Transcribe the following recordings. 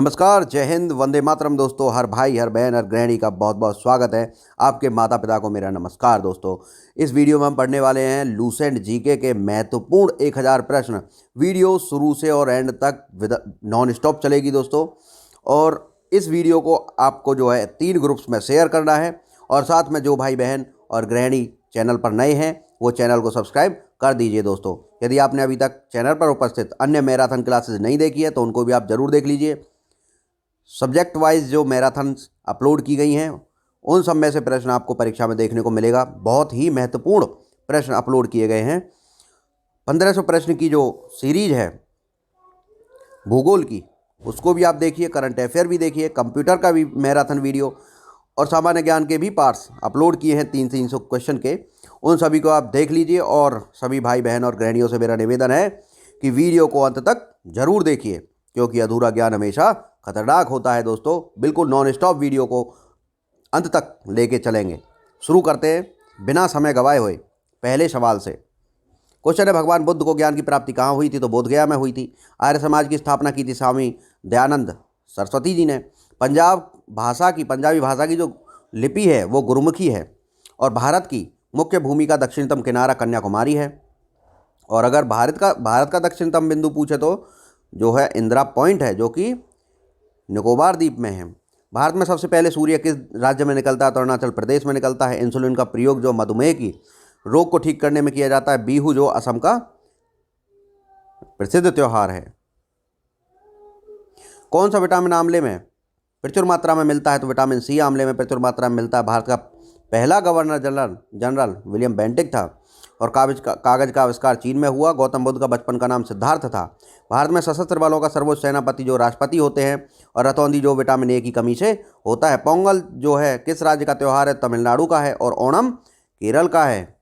नमस्कार, जय हिंद, वंदे मातरम दोस्तों। हर भाई, हर बहन, हर गृहिणी का बहुत बहुत स्वागत है। आपके माता पिता को मेरा नमस्कार दोस्तों। इस वीडियो में हम पढ़ने वाले हैं लूसेंट जीके के महत्वपूर्ण 1000 प्रश्न। वीडियो शुरू से और एंड तक नॉन स्टॉप चलेगी दोस्तों। और इस वीडियो को आपको जो है 3 ग्रुप्स में शेयर करना है। और साथ में जो भाई बहन और गृहिणी चैनल पर नए हैं वो चैनल को सब्सक्राइब कर दीजिए दोस्तों। यदि आपने अभी तक चैनल पर उपस्थित अन्य मैराथन क्लासेस नहीं देखी है तो उनको भी आप ज़रूर देख लीजिए। सब्जेक्ट वाइज जो मैराथन अपलोड की गई हैं उन सब में से प्रश्न आपको परीक्षा में देखने को मिलेगा। बहुत ही महत्वपूर्ण प्रश्न अपलोड किए गए हैं। 1500 प्रश्न की जो सीरीज है भूगोल की, उसको भी आप देखिए, करंट अफेयर भी देखिए, कंप्यूटर का भी मैराथन वीडियो और सामान्य ज्ञान के भी पार्ट्स अपलोड किए हैं 300 क्वेश्चन के। उन सभी को आप देख लीजिए। और सभी भाई बहन और गृहिणियों से मेरा निवेदन है कि वीडियो को अंत तक जरूर देखिए, क्योंकि अधूरा ज्ञान हमेशा खतरनाक होता है दोस्तों। बिल्कुल नॉन स्टॉप वीडियो को अंत तक लेके चलेंगे। शुरू करते हैं बिना समय गवाए हुए पहले सवाल से। क्वेश्चन है, भगवान बुद्ध को ज्ञान की प्राप्ति कहाँ हुई थी? तो बोधगया में हुई थी। आर्य समाज की स्थापना की थी स्वामी दयानंद सरस्वती जी ने। पंजाबी भाषा की जो लिपि है वो गुरुमुखी है। और भारत की मुख्य भूमि का दक्षिणतम किनारा कन्याकुमारी है। और अगर भारत का दक्षिणतम बिंदु पूछे तो जो है इंदिरा पॉइंट है, जो कि निकोबार द्वीप में है। भारत में सबसे पहले सूर्य किस राज्य में निकलता है? तो अरुणाचल प्रदेश में निकलता है। इंसुलिन का प्रयोग जो मधुमेह की रोग को ठीक करने में किया जाता है। बिहू जो असम का प्रसिद्ध त्योहार है। कौन सा विटामिन आंवले में प्रचुर मात्रा में मिलता है? तो विटामिन सी आंवले में प्रचुर मात्रा में मिलता है। भारत का पहला गवर्नर जनरल विलियम बेंटिक था। और कागज का आविष्कार चीन में हुआ। गौतम बुद्ध का बचपन का नाम सिद्धार्थ था। भारत में सशस्त्र बलों का सर्वोच्च सेनापति जो राष्ट्रपति होते हैं। और रतौंधी जो विटामिन ए की कमी से होता है। पोंगल जो है किस राज्य का त्यौहार है? तमिलनाडु का है। और ओणम केरल का है।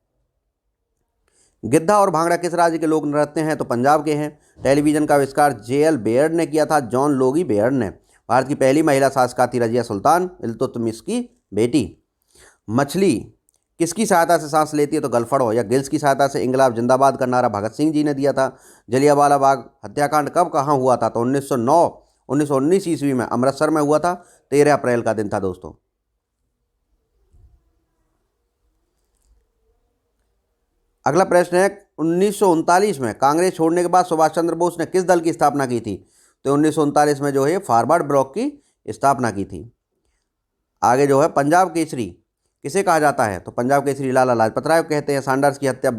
गिद्धा और भांगड़ा किस राज्य के लोक नृत्य हैं? तो पंजाब के हैं। टेलीविजन का आविष्कार जे.एल. बेयर्ड ने किया था, जॉन लोगी बेयर्ड ने। भारत की पहली महिला शासक थी रजिया सुल्तान, इल्तुतमिश की बेटी। मछली किसकी सहायता से सांस लेती है? तो गलफड़ों या गिल्स की सहायता से। इंकलाब जिंदाबाद का नारा भगत सिंह जी ने दिया था। जलियांवाला बाग हत्याकांड कब कहाँ हुआ था? तो 1919 ईस्वी में अमृतसर में हुआ था। 13 अप्रैल का दिन था दोस्तों। अगला प्रश्न है, 1939 में कांग्रेस छोड़ने के बाद सुभाष चंद्र बोस ने किस दल की स्थापना की थी? तो 1939 में जो है फॉरवर्ड ब्लॉक की स्थापना की थी। आगे जो है पंजाब केसरी किसे कहा जाता है? तो पंजाब केसरी लाला लाजपत राय को कहते हैं। सैंडर्स की हत्या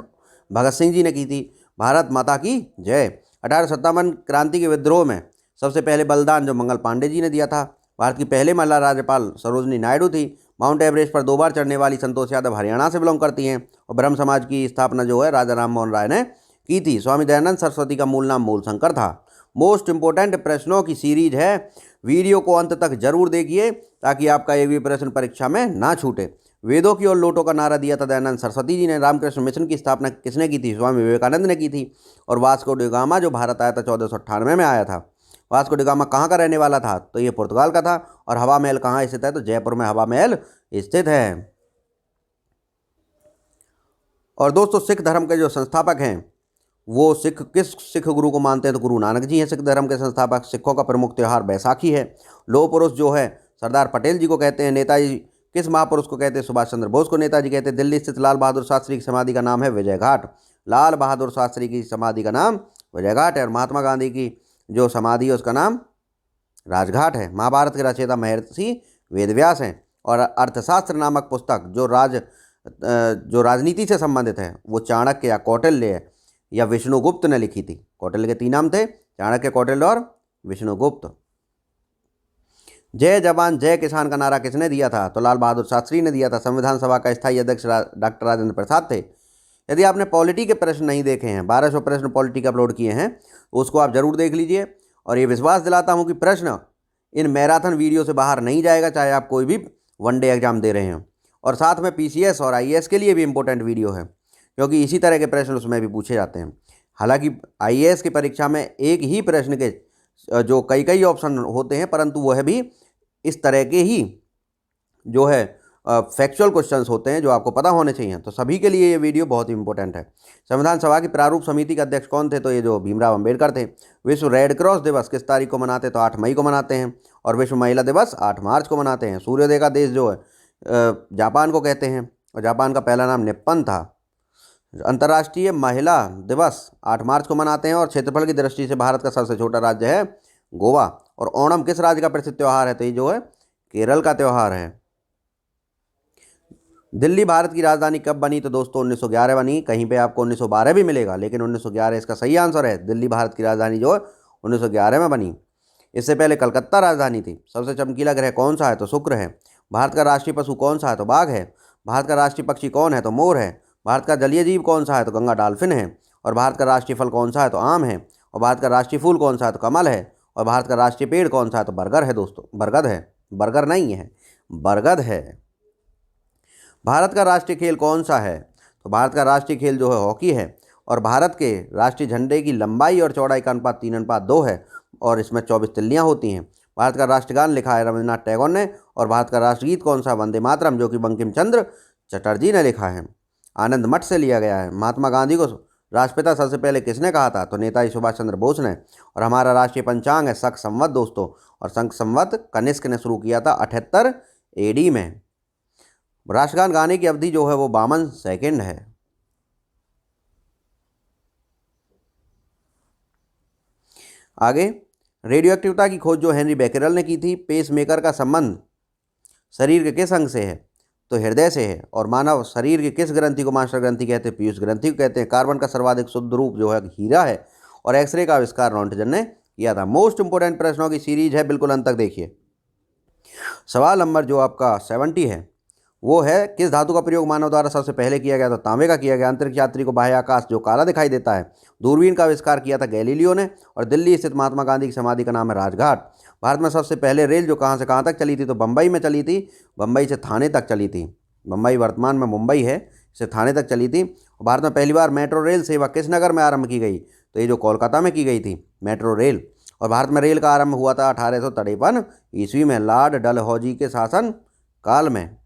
भगत सिंह जी ने की थी। भारत माता की जय। 1857 क्रांति के विद्रोह में सबसे पहले बलिदान जो मंगल पांडे जी ने दिया था। भारत की पहले महिला राज्यपाल सरोजनी नायडू थी। माउंट एवरेस्ट पर 2 बार चढ़ने वाली संतोष यादव हरियाणा से बिलोंग करती हैं। और ब्रह्म समाज की स्थापना जो है राजा राम मोहन राय ने की थी। स्वामी दयानंद सरस्वती का मूल नाम मूलशंकर था। मोस्ट इंपोर्टेंट प्रश्नों की सीरीज है। वीडियो को अंत तक जरूर देखिए ताकि आपका एक भी प्रश्न परीक्षा में ना छूटे। वेदों की और लोटों का नारा दिया था दयानंद सरस्वती जी ने। रामकृष्ण मिशन की स्थापना किसने की थी? स्वामी विवेकानंद ने की थी। और वास्को डी गामा जो भारत आया था 1498 में आया था। वास्को डी गामा कहाँ का रहने वाला था? तो ये पुर्तगाल का था। और हवा महल कहाँ स्थित है? तो जयपुर में हवा महल स्थित है। और दोस्तों सिख धर्म के जो संस्थापक हैं वो किस सिख गुरु को मानते हैं? तो गुरु नानक जी हैं सिख धर्म के संस्थापक। सिखों का प्रमुख त्यौहार बैसाखी है। लौह पुरुष जो है सरदार पटेल जी को कहते हैं। नेताजी किस महापुरुष को कहते हैं? सुभाष चंद्र बोस को नेताजी कहते हैं। दिल्ली स्थित लाल बहादुर शास्त्री की समाधि का नाम है विजय घाट। लाल बहादुर शास्त्री की समाधि का नाम विजय घाट है। और महात्मा गांधी की जो समाधि है उसका नाम राजघाट है। महाभारत के रचयिता महर्षि वेदव्यास हैं। और अर्थशास्त्र नामक पुस्तक जो राजनीति से संबंधित है वो चाणक्य या कौटिल्य या विष्णुगुप्त ने लिखी थी। कौटिल्य के 3 नाम थे, चाणक्य, कौटिल्य और विष्णुगुप्त। जय जवान जय किसान का नारा किसने दिया था? तो लाल बहादुर शास्त्री ने दिया था। संविधान सभा का स्थायी अध्यक्ष डॉक्टर राजेंद्र प्रसाद थे। यदि आपने पॉलिटी के प्रश्न नहीं देखे हैं, 1200 प्रश्न पॉलिटी के अपलोड किए हैं, उसको आप जरूर देख लीजिए। और ये विश्वास दिलाता हूँ कि प्रश्न इन मैराथन वीडियो से बाहर नहीं जाएगा, चाहे आप कोई भी वनडे एग्जाम दे रहे हैं। और साथ में PCS और IAS के लिए भी इम्पोर्टेंट वीडियो है, क्योंकि इसी तरह के प्रश्न उसमें भी पूछे जाते हैं। हालांकि IAS की परीक्षा में एक ही प्रश्न के जो कई ऑप्शन होते हैं, परंतु वह भी इस तरह के ही जो है फैक्चुअल क्वेश्चंस होते हैं जो आपको पता होने चाहिए, तो सभी के लिए ये वीडियो बहुत ही इंपॉर्टेंट है। संविधान सभा की प्रारूप समिति के अध्यक्ष कौन थे? तो ये जो भीमराव अंबेडकर थे। विश्व रेड क्रॉस दिवस किस तारीख को मनाते हैं? तो 8 मई को मनाते हैं। और विश्व महिला दिवस 8 मार्च को मनाते हैं। सूर्योदय का देश जो है जापान को कहते हैं, और जापान का पहला नाम निप्पन था। अंतर्राष्ट्रीय महिला दिवस 8 मार्च को मनाते हैं। और क्षेत्रफल की दृष्टि से भारत का सबसे छोटा राज्य है गोवा। और ओणम किस राज्य का प्रसिद्ध त्यौहार है? तो ये जो है केरल का त्यौहार है। दिल्ली भारत की राजधानी कब बनी? तो दोस्तों 1911 बनी। कहीं पे आपको 1912 भी मिलेगा, लेकिन 1911 इसका सही आंसर है। दिल्ली भारत की राजधानी जो है 1911 में बनी। इससे पहले कलकत्ता राजधानी थी। सबसे चमकीला ग्रह कौन सा है? तो शुक्र है। भारत का राष्ट्रीय पशु कौन सा है? तो बाघ है। भारत का राष्ट्रीय पक्षी कौन है? तो मोर है। भारत का जलीय जीव कौन सा है? तो गंगा डॉल्फिन है। और भारत का राष्ट्रीय फल कौन सा है? तो आम है। और भारत का राष्ट्रीय फूल कौन सा है? तो कमल है। और भारत का राष्ट्रीय पेड़ कौन सा है? तो बरगद है दोस्तों, बरगद है, बरगद नहीं है, बरगद है। भारत का राष्ट्रीय खेल कौन सा है? तो भारत का राष्ट्रीय खेल जो है हॉकी है। और भारत के राष्ट्रीय झंडे की लंबाई और चौड़ाई का अनुपात 3:2 है, और इसमें 24 तिल्लियाँ होती हैं। भारत का राष्ट्रगान लिखा है रविन्द्रनाथ टैगोर ने। और भारत का राष्ट्रगीत कौन सा? वंदे मातरम, जो कि बंकिम चंद्र चटर्जी ने लिखा है। आनंद मठ से लिया गया है। महात्मा गांधी को राष्ट्रपिता सबसे पहले किसने कहा था? तो नेताजी सुभाष चंद्र बोस ने। और हमारा राष्ट्रीय पंचांग है शक संवत दोस्तों, और शक संवत कनिष्क ने शुरू किया था 78 AD में। राष्ट्रगान गाने की अवधि जो है वो 52 सेकेंड है। आगे, रेडियो एक्टिविटी की खोज जो हेनरी बेकेरेल ने की थी। पेस मेकर का संबंध शरीर के किस अंग से है? तो हृदय से है। और मानव शरीर के किस ग्रंथि को मास्टर ग्रंथि कहते हैं? पीयूष ग्रंथि को कहते हैं। कार्बन का सर्वाधिक शुद्ध रूप जो है हीरा है। और एक्सरे का आविष्कार रॉन्टजन ने किया था। मोस्ट इंपोर्टेंट प्रश्नों की सीरीज है, बिल्कुल अंत तक देखिए। सवाल नंबर जो आपका 70 है वो है, किस धातु का प्रयोग मानव द्वारा सबसे पहले किया गया? तो तांबे का किया गया। अंतरिक्ष यात्री को बाह्य आकाश जो काला दिखाई देता है, दूरबीन का आविष्कार किया था गैलीलियो ने। और दिल्ली स्थित महात्मा गांधी की समाधि का नाम है राजघाट। भारत में सबसे पहले रेल जो कहाँ से कहाँ तक चली थी? तो बम्बई में चली थी। बम्बई से थाने तक चली थी। बम्बई वर्तमान में मुंबई है, से थाने तक चली थी। भारत में पहली बार मेट्रो रेल सेवा किस नगर में आरंभ की गई? तो ये जो कोलकाता में की गई थी मेट्रो रेल। और भारत में रेल का आरंभ हुआ था 1853 ईस्वी में, लॉर्ड डलहौजी के शासन काल में।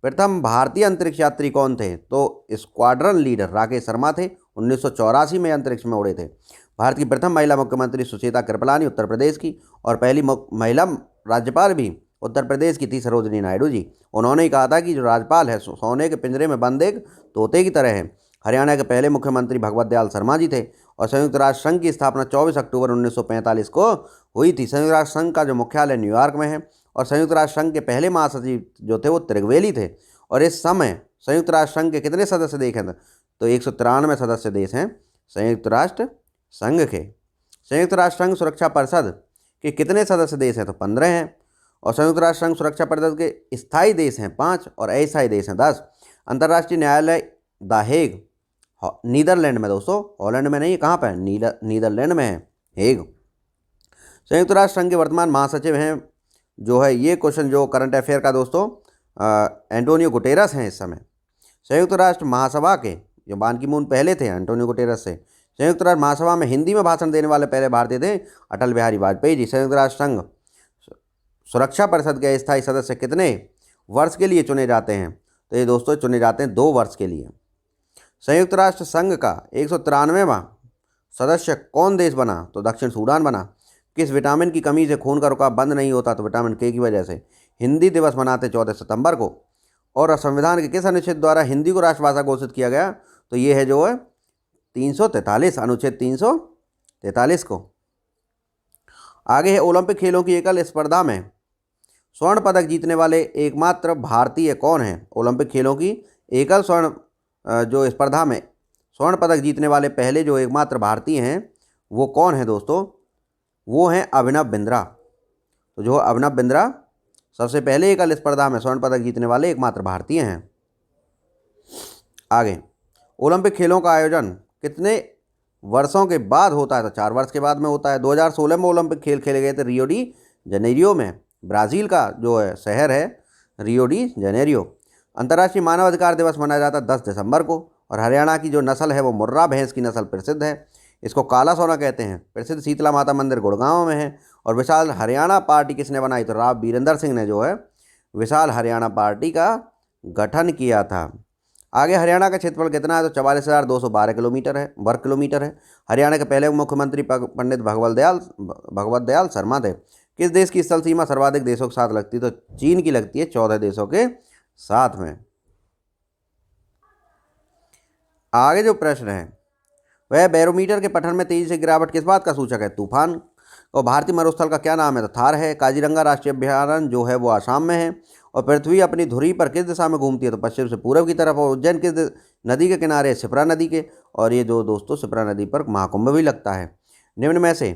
प्रथम भारतीय अंतरिक्ष यात्री कौन थे? तो स्क्वाड्रन लीडर राकेश शर्मा थे। 1984 में अंतरिक्ष में उड़े थे। भारत की प्रथम महिला मुख्यमंत्री सुचेता कृपलानी उत्तर प्रदेश की। और पहली महिला राज्यपाल भी उत्तर प्रदेश की थी सरोजिनी नायडू जी। उन्होंने ही कहा था कि जो राज्यपाल है सोने के पिंजरे में बंद एक तोते की तरह है। हरियाणा के पहले मुख्यमंत्री भगवत दयाल शर्मा जी थे। और संयुक्त राष्ट्र संघ की स्थापना 24 अक्टूबर 1945 को हुई थी। संयुक्त राष्ट्र संघ का जो मुख्यालय न्यूयॉर्क में है। और संयुक्त राष्ट्र संघ के पहले महासचिव जो थे वो त्रिगवेली थे। और इस समय संयुक्त राष्ट्र संघ के कितने सदस्य देश हैं? तो 193 सदस्य देश हैं संयुक्त राष्ट्र संघ के। संयुक्त राष्ट्र संघ सुरक्षा परिषद के कितने सदस्य देश हैं? तो 15 हैं। और संयुक्त राष्ट्र संघ सुरक्षा परिषद के स्थायी देश हैं 5 और अस्थायी देश हैं 10। अंतर्राष्ट्रीय न्यायालय द हेग नीदरलैंड में दोस्तों, हॉलैंड में नहीं, कहाँ पर है? नीदरलैंड में है, हेग। संयुक्त राष्ट्र संघ के वर्तमान महासचिव हैं जो है, ये क्वेश्चन जो करंट अफेयर का दोस्तों एंटोनियो गुटेरस हैं इस समय। संयुक्त राष्ट्र महासभा के जो बान की मून पहले थे एंटोनियो गुटेरस से। संयुक्त राष्ट्र महासभा में हिंदी में भाषण देने वाले पहले भारतीय थे अटल बिहारी वाजपेयी जी। संयुक्त राष्ट्र संघ सुरक्षा परिषद के स्थायी सदस्य कितने वर्ष के लिए चुने जाते हैं? तो ये दोस्तों चुने जाते हैं 2 वर्ष के लिए। संयुक्त राष्ट्र संघ का 193वां सदस्य कौन देश बना? तो दक्षिण सूडान बना। किस विटामिन की कमी से खून का रुकाव बंद नहीं होता? तो विटामिन के की वजह से। हिंदी दिवस मनाते 14 सितंबर को। और संविधान के किस अनुच्छेद द्वारा हिंदी को राष्ट्रभाषा घोषित किया गया? तो ये है जो है 343, अनुच्छेद 343 को। आगे है, ओलंपिक खेलों की एकल स्पर्धा में स्वर्ण पदक जीतने वाले एकमात्र भारतीय कौन है? ओलंपिक खेलों की एकल जो स्पर्धा में स्वर्ण पदक जीतने वाले पहले जो एकमात्र भारतीय हैं वो कौन है दोस्तों? वो हैं अभिनव बिंद्रा। तो जो अभिनव बिंद्रा सबसे पहले एकल स्पर्धा में स्वर्ण पदक जीतने वाले एकमात्र भारतीय हैं। आगे, ओलंपिक खेलों का आयोजन कितने वर्षों के बाद होता है? तो 4 वर्ष के बाद में होता है। 2016 में ओलंपिक खेल खेले गए थे रियो डी जनेरियो में। ब्राज़ील का जो है शहर है रियो डी जनेरियो। अंतर्राष्ट्रीय मानवाधिकार दिवस मनाया जाता है 10 दिसंबर को। और हरियाणा की जो नस्ल है वो मुर्रा भैंस की नस्ल प्रसिद्ध है। इसको काला सोना कहते हैं। प्रसिद्ध शीतला माता मंदिर गुड़गांव में है। और विशाल हरियाणा पार्टी किसने बनाई? तो राव बीरेंद्र सिंह ने जो है विशाल हरियाणा पार्टी का गठन किया था। आगे हरियाणा का क्षेत्रफल कितना है? तो 44,212 किलोमीटर है, वर्ग किलोमीटर है। हरियाणा के पहले मुख्यमंत्री पंडित भगवत दयाल शर्मा थे। किस देश की स्थल सीमा सर्वाधिक देशों के साथ लगती है? तो चीन की लगती है 14 देशों के साथ में। आगे जो प्रश्न है वह बैरोमीटर के पठन में तेजी से गिरावट किस बात का सूचक है? तूफान। और भारतीय मरुस्थल का क्या नाम है? तो थार है। काजीरंगा राष्ट्रीय अभयारण्य जो है वो आसाम में है। और पृथ्वी अपनी धुरी पर किस दिशा में घूमती है? तो पश्चिम से पूर्व की तरफ। और उज्जैन किस नदी के किनारे है? शिप्रा नदी के। और ये जो दोस्तों शिप्रा नदी पर महाकुंभ भी लगता है। निम्न में से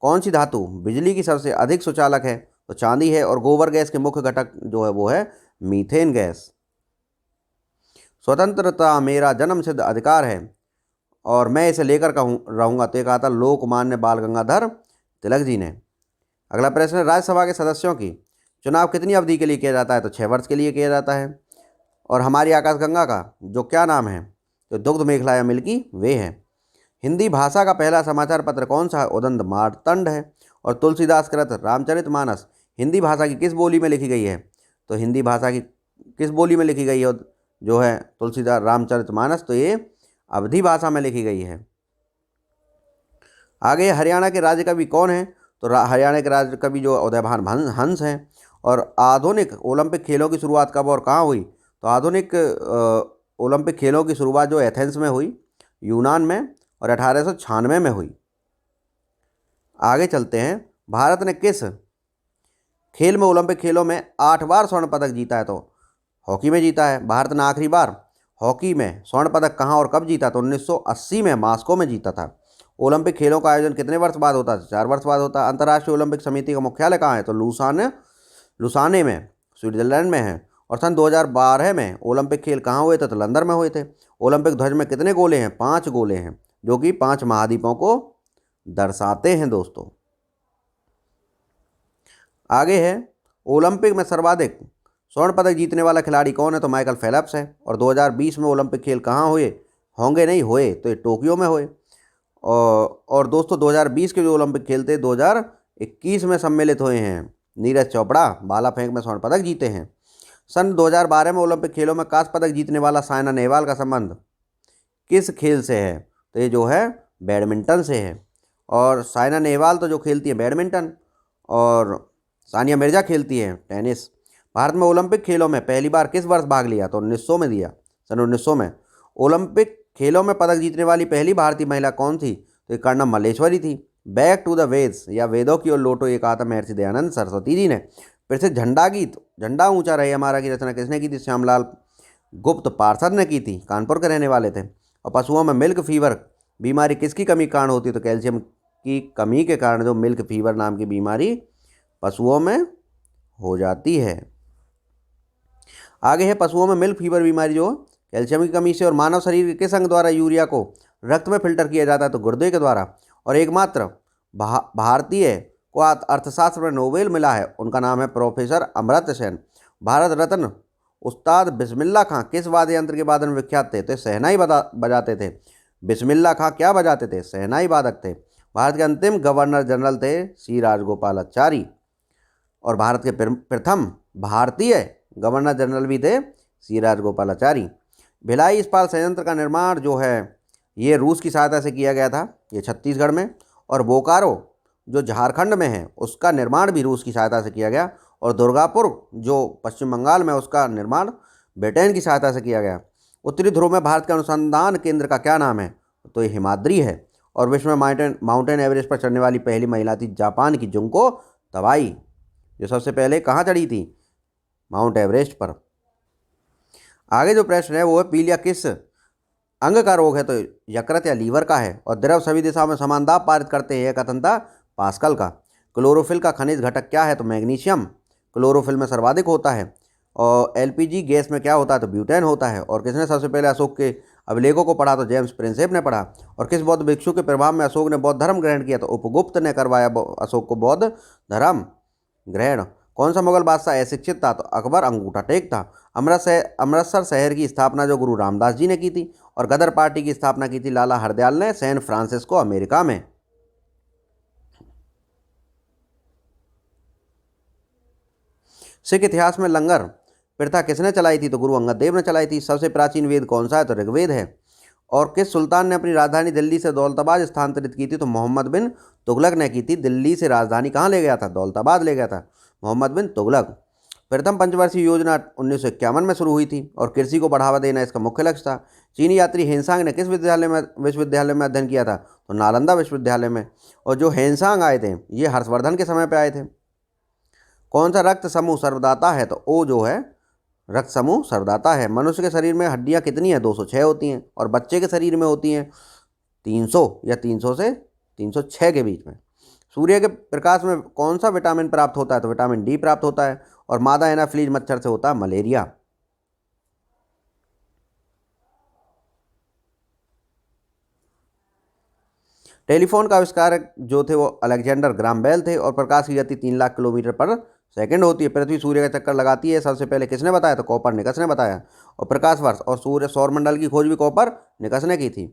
कौन सी धातु बिजली की सबसे अधिक सुचालक है? तो चांदी है। और गोबर गैस के मुख्य घटक जो है वो है मीथेन गैस। स्वतंत्रता मेरा जन्मसिद्ध अधिकार है और मैं इसे लेकर रहूंगा, तो ये कहा था लोकमान्य बाल गंगाधर तिलक जी ने। अगला प्रश्न है, राज्यसभा के सदस्यों की चुनाव कितनी अवधि के लिए किया जाता है? तो 6 वर्ष के लिए किया जाता है। और हमारी आकाशगंगा का जो क्या नाम है? तो दुग्ध मेखला या मिल्की वे है। हिंदी भाषा का पहला समाचार पत्र कौन सा है? उदंत मार्तंड है। और तुलसीदास कृत रामचरितमानस हिंदी भाषा की किस बोली में लिखी गई है? तो हिंदी भाषा की किस बोली में लिखी गई है जो है तुलसीदास रामचरितमानस? तो ये अवधी भाषा में लिखी गई है। आगे हरियाणा के राज्य कवि कौन है? तो हरियाणा के राज्य कवि जो उदयभान हंस हैं। और आधुनिक ओलंपिक खेलों की शुरुआत कब और कहाँ हुई? तो आधुनिक ओलंपिक खेलों की शुरुआत जो एथेंस में हुई, यूनान में, और 1896 में हुई। आगे चलते हैं, भारत ने किस खेल में ओलंपिक खेलों में 8 बार स्वर्ण पदक जीता है? तो हॉकी में जीता है। भारत ने आखिरी बार हॉकी में स्वर्ण पदक कहाँ और कब जीता? तो 1980 में मॉस्को में जीता था। ओलंपिक खेलों का आयोजन कितने वर्ष बाद होता है? 4 वर्ष बाद होता है। अंतर्राष्ट्रीय ओलंपिक समिति का मुख्यालय कहाँ है? तो लुसाने में स्विट्जरलैंड में है। और सन 2012 में ओलंपिक खेल कहाँ हुए थे? तो लंदन में हुए थे। ओलंपिक ध्वज में कितने गोले हैं? 5 गोले हैं, जो कि 5 महाद्वीपों को दर्शाते हैं दोस्तों। आगे है, ओलंपिक में सर्वाधिक स्वर्ण पदक जीतने वाला खिलाड़ी कौन है? तो माइकल फेल्प्स है। और 2020 में ओलंपिक खेल कहाँ हुए? होंगे नहीं, हुए तो ये टोक्यो में हुए। और दोस्तों 2020 के जो ओलंपिक खेल थे 2021 में सम्मिलित हुए हैं। नीरज चोपड़ा भाला फेंक में स्वर्ण पदक जीते हैं। सन 2012 में ओलंपिक खेलों में कांस्य पदक जीतने वाला साइना नेहवाल का संबंध किस खेल से है? तो ये जो है बैडमिंटन से है। और साइना नेहवाल तो जो खेलती है बैडमिंटन, और सानिया मिर्जा खेलती है टेनिस। भारत में ओलंपिक खेलों में पहली बार किस वर्ष भाग लिया? तो 1900 में दिया, सन 1900 में। ओलंपिक खेलों में पदक जीतने वाली पहली भारतीय महिला कौन थी? तो ये कर्णम मल्लेश्वरी थी। बैक टू द वेद्स या वेदों की ओर लौटो, ये कहा था महर्षि दयानंद सरस्वती जी ने। फिर से झंडा गीत झंडा ऊंचा रहे हमारा की रचना किसने की थी? श्यामलाल गुप्त पार्षद ने की थी, कानपुर के रहने वाले थे। और पशुओं में मिल्क फीवर बीमारी किसकी कमी के कारण होती है? तो कैल्शियम की कमी के कारण जो मिल्क फीवर नाम की बीमारी पशुओं में हो जाती है। आगे है, पशुओं में मिल्क फीवर बीमारी जो कैल्शियम की कमी से। और मानव शरीर के किस अंग द्वारा यूरिया को रक्त में फिल्टर किया जाता है? तो गुर्दे के द्वारा। और एकमात्र भारतीय को अर्थशास्त्र में नोबेल मिला है, उनका नाम है प्रोफेसर अमर्त्य सेन। भारत रत्न उस्ताद बिस्मिल्लाह खां किस वाद्य यंत्र के वादन विख्यात थे? तो शहनाई बजाते थे। बिस्मिल्लाह खां क्या बजाते थे? शहनाई वादक थे। भारत के अंतिम गवर्नर जनरल थे सी राजगोपालाचारी। और भारत के प्रथम भारतीय गवर्नर जनरल भी थे सी राजगोपालाचारी। भिलाई इस्पात संयंत्र का निर्माण जो है ये रूस की सहायता से किया गया था, ये छत्तीसगढ़ में। और बोकारो जो झारखंड में है उसका निर्माण भी रूस की सहायता से किया गया। और दुर्गापुर जो पश्चिम बंगाल में उसका निर्माण ब्रिटेन की सहायता से किया गया। उत्तरी ध्रुव में भारत के अनुसंधान केंद्र का क्या नाम है? तो ये हिमाद्री है। और विश्व में माउंटेन एवरेस्ट पर चढ़ने वाली पहली महिला थी जापान की जुंको तबाई, जो सबसे पहले कहाँ चढ़ी थी? माउंट एवरेस्ट पर। आगे जो प्रश्न है वो है, पीलिया किस अंग का रोग है? तो यकृत या लीवर का है। और द्रव सभी दिशाओं में समान दाब पारित करते हैं, यह कथन था पास्कल का। क्लोरोफिल का खनिज घटक क्या है? तो मैग्नीशियम क्लोरोफिल में सर्वाधिक होता है। और एलपीजी गैस में क्या होता है? तो ब्यूटेन होता है। और किसने सबसे पहले अशोक के अभिलेखों को पढ़ा? तो जेम्स प्रिंसेप ने पढ़ा। और किस बौद्ध भिक्षु के प्रभाव में अशोक ने बौद्ध धर्म ग्रहण किया? तो उपगुप्त ने करवाया अशोक को बौद्ध धर्म ग्रहण। कौन सा मुगल बादशाह अशिक्षित था? तो अकबर अंगूठा टेक था। अमृतसर शहर की स्थापना जो गुरु रामदास जी ने की थी। और गदर पार्टी की स्थापना की थी लाला हरदयाल ने सैन फ्रांसिस्को अमेरिका में। सिख इतिहास में लंगर प्रथा किसने चलाई थी? तो गुरु अंगद देव ने चलाई थी। सबसे प्राचीन वेद कौन सा है? तो ऋग्वेद है। और किस सुल्तान ने अपनी राजधानी दिल्ली से दौलताबाद स्थानांतरित की थी? तो मोहम्मद बिन तुगलक ने की थी। दिल्ली से राजधानी कहाँ ले गया था? दौलताबाद ले गया था मोहम्मद बिन तुगलक। प्रथम पंचवर्षीय योजना 1951 में शुरू हुई थी और कृषि को बढ़ावा देना इसका मुख्य लक्ष्य था। चीनी यात्री हेनसांग ने किस विश्वविद्यालय में अध्ययन किया था? तो नालंदा विश्वविद्यालय में। और जो हेनसांग आए थे ये हर्षवर्धन के समय पे आए थे। कौन सा रक्त समूह सर्वदाता है? तो ओ जो है रक्त समूह सर्वदाता है। मनुष्य के शरीर में हड्डियां कितनी हैं? 206 होती हैं। और बच्चे के शरीर में होती हैं 300 या 300 से 306 के बीच में। सूर्य के प्रकाश में कौन सा विटामिन प्राप्त होता है? तो विटामिन डी प्राप्त होता है। और मादा एनाफ्लीज मच्छर से होता है मलेरिया। टेलीफोन का आविष्कारक जो थे वो अलेक्जेंडर ग्राम बेल थे। और प्रकाश की गति 3 लाख किलोमीटर पर सेकंड होती है। पृथ्वी सूर्य का चक्कर लगाती है सबसे पहले किसने बताया? तो कोपरनिकस ने बताया। और प्रकाश वर्ष और सूर्य सौरमंडल की खोज भी कोपरनिकस ने की थी।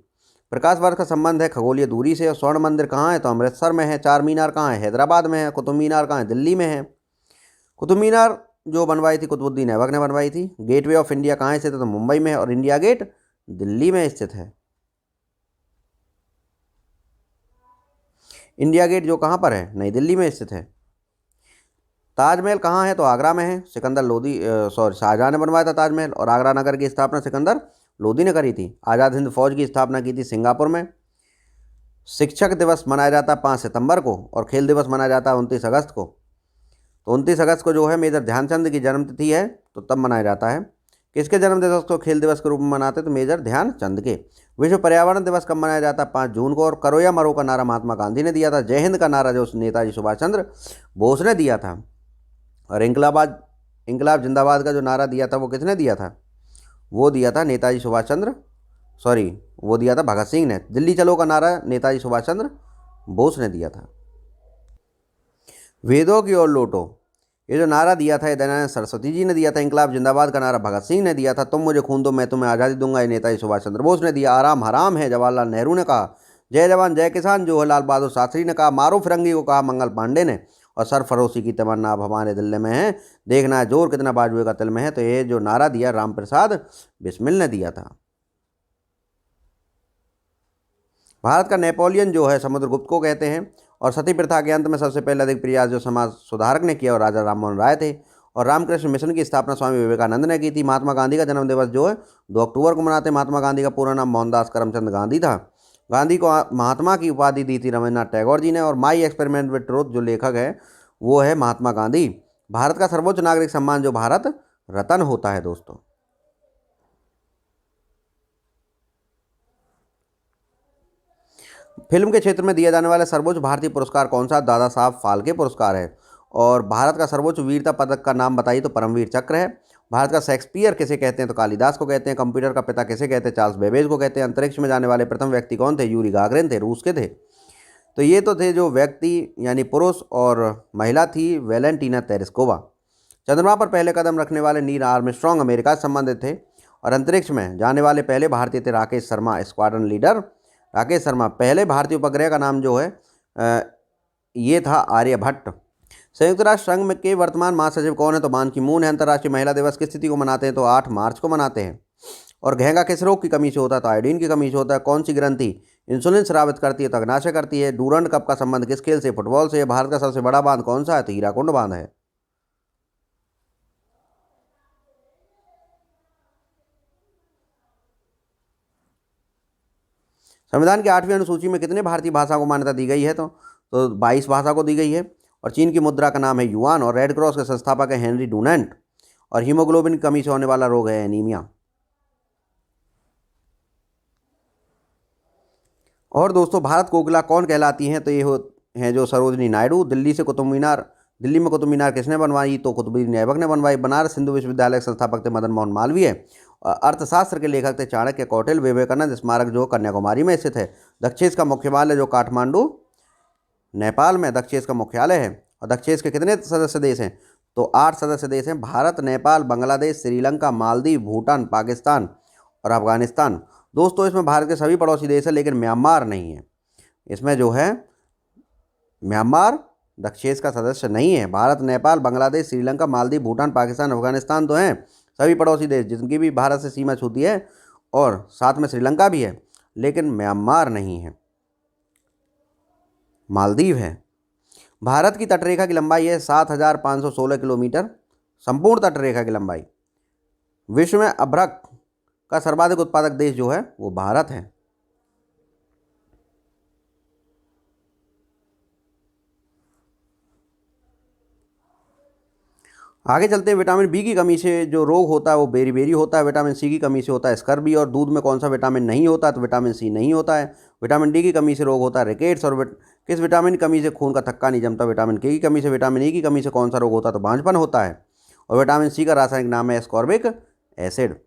प्रकाश वर्ष का संबंध है खगोलीय दूरी से। और स्वर्ण मंदिर कहाँ है? तो अमृतसर में है। चार मीनार कहाँ है? हैदराबाद में है। कुतुब मीनार कहाँ है? दिल्ली में है। कुतुब मीनार जो बनवाई थी कुतुबुद्दीन ऐबक ने बनवाई थी। गेटवे ऑफ इंडिया कहाँ स्थित है? तो मुंबई में है। और इंडिया गेट दिल्ली में स्थित है। इंडिया गेट जो कहाँ पर है? नई दिल्ली में स्थित है। ताजमहल कहाँ है? तो आगरा में है। सिकंदर लोदी शाहजहां ने बनवाया था ताजमहल। और आगरा नगर की स्थापना सिकंदर लोदी ने करी थी। आज़ाद हिंद फौज की स्थापना की थी सिंगापुर में। शिक्षक दिवस मनाया जाता है 5 सितंबर को। और खेल दिवस मनाया जाता है 29 अगस्त को। तो 29 अगस्त को जो है मेजर ध्यानचंद की जन्मतिथि है तो तब मनाया जाता है। किसके जन्म दिवस को खेल दिवस के रूप में मनाते हैं? तो मेजर ध्यानचंद के। विश्व पर्यावरण दिवस कब मनाया जाता है? 5 जून को। और करो या मरो का नारा महात्मा गांधी ने दिया था। जय हिंद का नारा जो नेताजी सुभाष चंद्र बोस ने दिया था। और इंकलाब जिंदाबाद का जो नारा दिया था वो किसने दिया था? वो दिया था नेताजी सुभाष चंद्र वो दिया था भगत सिंह ने। दिल्ली चलो का नारा नेताजी सुभाष चंद्र बोस ने दिया था। वेदों की ओर लौटो ये जो नारा दिया था ये दयानंद सरस्वती जी ने दिया था। इंकलाब जिंदाबाद का नारा भगत सिंह ने दिया था। तुम मुझे खून दो मैं तुम्हें आज़ादी दूंगा ये नेताजी सुभाष चंद्र बोस ने दिया। आराम हराम है जवाहरलाल नेहरू ने कहा। जय जवान जय किसान जवाहरलाल बहादुर शास्त्री ने कहा। मारो फिरंगी को कहा मंगल पांडे ने। और सरफरोशी की तमन्ना अब हमारे दिल में है देखना है जोर कितना बाजुए का तिल में है। तो ये जो नारा दिया राम प्रसाद बिस्मिल ने दिया था। भारत का नेपोलियन जो है समुद्रगुप्त को कहते हैं। और सती प्रथा के अंत में सबसे पहले अधिक प्रयास जो समाज सुधारक ने किया और राजा राममोहन राय थे। और रामकृष्ण मिशन की स्थापना स्वामी विवेकानंद ने की थी। महात्मा गांधी का जन्म दिवस जो है 2 अक्टूबर को मनाते हैं। महात्मा गांधी का पूरा नाम मोहनदास करमचंद गांधी था। गांधी को महात्मा की उपाधि दी थी रविन्द्रनाथ टैगोर जी ने। और माई एक्सपेरिमेंट विद ट्रूथ जो लेखक है वो है महात्मा गांधी। भारत का सर्वोच्च नागरिक सम्मान जो भारत रत्न होता है दोस्तों। फिल्म के क्षेत्र में दिया जाने वाला सर्वोच्च भारतीय पुरस्कार कौन सा? दादा साहब फाल्के पुरस्कार है। और भारत का सर्वोच्च वीरता पदक का नाम बताइए? तो परमवीर चक्र है। भारत का शेक्सपियर किसे कहते हैं? तो कालिदास को कहते हैं। कंप्यूटर का पिता किसे कहते हैं? चार्ल्स बेबेज को कहते हैं। अंतरिक्ष में जाने वाले प्रथम व्यक्ति कौन थे? यूरी गागरिन थे, रूस के थे। तो ये तो थे जो व्यक्ति यानी पुरुष। और महिला थी वेलेंटीना तेरेस्कोवा। चंद्रमा पर पहले कदम रखने वाले नील आर्मस्ट्रॉन्ग अमेरिका से संबंधित थे। और अंतरिक्ष में जाने वाले पहले भारतीय थे राकेश शर्मा, स्क्वाड्रन लीडर राकेश शर्मा। पहले भारतीय उपग्रह का नाम जो है ये था आर्यभट्ट। संयुक्त राष्ट्र संघ में के वर्तमान महासचिव कौन है? तो बान की मून है। अंतर्राष्ट्रीय महिला दिवस किस तिथि को मनाते हैं? तो 8 मार्च को मनाते हैं। और घेंगा किस रोग की कमी से होता है? तो आयोडीन की कमी से होता है। कौन सी ग्रंथि इंसुलिन स्रावित करती है? तो अग्नाशय करती है। डूरंड कप का संबंध किस खेल से? फुटबॉल से। भारत का सबसे बड़ा बांध कौन सा है? तो हीराकुंड बांध है। संविधान की 8वीं अनुसूची में कितने भारतीय भाषा को मान्यता दी गई है? तो 22 भाषा को दी गई है। और चीन की मुद्रा का नाम है युआन। और रेड क्रॉस के संस्थापक है हेनरी डुनेंट। और हीमोग्लोबिन की कमी से होने वाला रोग है एनीमिया। और दोस्तों भारत कोकिला कौन कहलाती हैं? तो ये हैं जो सरोजनी नायडू। दिल्ली में कुतुब मीनार किसने बनवाई? तो कुतुबुद्दीन ऐबक ने बनवाई। बनारस हिंदू विश्वविद्यालय के संस्थापक थे मदन मोहन मालवीय। अर्थशास्त्र के लेखक थे चाणक्य, कौटिल्य। विवेकानंद स्मारक जो कन्याकुमारी में स्थित है। दक्षेश का मुख्यालय जो काठमांडू नेपाल में दक्षेश का मुख्यालय है। और दक्षेश के कितने सदस्य देश हैं? तो 8 सदस्य देश हैं। भारत, नेपाल, बांग्लादेश, श्रीलंका, मालदीव, भूटान, पाकिस्तान और अफगानिस्तान। दोस्तों इसमें भारत के सभी पड़ोसी देश हैं लेकिन म्यांमार नहीं है। इसमें जो है म्यांमार दक्षेस का सदस्य नहीं है। भारत, नेपाल, बांग्लादेश, श्रीलंका, मालदीव, भूटान, पाकिस्तान, अफगानिस्तान तो हैं सभी पड़ोसी देश जिनकी भी भारत से सीमा छूती है, और साथ में श्रीलंका भी है, लेकिन म्यांमार नहीं है, मालदीव है। भारत की तटरेखा की लंबाई है 7,516 किलोमीटर, संपूर्ण तटरेखा की लंबाई। विश्व में अभ्रक का सर्वाधिक उत्पादक देश जो है वो भारत है। आगे चलते हैं। विटामिन बी की कमी से जो रोग होता है वो बेरी होता है। विटामिन सी की कमी से होता है स्कर्वी। और दूध में कौन सा विटामिन नहीं होता? तो विटामिन सी नहीं होता है। विटामिन डी की कमी से रोग होता है रिकेट्स। और किस विटामिन की कमी से खून का थक्का नहीं जमता? विटामिन के की कमी से। विटामिन ई की कमी से कौन सा रोग होता है? तो बांझपन होता है। और विटामिन सी का रासायनिक नाम है एस्कॉर्बिक एसिड।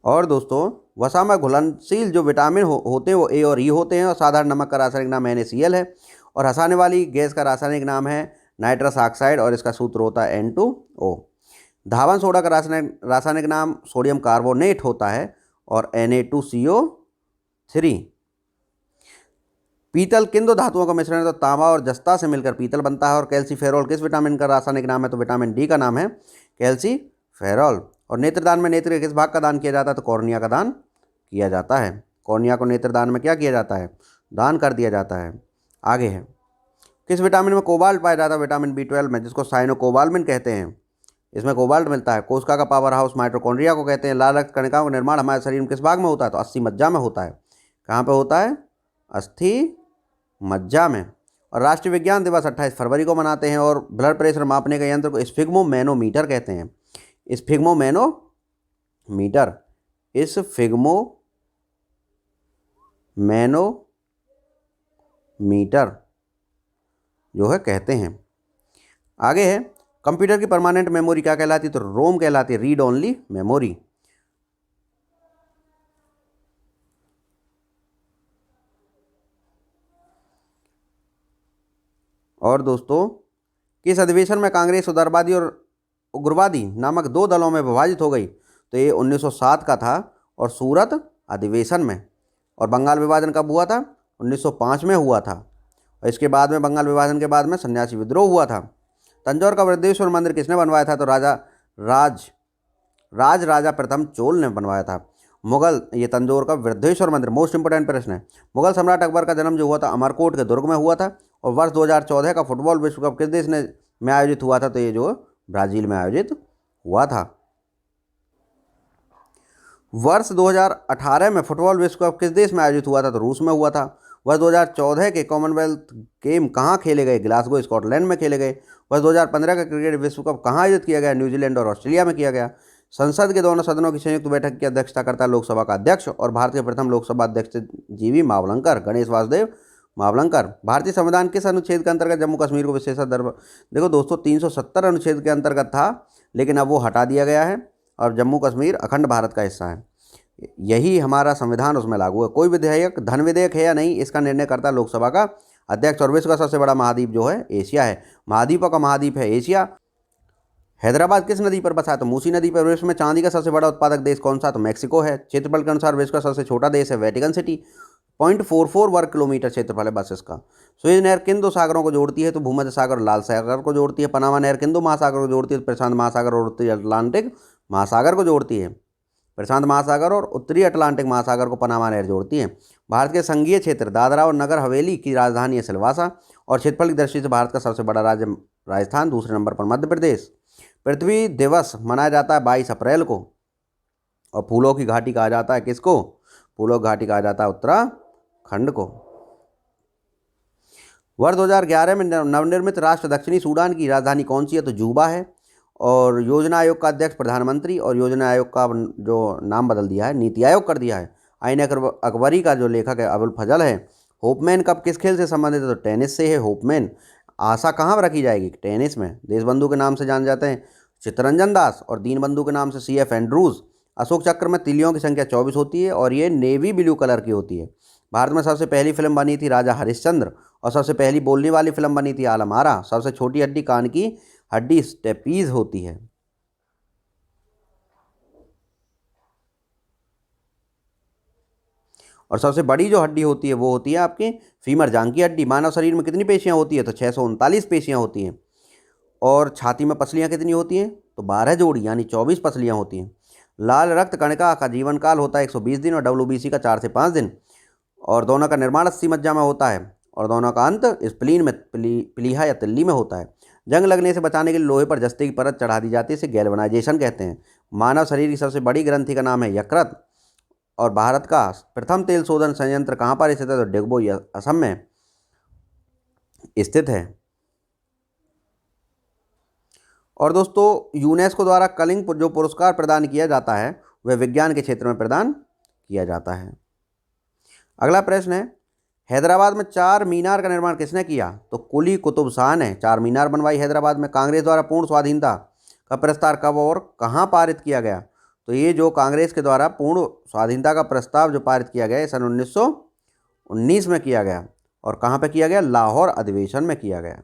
और दोस्तों, वसा में घुलनशील जो विटामिन होते हैं वो ए और ई होते हैं। और साधारण नमक का रासायनिक नाम NaCl है। और हंसाने वाली गैस का रासायनिक नाम है नाइट्रस ऑक्साइड, और इसका सूत्र होता है N2O। धावन सोडा का रासायनिक नाम सोडियम कार्बोनेट होता है, और Na2CO3। पीतल किन दो धातुओं का मिश्रण है? तो तांबा और जस्ता से मिलकर पीतल बनता है। और कैल्सीफेरॉल किस विटामिन का रासायनिक नाम है? तो विटामिन डी का नाम है कैल्सीफेरॉल। और नेत्रदान में नेत्र के किस भाग का दान किया जाता है? तो कॉर्निया का दान किया जाता है। कॉर्निया को नेत्रदान में क्या किया जाता है? दान कर दिया जाता है। आगे है, किस विटामिन में कोबाल्ट पाया जाता है? विटामिन B12 में, जिसको साइनोकोबाल्मिन कहते हैं। इसमें कोबाल्ट मिलता है। कोशिका का पावर हाउस माइटोकॉन्ड्रिया को कहते हैं। लाल रक्त कणिकाओं का निर्माण हमारे शरीर में किस भाग में होता है? तो अस्थि मज्जा में होता है। कहाँ पे होता है? अस्थि मज्जा में। और राष्ट्रीय विज्ञान दिवस 28 फरवरी को मनाते हैं। और ब्लड प्रेशर मापने के यंत्र को स्फिग्मोमैनोमीटर कहते हैं। स्फिग्मोमैनोमीटर, स्फिग्मोमैनोमीटर जो है कहते हैं। आगे है, कंप्यूटर की परमानेंट मेमोरी क्या कहलाती है? तो रोम कहलाती है, रीड ओनली मेमोरी। और दोस्तों, किस अधिवेशन में कांग्रेस उदारवादी और उग्रवादी नामक दो दलों में विभाजित हो गई? तो ये 1907 का था, और सूरत अधिवेशन में। और बंगाल विभाजन कब हुआ था? 1905 में हुआ था। और इसके बाद में बंगाल विभाजन के बाद में सन्यासी विद्रोह हुआ था। तंजौर का वृद्धेश्वर मंदिर किसने बनवाया था? तो राजा प्रथम चोल ने बनवाया था। मुगल, ये तंजौर का वृद्धेश्वर मंदिर मोस्ट इंपोर्टेंट प्रश्न है। मुगल सम्राट अकबर का जन्म जो हुआ था अमरकोट के दुर्ग में हुआ था। और वर्ष 2014 का फुटबॉल विश्व कप किस देश में आयोजित हुआ था? तो ये जो ब्राज़ील में आयोजित हुआ था। वर्ष 2018 में फुटबॉल विश्व कप किस देश में आयोजित हुआ था? तो रूस में हुआ था। वर्ष 2014 के कॉमनवेल्थ गेम कहाँ खेले गए? ग्लासगो स्कॉटलैंड में खेले गए। वर्ष 2015 का क्रिकेट विश्व कप कहाँ आयोजित किया गया? न्यूजीलैंड और ऑस्ट्रेलिया में किया गया। संसद के दोनों सदनों की संयुक्त बैठक की अध्यक्षता करता है लोकसभा का अध्यक्ष। और भारत के प्रथम लोकसभा अध्यक्ष GV मावलंकर, गणेश वासुदेव मावलंकर। भारतीय संविधान किस अनुच्छेद के अंतर्गत जम्मू कश्मीर को विशेष दर्जा? देखो दोस्तों, 370 अनुच्छेद के अंतर्गत था, लेकिन अब वो हटा दिया गया है। और जम्मू कश्मीर अखंड भारत का हिस्सा है। यही हमारा संविधान उसमें लागू है। कोई विधेयक धन विधेयक है या नहीं, इसका निर्णय करता है लोकसभा का अध्यक्ष। और विश्व का सबसे बड़ा महाद्वीप जो है एशिया है। महाद्वीपों का महाद्वीप है एशिया। हैदराबाद किस नदी पर बसा है? तो मूसी नदी पर। विश्व में चांदी का सबसे बड़ा उत्पादक देश कौन सा? तो मैक्सिको है। क्षेत्रफल के अनुसार विश्व का सबसे छोटा देश है वेटिकन सिटी। 0.44 वर्ग किलोमीटर क्षेत्रफल है बस इसका। सुएज नहर किन दो सागरों को जोड़ती है? तो भूमध्य सागर और लाल सागर को जोड़ती है। पनामा नहर किन दो महासागर को जोड़ती है? तो प्रशांत महासागर और उत्तरी अटलांटिक महासागर को जोड़ती है। प्रशांत महासागर और उत्तरी अटलांटिक महासागर को पनामा नहर जोड़ती है। भारत के संघीय क्षेत्र दादरा और नगर हवेली की राजधानी है सिलवासा। और क्षेत्रफल की दृष्टि से भारत का सबसे बड़ा राज्य राजस्थान, दूसरे नंबर पर मध्य प्रदेश। पृथ्वी दिवस मनाया जाता है 22 अप्रैल को। और फूलों की घाटी कहा जाता है किसको? फूलों की घाटी कहा जाता है उत्तराखंड को। वर्ष 2011 में नवनिर्मित राष्ट्र दक्षिणी सूडान की राजधानी कौन सी है? तो जूबा है। और योजना आयोग का अध्यक्ष प्रधानमंत्री, और योजना आयोग का जो नाम बदल दिया है नीति आयोग कर दिया है। आईन अकबरी का जो लेखक है अबुल फजल है। होपमैन कप किस खेल से संबंधित है? तो टेनिस से है होपमैन। आशा कहाँ रखी जाएगी? टेनिस में। देशबंधु के नाम से जान जाते हैं चित्तरंजन दास, और दीनबंधु के नाम से CF एंड्रूज। अशोक चक्र में तिलियों की संख्या 24 होती है, और ये नेवी ब्लू कलर की होती है। भारत में सबसे पहली फिल्म बनी थी राजा हरिश्चंद्र। और सबसे पहली बोलने वाली फिल्म बनी थी आलम आरा। सबसे छोटी हड्डी कान की हड्डी स्टेपीज होती है। और सबसे बड़ी जो हड्डी होती है वो होती है आपकी फीमर, जांघ की हड्डी। मानव शरीर में कितनी पेशियाँ होती है? तो 639 पेशियाँ होती हैं। और छाती में पसलियाँ कितनी होती हैं? तो 12 जोड़ी यानी 24 पसलियाँ होती हैं। लाल रक्त कणिका का जीवन काल होता है 120 दिन और WBC का 4 से 5 दिन। और दोनों का निर्माण अस्सी मज्जा में होता है और दोनों का अंत स्प्लीन में, प्लीहा या तिल्ली में होता है। जंग लगने से बचाने के लिए लोहे पर जस्ते की परत चढ़ा दी जाती है, इसे गैल्वेनाइजेशन कहते हैं। मानव शरीर की सबसे बड़ी ग्रंथि का नाम है यकृत। और भारत का प्रथम तेल शोधन संयंत्र कहाँ पर स्थित है? तो डिगबोई असम में स्थित है। और दोस्तों यूनेस्को द्वारा कलिंग जो पुरस्कार प्रदान किया जाता है वह विज्ञान के क्षेत्र में प्रदान किया जाता है। अगला प्रश्न है, हैदराबाद में 4 मीनार का निर्माण किसने किया? तो कुली कुतुब शाह ने 4 मीनार बनवाई हैदराबाद में। कांग्रेस द्वारा पूर्ण स्वाधीनता का प्रस्ताव कब और कहाँ पारित किया गया? तो ये जो कांग्रेस के द्वारा पूर्ण स्वाधीनता का प्रस्ताव जो पारित किया गया सन 1919 में किया गया। और कहाँ पे किया गया? लाहौर अधिवेशन में किया गया।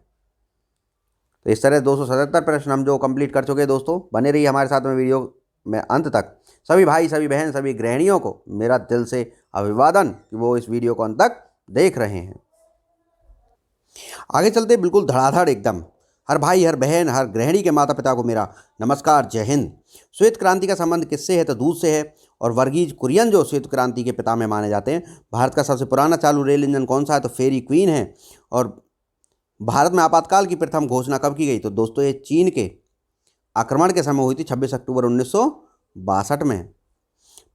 तो इस तरह 277 प्रश्न हम जो कंप्लीट कर चुके हैं। दोस्तों बने रहिए हमारे साथ में वीडियो में अंत तक। सभी भाई, सभी बहन, सभी गृहिणियों को मेरा दिल से अभिवादन कि वो इस वीडियो को अंत तक देख रहे हैं। आगे चलते बिल्कुल धड़ाधड़ एकदम। हर भाई, हर बहन, हर गृहिणी के माता पिता को मेरा नमस्कार, जय हिंद। श्वेत क्रांति का संबंध किससे है? तो दूध से है। और वर्गीज कुरियन जो श्वेत क्रांति के पिता में माने जाते हैं। भारत का सबसे पुराना चालू रेल इंजन कौन सा है? तो फेरी क्वीन है। और भारत में आपातकाल की प्रथम घोषणा कब की गई? तो दोस्तों ये चीन के आक्रमण के समय हुई थी 26 अक्टूबर 1962 में।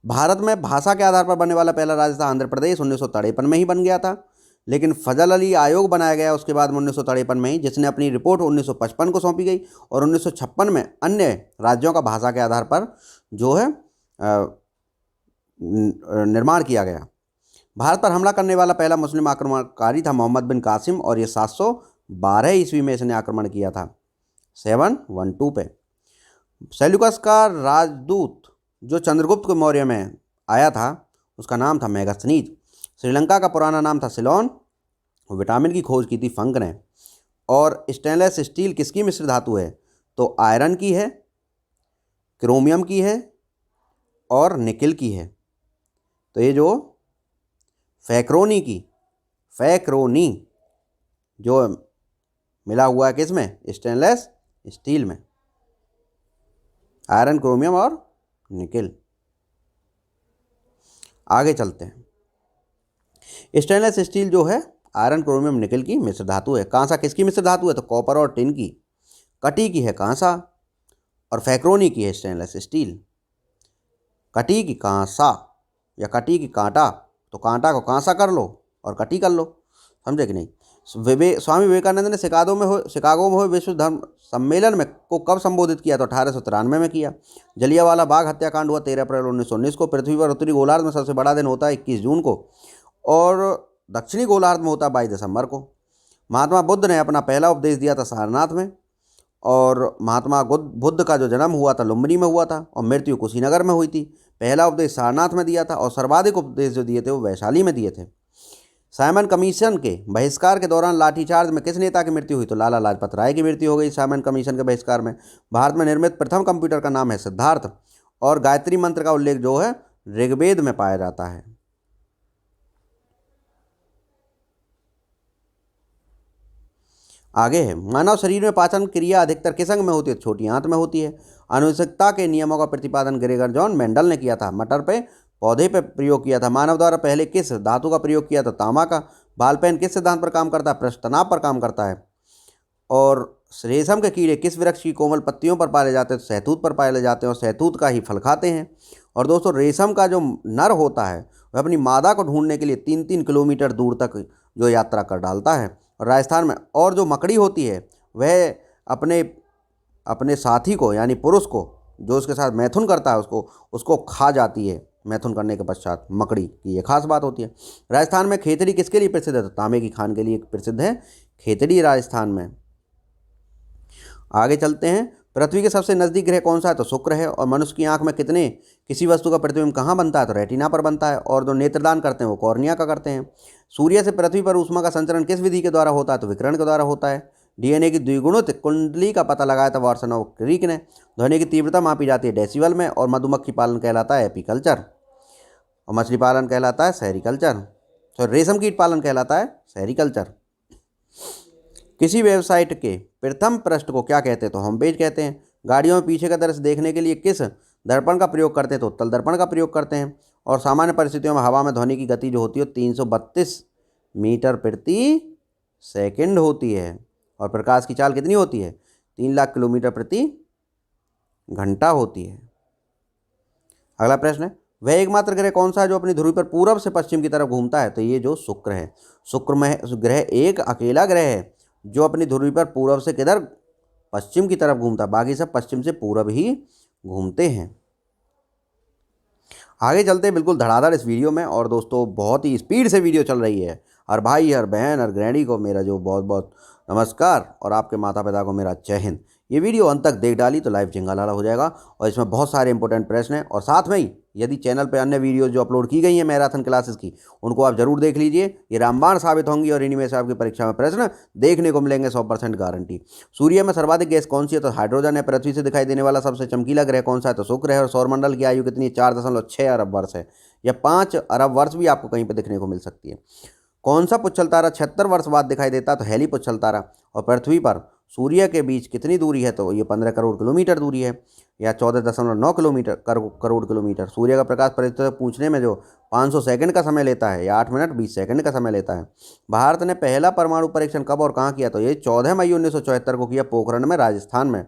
भारत में भाषा के आधार पर बनने वाला पहला राज्य था आंध्र प्रदेश, 1953 में ही बन गया था। लेकिन फजल अली आयोग बनाया गया उसके बाद 1953 में ही, जिसने अपनी रिपोर्ट 1955 को सौंपी गई। और 1956 में अन्य राज्यों का भाषा के आधार पर जो है निर्माण किया गया। भारत पर हमला करने वाला पहला मुस्लिम आक्रमणकारी था मोहम्मद बिन कासिम और ये 712 ईस्वी में इसने आक्रमण किया था 712 पे। सेल्यूकस का राजदूत जो चंद्रगुप्त मौर्य में आया था उसका नाम था मेगास्थनीज। श्रीलंका का पुराना नाम था सिलोन। विटामिन की खोज की थी फंक ने। और स्टेनलेस स्टील किसकी मिश्र धातु है? तो आयरन की है, क्रोमियम की है और निकिल की है। तो ये जो फैक्रोनी जो मिला हुआ है किसमें? स्टेनलेस स्टील में, आयरन, क्रोमियम और निकिल। आगे चलते हैं। स्टेनलेस स्टील जो है आयरन, क्रोमियम, निकिल की मिश्र धातु है। कांसा किसकी मिश्र धातु है? तो कॉपर और टिन की। कटी की है कांसा और फैक्रोनी की है स्टेनलेस स्टील। कटी की कांसा या कटी की कांटा, तो कांटा को कांसा कर लो और कटी कर लो, समझे कि नहीं? स्वामी विवेकानंद ने शिकागो में हुए विश्व धर्म सम्मेलन में को कब संबोधित किया? तो 1893 में किया। जलियांवाला बाग हत्याकांड हुआ 13 अप्रैल 1919 को। पृथ्वी पर उत्तरी गोलार्ध में सबसे बड़ा दिन होता है 21 जून को और दक्षिणी गोलार्ध में होता है 22 दिसंबर को। महात्मा बुद्ध ने अपना पहला उपदेश दिया था सारनाथ में। और महात्मा बुद्ध का जो जन्म हुआ था लुम्बिनी में हुआ था और मृत्यु कुशीनगर में हुई थी। पहला उपदेश सारनाथ में दिया था और सर्वाधिक उपदेश जो दिए थे वो वैशाली में दिए थे। साइमन कमीशन के बहिष्कार के दौरान लाठीचार्ज में किस नेता की मृत्यु हुई? तो लाला लाजपत राय की मृत्यु हो गई साइमन कमीशन के बहिष्कार में। भारत में निर्मित प्रथम कंप्यूटर का नाम है सिद्धार्थ। और गायत्री मंत्र का उल्लेख जो है ऋग्वेद में पाया जाता है। आगे है, मानव शरीर में पाचन क्रिया अधिकतर किस अंग में होती है? छोटी आंत में होती है। आनुवंशिकता के नियमों का प्रतिपादन ग्रेगर जॉन मेंडल ने किया था। मटर पे पौधे पे प्रयोग किया था। मानव द्वारा पहले किस धातु का प्रयोग किया था? तांबा का। बाल पेन किस सिद्धांत पर काम करता है? पृष्ठ तनाव पर काम करता है। और रेशम के कीड़े किस वृक्ष की कोमल पत्तियों पर पाले जाते हैं? सहतूत पर पाले जाते हैं और सहतूत का ही फल खाते हैं। और दोस्तों रेशम का जो नर होता है वह अपनी मादा को ढूंढने के लिए 3-3 किलोमीटर दूर तक जो यात्रा कर डालता है। और राजस्थान में और जो मकड़ी होती है वह अपने साथी को यानी पुरुष को जो उसके साथ मैथुन करता है उसको खा जाती है। मैथुन करने के पश्चात मकड़ी की ये खास बात होती है। राजस्थान में खेतड़ी किसके लिए प्रसिद्ध है? तो तांबे की खान के लिए प्रसिद्ध है खेतड़ी राजस्थान में। आगे चलते हैं। पृथ्वी के सबसे नज़दीक ग्रह कौन सा है? तो शुक्र है। और मनुष्य की आंख में किसी वस्तु का प्रतिबिंब कहाँ बनता है? तो रेटिना पर बनता है। और जो नेत्रदान करते हैं वो कॉर्निया का करते हैं। सूर्य से पृथ्वी पर ऊष्मा का संचरण किस विधि के द्वारा होता है? तो विकिरण के द्वारा होता है। डीएनए की द्विगुणित कुंडली का पता लगाया था वाटसन और क्रिक ने। ध्वनि की तीव्रता मापी जाती है डेसिबल में। और मधुमक्खी पालन कहलाता है एपीकल्चर। और मछली पालन कहलाता है सेरिकल्चर। तो रेशम कीट पालन कहलाता है सेरिकल्चर। किसी वेबसाइट के प्रथम पृष्ठ को क्या कहते हैं? तो होम पेज कहते हैं। गाड़ियों में पीछे का दृश्य देखने के लिए किस दर्पण का प्रयोग करते हैं? तो उत्तल दर्पण का प्रयोग करते हैं। और सामान्य परिस्थितियों में हवा में ध्वनि की गति जो होती है 332 मीटर प्रति सेकंड होती है। और प्रकाश की चाल कितनी होती है? 3 लाख किलोमीटर प्रति घंटा होती है। अगला प्रश्न है, वह एकमात्र ग्रह कौन सा है जो अपनी ध्रुव पर पूरब से पश्चिम की तरफ घूमता है? तो ये जो शुक्र है। शुक्र में ग्रह एक अकेला ग्रह है जो अपनी ध्रुव पर पूरब से किधर? पश्चिम की तरफ घूमता है। बाकी सब पश्चिम से पूरब ही घूमते हैं। आगे चलते हैं बिल्कुल धड़ाधड़ इस वीडियो में। और दोस्तों बहुत ही स्पीड से वीडियो चल रही है। हर भाई हर बहन हर गृहिणी को मेरा जो बहुत बहुत नमस्कार और आपके माता पिता को मेरा जय हिंद। ये वीडियो अंत तक देख डाली तो लाइव जिंगालाला हो जाएगा और इसमें बहुत सारे इंपॉर्टेंट प्रश्न हैं। और साथ में ही यदि चैनल पे अन्य वीडियोस जो अपलोड की गई हैं मैराथन क्लासेस की, उनको आप जरूर देख लीजिए। ये रामबाण साबित होंगी और इन्हीं में से आपकी परीक्षा में प्रश्न देखने को मिलेंगे 100% गारंटी। सूर्य में सर्वाधिक गैस कौन सी है? तो हाइड्रोजन है। पृथ्वी से दिखाई देने वाला सबसे चमकीला ग्रह कौन सा है? तो शुक्र है। और सौरमंडल की आयु कितनी? 4.6 अरब वर्ष है। या 5 अरब वर्ष भी आपको कहीं पर देखने को मिल सकती है। कौन सा पुच्छल तारा 76 वर्ष बाद दिखाई देता है? तो हेली पुच्छल तारा। और पृथ्वी पर सूर्य के बीच कितनी दूरी है? तो ये 15 करोड़ किलोमीटर दूरी है। या 14.9 किलोमीटर करोड़ किलोमीटर। सूर्य का प्रकाश पृथ्वी तक पहुंचने में जो 500 सेकंड का समय लेता है या 8 मिनट 20 सेकंड का समय लेता है। भारत ने पहला परमाणु परीक्षण कब और कहाँ किया? तो ये 14 मई 1974 को किया, पोखरण में, राजस्थान में।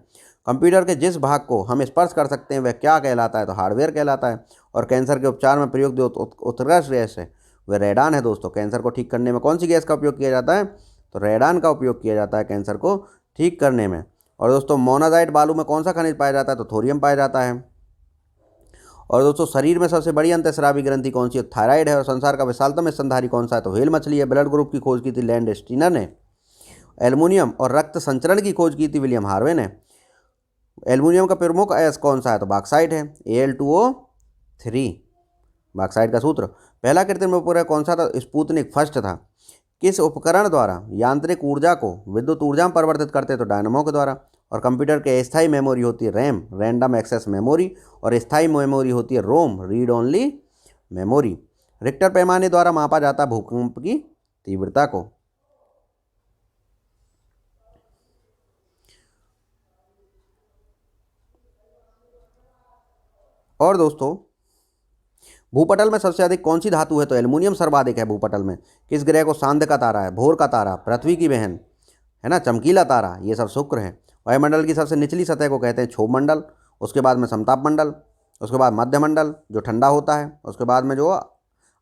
कंप्यूटर के जिस भाग को हम स्पर्श कर सकते हैं वह क्या कहलाता है? तो हार्डवेयर कहलाता है। और कैंसर के उपचार में प्रयोग जो उत्कृष्ट गैस है वह रेडान है। दोस्तों कैंसर को ठीक करने में कौन सी गैस का उपयोग किया जाता है? तो रेडान का उपयोग किया जाता है कैंसर को ठीक करने में। और दोस्तों मोनाजाइट बालू में कौन सा खनिज पाया जाता है? तो थोरियम पाया जाता है। और दोस्तों शरीर में सबसे बड़ी अंतःस्रावी ग्रंथि कौन सी है? थायराइड है। और संसार का विशालतम स्तनधारी कौन सा है? तो व्हेल मछली है। ब्लड ग्रुप की खोज की थी लैंड स्टीनर ने। एल्युमिनियम और रक्त संचरण की खोज की थी विलियम हार्वे ने। एल्युमिनियम का प्रमुख अयस्क कौन सा है? तो बॉक्साइट है। Al2O3 बॉक्साइट का सूत्र। पहला कृत्रिम उपग्रह कौन सा था? स्पुतनिक फर्स्ट था। किस उपकरण द्वारा यांत्रिक ऊर्जा को विद्युत ऊर्जा में परिवर्तित करते? तो डायनमो के द्वारा। और कंप्यूटर के स्थायी मेमोरी होती है रैम, रैंडम एक्सेस मेमोरी। और स्थायी मेमोरी होती है रोम, रीड ओनली मेमोरी। रिक्टर पैमाने द्वारा मापा जाता है भूकंप की तीव्रता को। और दोस्तों भूपटल में सबसे अधिक कौन सी धातु है? तो एल्युमिनियम सर्वाधिक है भूपटल में। किस ग्रह को सांध्य का तारा है? भोर का तारा, पृथ्वी की बहन है ना, चमकीला तारा, ये सब शुक्र है। वायुमंडल की सबसे निचली सतह को कहते हैं क्षोभ मंडल। उसके बाद में समताप मंडल, उसके बाद मध्य मंडल जो ठंडा होता है, उसके बाद में जो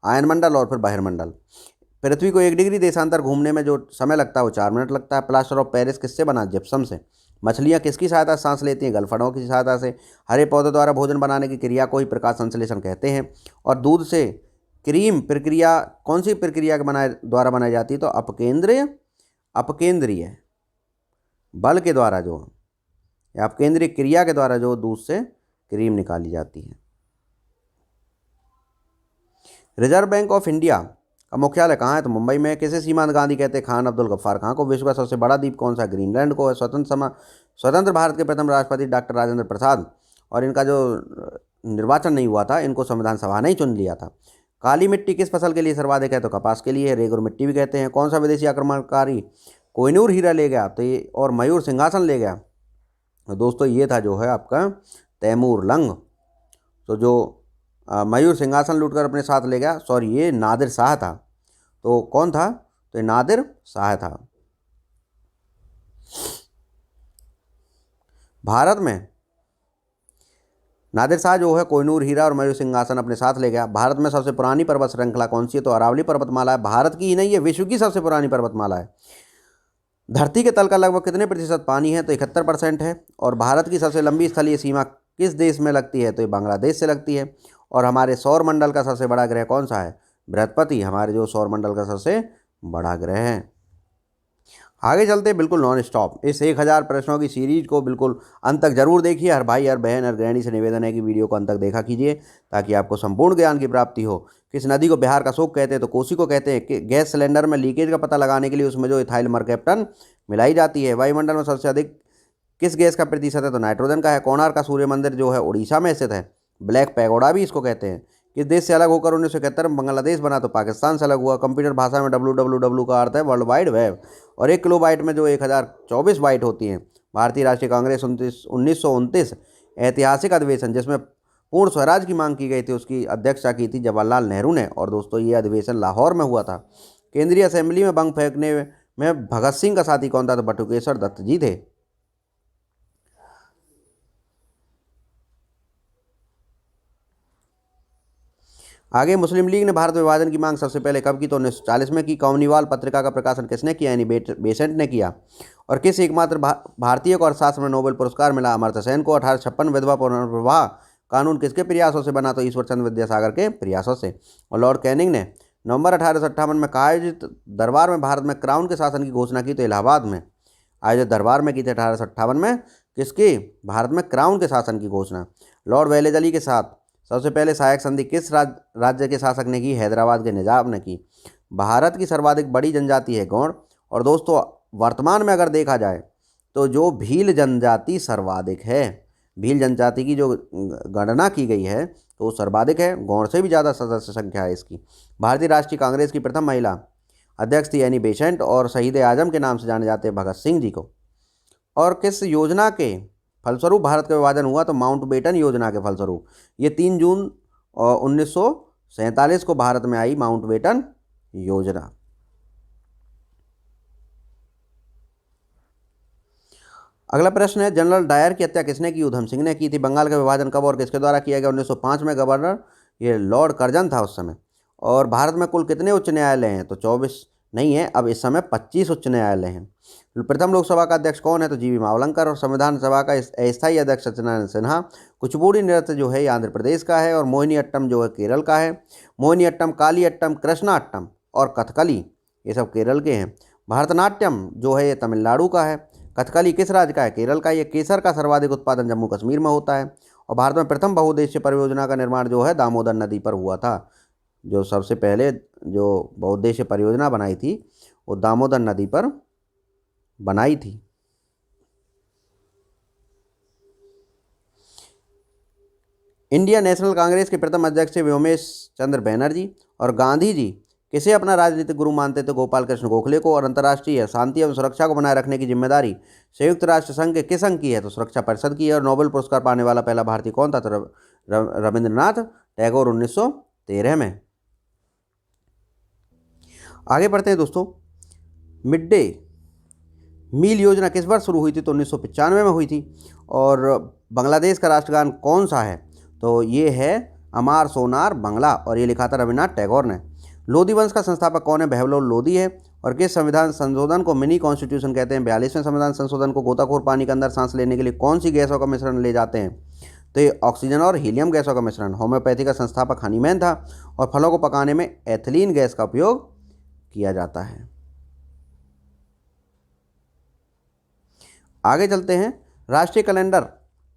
आयन मंडल और फिर बहिर्मंडल। पृथ्वी को 1 डिग्री देशांतर घूमने में जो समय लगता है वो 4 मिनट लगता है। प्लास्टर ऑफ पेरिस किससे बना? जिप्सम से। मछलियाँ किसकी सहायता से सांस लेती हैं? गलफड़ों की सहायता से। हरे पौधे द्वारा भोजन बनाने की क्रिया को ही प्रकाश संश्लेषण कहते हैं। और दूध से क्रीम प्रक्रिया कौन सी प्रक्रिया के द्वारा बनाई जाती है? तो अपकेंद्रीय बल के द्वारा जो या अपकेंद्रीय क्रिया के द्वारा जो दूध से क्रीम निकाली जाती है। रिजर्व बैंक ऑफ इंडिया का मुख्यालय कहाँ है? तो मुंबई में। किसे सीमांत गांधी कहते हैं? खान अब्दुल गफ्फार खां को। विश्व का सबसे बड़ा द्वीप कौन सा? ग्रीनलैंड को है। स्वतंत्र भारत के प्रथम राष्ट्रपति डॉक्टर राजेंद्र प्रसाद। और इनका जो निर्वाचन नहीं हुआ था, इनको संविधान सभा ने ही चुन लिया था। काली मिट्टी किस फसल के लिए सर्वाधिक है? तो कपास के लिए। रेगुर मिट्टी भी कहते हैं। कौन सा विदेशी आक्रमणकारी कोहिनूर हीरा ले गया? तो ये और मयूर सिंहासन ले गया? तो दोस्तों ये था जो है आपका तैमूर लंग। तो जो मयूर सिंहासन लूटकर अपने साथ ले गया, सॉरी ये नादिर शाह था। तो कौन था? तो ये नादिर शाह था। भारत में नादिर शाह जो है कोहिनूर हीरा और मयूर सिंहासन अपने साथ ले गया। भारत में सबसे पुरानी पर्वत श्रृंखला कौन सी है? तो अरावली पर्वतमाला है। भारत की ही नहीं, ये विश्व की सबसे पुरानी पर्वतमाला है। धरती के तल का लगभग कितने प्रतिशत पानी है? तो 71% है। और भारत की सबसे लंबी स्थलीय सीमा किस देश में लगती है? तो ये बांग्लादेश से लगती है। और हमारे सौर मंडल का सबसे बड़ा ग्रह कौन सा है? बृहस्पति हमारे जो सौर मंडल का सबसे बड़ा ग्रह है। आगे चलते बिल्कुल नॉन स्टॉप इस 1000 प्रश्नों की सीरीज को बिल्कुल अंत तक जरूर देखिए। हर भाई हर बहन हर गृहिणी से निवेदन है कि वीडियो को अंत तक देखा कीजिए ताकि आपको संपूर्ण ज्ञान की प्राप्ति हो। किस नदी को बिहार का शोक कहते हैं? तो कोसी को कहते हैं। कि गैस सिलेंडर में लीकेज का पता लगाने के लिए उसमें जो इथाइल मरकैप्टन मिलाई जाती है। वायुमंडल में सबसे अधिक किस गैस का प्रतिशत है? तो नाइट्रोजन का है। कोणार्क का सूर्य मंदिर जो है उड़ीसा में स्थित है। ब्लैक पैगोडा भी इसको कहते हैं। किस देश से अलग होकर 1971 में बांग्लादेश बना? तो पाकिस्तान से अलग हुआ। कंप्यूटर भाषा में WWW का अर्थ है वर्ल्ड वाइड वेब, और 1 किलोबाइट में जो 1024 बाइट होती हैं। भारतीय राष्ट्रीय कांग्रेस 1929 ऐतिहासिक अधिवेशन जिसमें पूर्ण स्वराज की मांग की गई थी, उसकी अध्यक्षता की थी जवाहरलाल नेहरू ने, और दोस्तों ये अधिवेशन लाहौर में हुआ था। केंद्रीय असेंबली में बम फेंकने में भगत सिंह का साथी कौन था? तो बटुकेश्वर दत्त जी थे। आगे, मुस्लिम लीग ने भारत विभाजन की मांग सबसे पहले कब की? तो 1940 में की। कौमुदीवाल पत्रिका का प्रकाशन किसने किया? यानी बेसेंट ने किया। और किस एकमात्र भारतीय को अर्थशास्त्र में नोबेल पुरस्कार मिला? अमर्त्य सेन को। 1856 विधवा पुनर्विवाह कानून किसके प्रयासों से बना? तो ईश्वर चंद्र विद्यासागर के प्रयासों से। और लॉर्ड कैनिंग ने नवंबर 1858 में कहा आयोजित दरबार में भारत में क्राउन के शासन की घोषणा की? तो इलाहाबाद में आयोजित दरबार में की थी 1858 में। किसकी? भारत में क्राउन के शासन की घोषणा। लॉर्ड वेलेजली के साथ सबसे पहले सहायक संधि किस राज्य के शासक ने की? हैदराबाद के निजाम ने की। भारत की सर्वाधिक बड़ी जनजाति है गौड़। और दोस्तों वर्तमान में अगर देखा जाए तो जो भील जनजाति सर्वाधिक है, भील जनजाति की जो गणना की गई है तो वो सर्वाधिक है, गौड़ से भी ज़्यादा सदस्य संख्या है इसकी। भारतीय राष्ट्रीय कांग्रेस की प्रथम महिला अध्यक्ष थी एनी बेसेंट, और शहीद आजम के नाम से जाने जाते हैं भगत सिंह जी को। और किस योजना के फलस्वरूप भारत का विभाजन हुआ? तो माउंटबेटन योजना के फलस्वरूप। ये 3 जून 1947 को भारत में आई माउंटबेटन योजना। अगला प्रश्न है, जनरल डायर की हत्या किसने की? उधम सिंह ने की थी। बंगाल का विभाजन कब और किसके द्वारा किया गया? 1905 में। गवर्नर ये लॉर्ड कर्जन था उस समय। और भारत में कुल कितने उच्च न्यायालय हैं? तो 24 नहीं है, अब इस समय 25 उच्च न्यायालय हैं। प्रथम लोकसभा का अध्यक्ष कौन है? तो जीवी मावलंकर। और संविधान सभा का अस्थायी अध्यक्ष सत्यनारायण सिन्हा। कुचिपुड़ी नृत्य जो है ये आंध्र प्रदेश का है, और मोहिनी अट्टम जो है केरल का है। मोहिनी अट्टम, काली अट्टम, कृष्णा अट्टम और कथकली ये सब केरल के हैं। भारतनाट्यम जो है ये तमिलनाडु का है। कथकली किस राज्य का है? केरल का। ये केसर का सर्वाधिक उत्पादन जम्मू कश्मीर में होता है। और भारत में प्रथम बहुउद्देशीय परियोजना का निर्माण जो है दामोदर नदी पर हुआ था। जो सबसे पहले जो बहुउद्देशीय परियोजना बनाई थी वो दामोदर नदी पर बनाई थी। इंडियन नेशनल कांग्रेस के प्रथम अध्यक्ष थे व्योमेश चंद्र बैनर्जी। और गांधी जी किसे अपना राजनीतिक गुरु मानते थे? गोपाल कृष्ण गोखले को। और अंतर्राष्ट्रीय शांति एवं सुरक्षा को बनाए रखने की जिम्मेदारी संयुक्त राष्ट्र संघ के किस संघ की है? तो सुरक्षा परिषद की है। और नोबेल पुरस्कार पाने वाला पहला भारतीय कौन था? तो रविंद्रनाथ टैगोर 1913 में। आगे बढ़ते हैं दोस्तों, मिड डे मील योजना किस वर्ष शुरू हुई थी? तो 1995 में हुई थी। और बांग्लादेश का राष्ट्रगान कौन सा है? तो ये है अमार सोनार बांग्ला, और ये लिखा था रविन्द्रनाथ टैगोर ने। लोधी वंश का संस्थापक कौन है? बहलोल लोधी है। और किस संविधान संशोधन को मिनी कॉन्स्टिट्यूशन कहते हैं? 42वें संविधान संशोधन को। गोताखोर पानी के अंदर सांस लेने के लिए कौन सी गैसों का मिश्रण ले जाते हैं? तो ये ऑक्सीजन और हीलियम गैसों का मिश्रण। होम्योपैथी का संस्थापक हनीमैन था। और फलों को पकाने में एथिलीन गैस का उपयोग किया जाता है। आगे चलते हैं, राष्ट्रीय कैलेंडर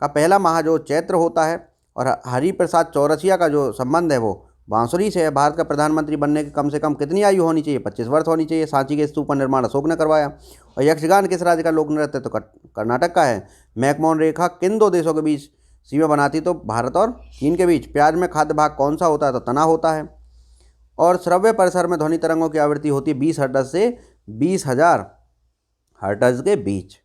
का पहला माह जो चैत्र होता है, और हरिप्रसाद चौरसिया का जो संबंध है वो बांसुरी से है। भारत का प्रधानमंत्री बनने की कम से कम कितनी आयु होनी चाहिए? 25 वर्ष होनी चाहिए। सांची के स्तूप का निर्माण अशोक ने करवाया। और यक्षगान किस राज्य का लोक नृत्य? तो कर्नाटक का है। मैकमोहन रेखा किन 2 देशों के बीच सीमा बनाती? तो भारत और चीन के बीच। प्याज में खाद्य भाग कौन सा होता है? तो तना होता है। और श्रव्य परिसर में ध्वनि तरंगों की आवृत्ति होती है 20 हर्ट्ज से 20,000 हर्ट्ज के बीच।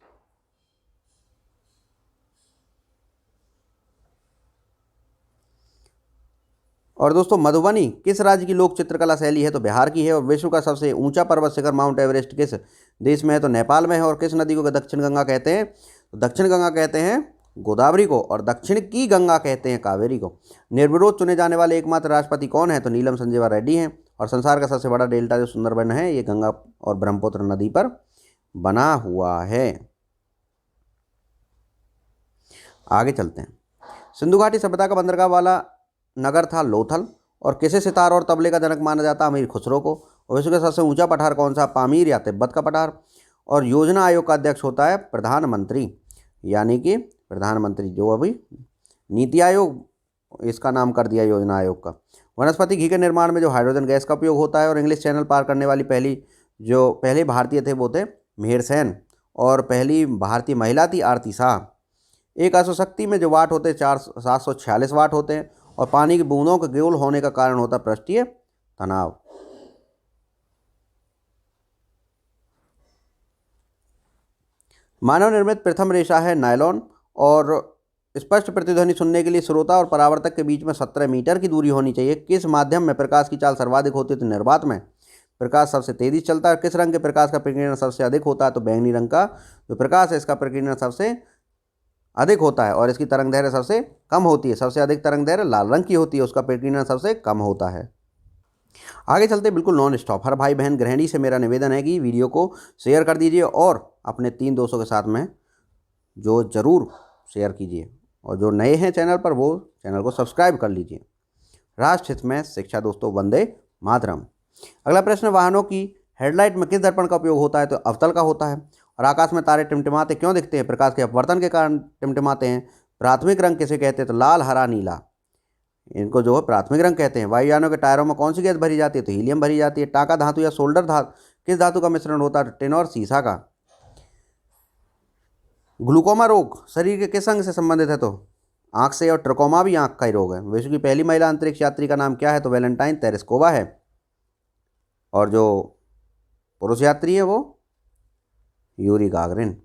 और दोस्तों मधुबनी किस राज्य की लोक चित्रकला शैली है? तो बिहार की है। और विश्व का सबसे ऊंचा पर्वत शिखर माउंट एवरेस्ट किस देश में है? तो नेपाल में है। और किस नदी को दक्षिण गंगा कहते हैं? तो दक्षिण गंगा कहते हैं गोदावरी को, और दक्षिण की गंगा कहते हैं कावेरी को। निर्विरोध चुने जाने वाले एकमात्र राष्ट्रपति कौन है? तो नीलम संजीवा रेड्डी हैं। और संसार का सबसे बड़ा डेल्टा जो सुंदरबन है ये गंगा और ब्रह्मपुत्र नदी पर बना हुआ है। आगे चलते हैं, सिंधु घाटी सभ्यता का बंदरगाह वाला नगर था लोथल। और किसे सितार और तबले का जनक माना जाता? अमीर खुसरो को। और विश्व का सबसे ऊंचा पठार कौन सा? पामीर या तिब्बत का पठार। और योजना आयोग का अध्यक्ष होता है प्रधानमंत्री, यानी कि प्रधानमंत्री, जो अभी नीति आयोग इसका नाम कर दिया योजना आयोग का। वनस्पति घी के निर्माण में जो हाइड्रोजन गैस का उपयोग होता है। और इंग्लिश चैनल पार करने वाली पहले भारतीय थे वो थे मिहिर सेन। और पहली भारतीय महिला थी आरती शाह। एक अश्वशक्ति में जो वाट होते हैं 746 वाट होते हैं। और पानी की बूंदों के गोल होने का कारण होता है पृष्ठीय तनाव। मानव निर्मित प्रथम रेशा है नायलॉन और स्पष्ट प्रतिध्वनि सुनने के लिए श्रोता और परावर्तक के बीच में 17 मीटर की दूरी होनी चाहिए। किस माध्यम में प्रकाश की चाल सर्वाधिक होती है? तो निर्वात में प्रकाश सबसे तेजी चलता है। किस रंग के प्रकाश का प्रकीर्णन सबसे अधिक होता है? तो बैंगनी रंग का जो प्रकाश है इसका प्रकीर्णन सबसे अधिक होता है और इसकी तरंग दैर्घ्य सबसे कम होती है। सबसे अधिक तरंग दैर्घ्य लाल रंग की होती है, उसका प्रकीर्णन सबसे कम होता है। आगे चलते बिल्कुल नॉन स्टॉप। हर भाई बहन गृहिणी से मेरा निवेदन है कि वीडियो को शेयर कर दीजिए और अपने 3 दोस्तों के साथ में जो ज़रूर शेयर कीजिए, और जो नए हैं चैनल पर वो चैनल को सब्सक्राइब कर लीजिए। राष्ट्र हित में शिक्षा दोस्तों, वंदे मातरम। अगला प्रश्न, वाहनों की हेडलाइट में किस दर्पण का उपयोग होता है? तो अवतल का होता है। और आकाश में तारे टिमटिमाते क्यों दिखते हैं? प्रकाश के अपवर्तन के कारण टिमटिमाते हैं। प्राथमिक रंग किसे कहते हैं? तो लाल, हरा, नीला, इनको जो है प्राथमिक रंग कहते हैं। वायुयानों के टायरों में कौन सी गैस भरी जाती है? तो हीलियम भरी जाती है। टाका धातु या सोल्डर धातु किस धातु का मिश्रण होता है? टिन और सीसा का। ग्लूकोमा रोग शरीर के किस अंग से संबंधित है? तो आंख से, और ट्रकोमा भी आंख का ही रोग है। विश्व की पहली महिला अंतरिक्ष यात्री का नाम क्या है? तो वैलेंटाइन तेरेस्कोवा है। और जो पुरुष यात्री है वो Yuri Gagarin.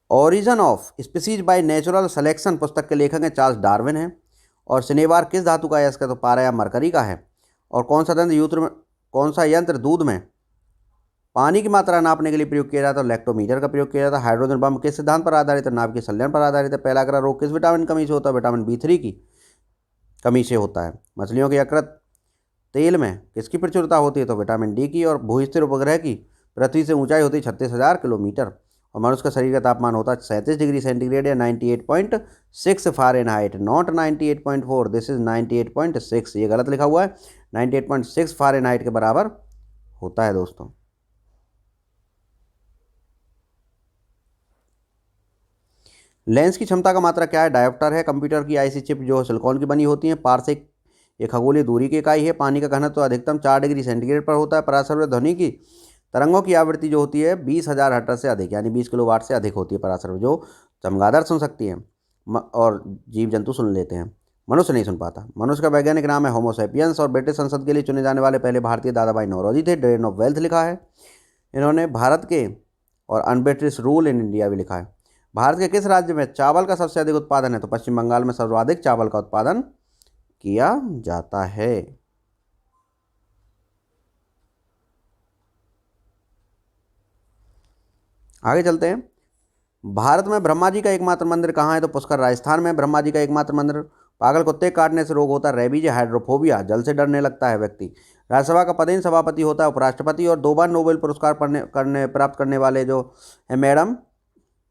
Origin of species by natural selection पुस्तक के लेखक हैं चार्ल्स डार्विन हैं। और शनिवार किस धातु का है? इसका तो पारा या मरकरी का है। और कौन सा यंत्र दूध में पानी की मात्रा नापने के लिए प्रयोग किया जाता है? लैक्टोमीटर का प्रयोग किया जाता है। हाइड्रोजन बम किस सिद्धांत पर आधारित है? नाभिकीय संलयन पर आधारित है। पहला रोग किस विटामिन की कमी से होता है? विटामिन B3 की कमी से होता है। मछलियों के यकृत तेल में किसकी प्रचुरता होती है? तो विटामिन D की। और भूस्थिर उपग्रह की पृथ्वी से ऊंचाई होती है 36,000 किलोमीटर। और मनुष्य का शरीर का तापमान होता है 37 डिग्री सेंटीग्रेड या 98.6 फ़ारेनहाइट, नॉट 98.4, दिस इज 98.6। ये गलत लिखा हुआ है, 98.6 फ़ारेनहाइट के बराबर होता है दोस्तों। लेंस की क्षमता का मात्रा क्या है? डायोप्टर है। कंप्यूटर की आईसी चिप जो सिलिकॉन की बनी होती है। पारसेक एक खगोलीय दूरी की इकाई है। पानी का घनत्व तो अधिकतम 4 डिग्री सेंटीग्रेड पर होता है। पराशर ध्वनि की तरंगों की आवृत्ति जो होती है 20,000 हर्ट्ज से अधिक, यानी 20 किलोवाट से अधिक होती है पराशर, जो चमगादड़ सुन सकती है और जीव जंतु सुन लेते हैं, मनुष्य नहीं सुन पाता। मनुष्य का वैज्ञानिक नाम है होमो सैपियंस। और ब्रिटिश संसद के लिए चुने जाने वाले पहले भारतीय दादा भाई नौरोजी थे। ड्रेन ऑफ वेल्थ लिखा है इन्होंने। भारत के और अनब्रिटिश रूल इन इंडिया भी लिखा है। भारत के किस राज्य में चावल का सबसे अधिक उत्पादन है? तो पश्चिम बंगाल में सर्वाधिक चावल का उत्पादन किया जाता है। आगे चलते हैं। भारत में ब्रह्मा जी का एकमात्र मंदिर कहाँ है? तो पुष्कर राजस्थान में ब्रह्मा जी का एकमात्र मंदिर। पागल कुत्ते काटने से रोग होता है रेबीज, हाइड्रोफोबिया, जल से डरने लगता है व्यक्ति। राज्यसभा का पदेन सभापति होता है उपराष्ट्रपति। और 2 बार नोबेल पुरस्कार प्राप्त करने वाले जो है मैडम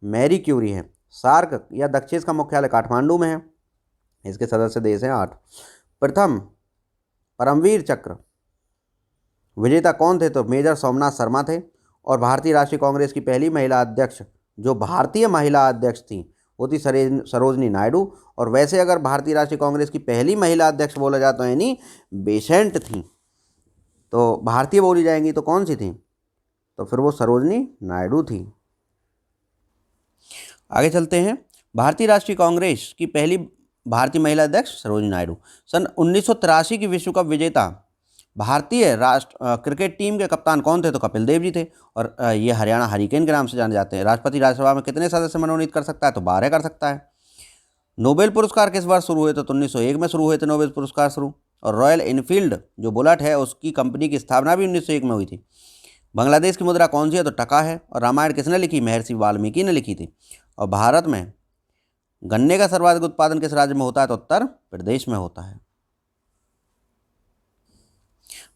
मैरी क्यूरी हैं। सार्क या दक्षिण का मुख्यालय काठमांडू में है। इसके सदस्य देश हैं 8। प्रथम परमवीर चक्र विजेता कौन थे? तो मेजर सोमनाथ शर्मा थे। और भारतीय राष्ट्रीय कांग्रेस की पहली महिला अध्यक्ष, जो भारतीय महिला अध्यक्ष थी, वो थी सरोजनी नायडू। और वैसे अगर भारतीय राष्ट्रीय कांग्रेस की पहली महिला अध्यक्ष बोला जाता है यानी बेसेंट थी, तो भारतीय बोली जाएंगी तो कौन सी थी? तो फिर वो सरोजनी नायडू थी। आगे चलते हैं। भारतीय राष्ट्रीय कांग्रेस की पहली भारतीय महिला अध्यक्ष सरोजनी नायडू। सन 1983 की विश्व कप विजेता भारतीय राष्ट्र क्रिकेट टीम के कप्तान कौन थे? तो कपिल देव जी थे। और ये हरियाणा हरिकेन के नाम से जाने जाते हैं। राष्ट्रपति राज्यसभा में कितने सदस्य मनोनीत कर सकता है? तो 12 कर सकता है। नोबेल पुरस्कार किस वर्ष शुरू हुए? तो 1901 में शुरू हुए थे नोबेल पुरस्कार शुरू। और रॉयल इनफील्ड जो बुलेट है उसकी कंपनी की स्थापना भी 1901 में हुई थी। बांग्लादेश की मुद्रा कौन सी है? तो टका है। और रामायण किसने लिखी? महर्षि वाल्मीकि ने लिखी थी। और भारत में गन्ने का सर्वाधिक उत्पादन किस राज्य में होता है? तो उत्तर प्रदेश में होता है।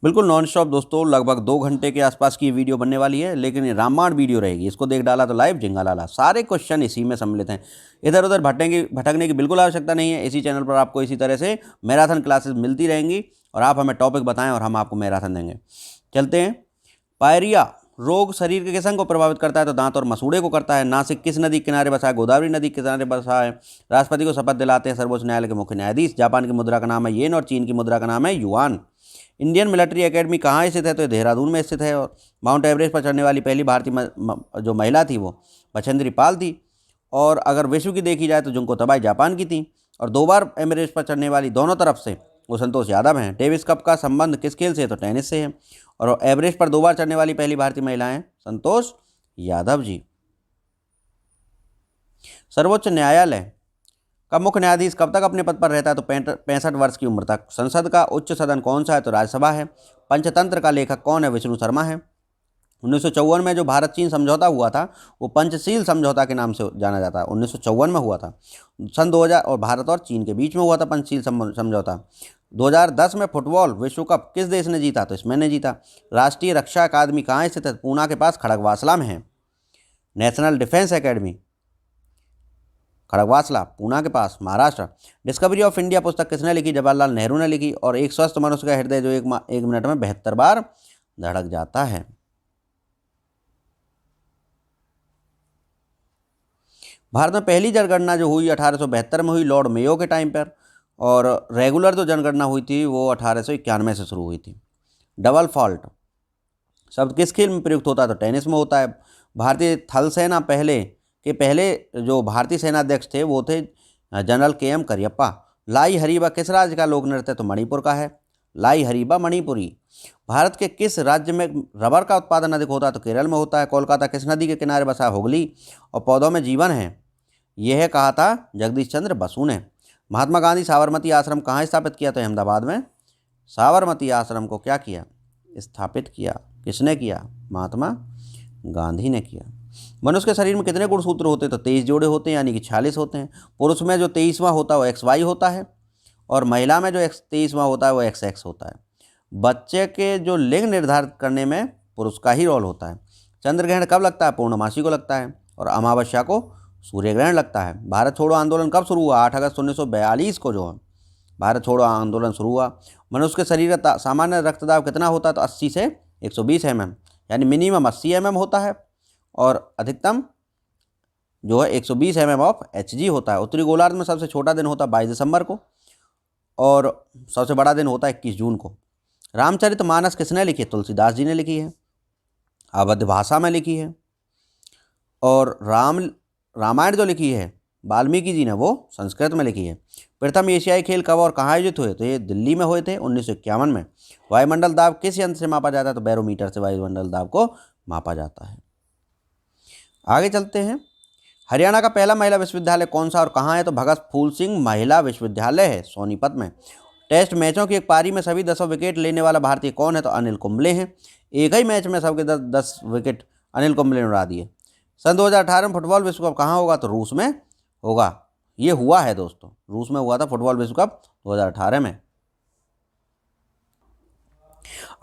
बिल्कुल नॉन स्टॉप दोस्तों, लगभग 2 घंटे के आसपास की वीडियो बनने वाली है, लेकिन ये रामायण वीडियो रहेगी। इसको देख डाला तो लाइव झिंगा लाला, सारे क्वेश्चन इसी में सम्मिलित हैं। इधर उधर भटकने की बिल्कुल आवश्यकता नहीं है। इसी चैनल पर आपको इसी तरह से मैराथन क्लासेस मिलती रहेंगी और आप हमें टॉपिक बताएं और हम आपको मैराथन देंगे। चलते हैं। पायरिया रोग शरीर के किस अंग को प्रभावित करता है? तो दांत और मसूड़े को करता है। नासिक किस नदी के किनारे बसा है? गोदावरी नदी के किनारे बसा है। राष्ट्रपति को शपथ दिलाते हैं सर्वोच्च न्यायालय के मुख्य न्यायाधीश। जापान की मुद्रा का नाम है येन और चीन की मुद्रा का नाम है युआन। इंडियन मिलिट्री एकेडमी कहाँ स्थित है? तो देहरादून में स्थित है। और माउंट एवरेस्ट पर चढ़ने वाली पहली भारतीय जो महिला थी वो बछेंद्री पाल थी। और अगर विश्व की देखी जाए तो जिनको तबाही जापान की थी। और 2 बार एवरेस्ट पर चढ़ने वाली दोनों तरफ से वो संतोष यादव हैं। डेविस कप का संबंध किस खेल से है? तो टेनिस से है। और एवरेस्ट पर 2 बार चढ़ने वाली पहली भारतीय महिला हैं संतोष यादव जी। सर्वोच्च न्यायालय का मुख्य न्यायाधीश कब तक अपने पद पर रहता है? तो 65 वर्ष की उम्र तक। संसद का उच्च सदन कौन सा है? तो राज्यसभा है। पंचतंत्र का लेखक कौन है? विष्णु शर्मा है। 1954 में जो भारत चीन समझौता हुआ था वो पंचशील समझौता के नाम से जाना जाता है। 1954 में हुआ था। सन 2000 और भारत और चीन के बीच में हुआ था पंचशील समझौता। 2010 में फुटबॉल विश्व कप किस देश ने जीता? तो इसमें ने जीता। राष्ट्रीय रक्षा अकादमी कहाँ स्थित है? पूना के पास खड़गवासला में है। National defence academy Khadakwasla Poona के पास महाराष्ट्र। डिस्कवरी ऑफ इंडिया पुस्तक किसने लिखी? जवाहरलाल नेहरू ने लिखी। और एक स्वस्थ मनुष्य का हृदय जो एक मिनट में 72 बार धड़क जाता है। भारत में पहली जनगणना जो हुई 1872 में हुई लॉर्ड मेयो के टाइम पर। और रेगुलर जो जनगणना हुई थी वो 1891 से शुरू हुई थी। डबल फॉल्ट शब्द किस खेल में प्रयुक्त होता है? तो टेनिस में होता है। भारतीय थल सेना पहले जो भारतीय सेनाध्यक्ष थे वो थे जनरल KM करियप्पा। लाई हरीबा किस राज्य का लोक नृत्य है? तो मणिपुर का है। लाई हरीबा मणिपुरी। भारत के किस राज्य में रबर का उत्पादन अधिक होता है? तो केरल में होता है। कोलकाता किस नदी के किनारे बसा? हुगली। और पौधों में जीवन है यह कहा था जगदीश चंद्र बसु ने। महात्मा गांधी साबरमती आश्रम कहाँ स्थापित किया? तो अहमदाबाद में साबरमती आश्रम को क्या किया? स्थापित किया। किसने किया? महात्मा गांधी ने किया। मनुष्य के शरीर में कितने गुणसूत्र होते हैं? तो 23 जोड़े होते हैं, यानी कि 46 होते हैं। पुरुष में जो 23वां होता है वो XY होता है और महिला में जो 23वां होता है वो XX होता है। बच्चे के जो लिंग निर्धारित करने में पुरुष का ही रोल होता है। चंद्र ग्रहण कब लगता है? पूर्णमासी को लगता है। और अमावस्या को सूर्य ग्रहण लगता है। भारत छोड़ो आंदोलन कब शुरू हुआ? 8 अगस्त 1942 को जो है भारत छोड़ो आंदोलन शुरू हुआ। मनुष्य के शरीर का सामान्य रक्तदाब कितना होता है? तो 80 से 120 mm, यानी मिनिमम 80 mm होता है और अधिकतम जो है 120 mm ऑफ Hg होता है। उत्तरी गोलार्ध में सबसे छोटा दिन होता है 22 दिसंबर को और सबसे बड़ा दिन होता है 21 जून को। रामचरितमानस किसने लिखी? तुलसीदास जी ने लिखी है। अवध भाषा में लिखी है। और रामायण जो लिखी है वाल्मीकि जी ने वो संस्कृत में लिखी है। प्रथम एशियाई खेल कब और कहाँ आयोजित हुए? तो ये दिल्ली में हुए थे 1951 में। वायुमंडल दाब किस यंत्र से मापा जाता है? तो बैरोमीटर से वायुमंडल दाब को मापा जाता है। आगे चलते हैं। हरियाणा का पहला महिला विश्वविद्यालय कौन सा और कहाँ है? तो भगत फूल सिंह महिला विश्वविद्यालय है सोनीपत में। टेस्ट मैचों की एक पारी में सभी 10 विकेट लेने वाला भारतीय कौन है? तो अनिल कुंबले हैं। एक ही मैच में सबके 10 विकेट अनिल कुंबले ने उड़ा दिए। सन 2018 में फुटबॉल विश्व कप कहाँ होगा? तो रूस में होगा। ये हुआ है दोस्तों, रूस में हुआ था फुटबॉल विश्व कप 2018 में।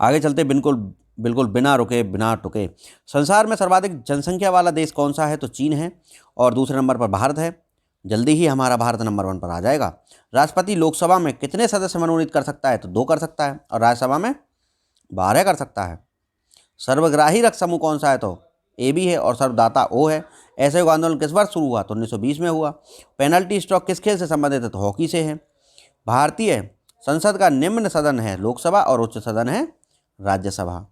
आगे चलते बिल्कुल बिना रुके बिना टुके। संसार में सर्वाधिक जनसंख्या वाला देश कौन सा है? तो चीन है। और दूसरे नंबर पर भारत है। जल्दी ही हमारा भारत नंबर 1 पर आ जाएगा। राष्ट्रपति लोकसभा में कितने सदस्य मनोनीत कर सकता है? तो 2 कर सकता है। और राज्यसभा में 12 कर सकता है। सर्वग्राही रक्त समूह कौन सा है? तो AB है। और सर्वदाता O है। असहयोग आंदोलन किस वर्ष शुरू हुआ? तो 1920 में हुआ। पेनल्टी स्ट्रोक किस खेल से संबंधित है? तो हॉकी से है। भारतीय संसद का निम्न सदन है लोकसभा और उच्च सदन है राज्यसभा।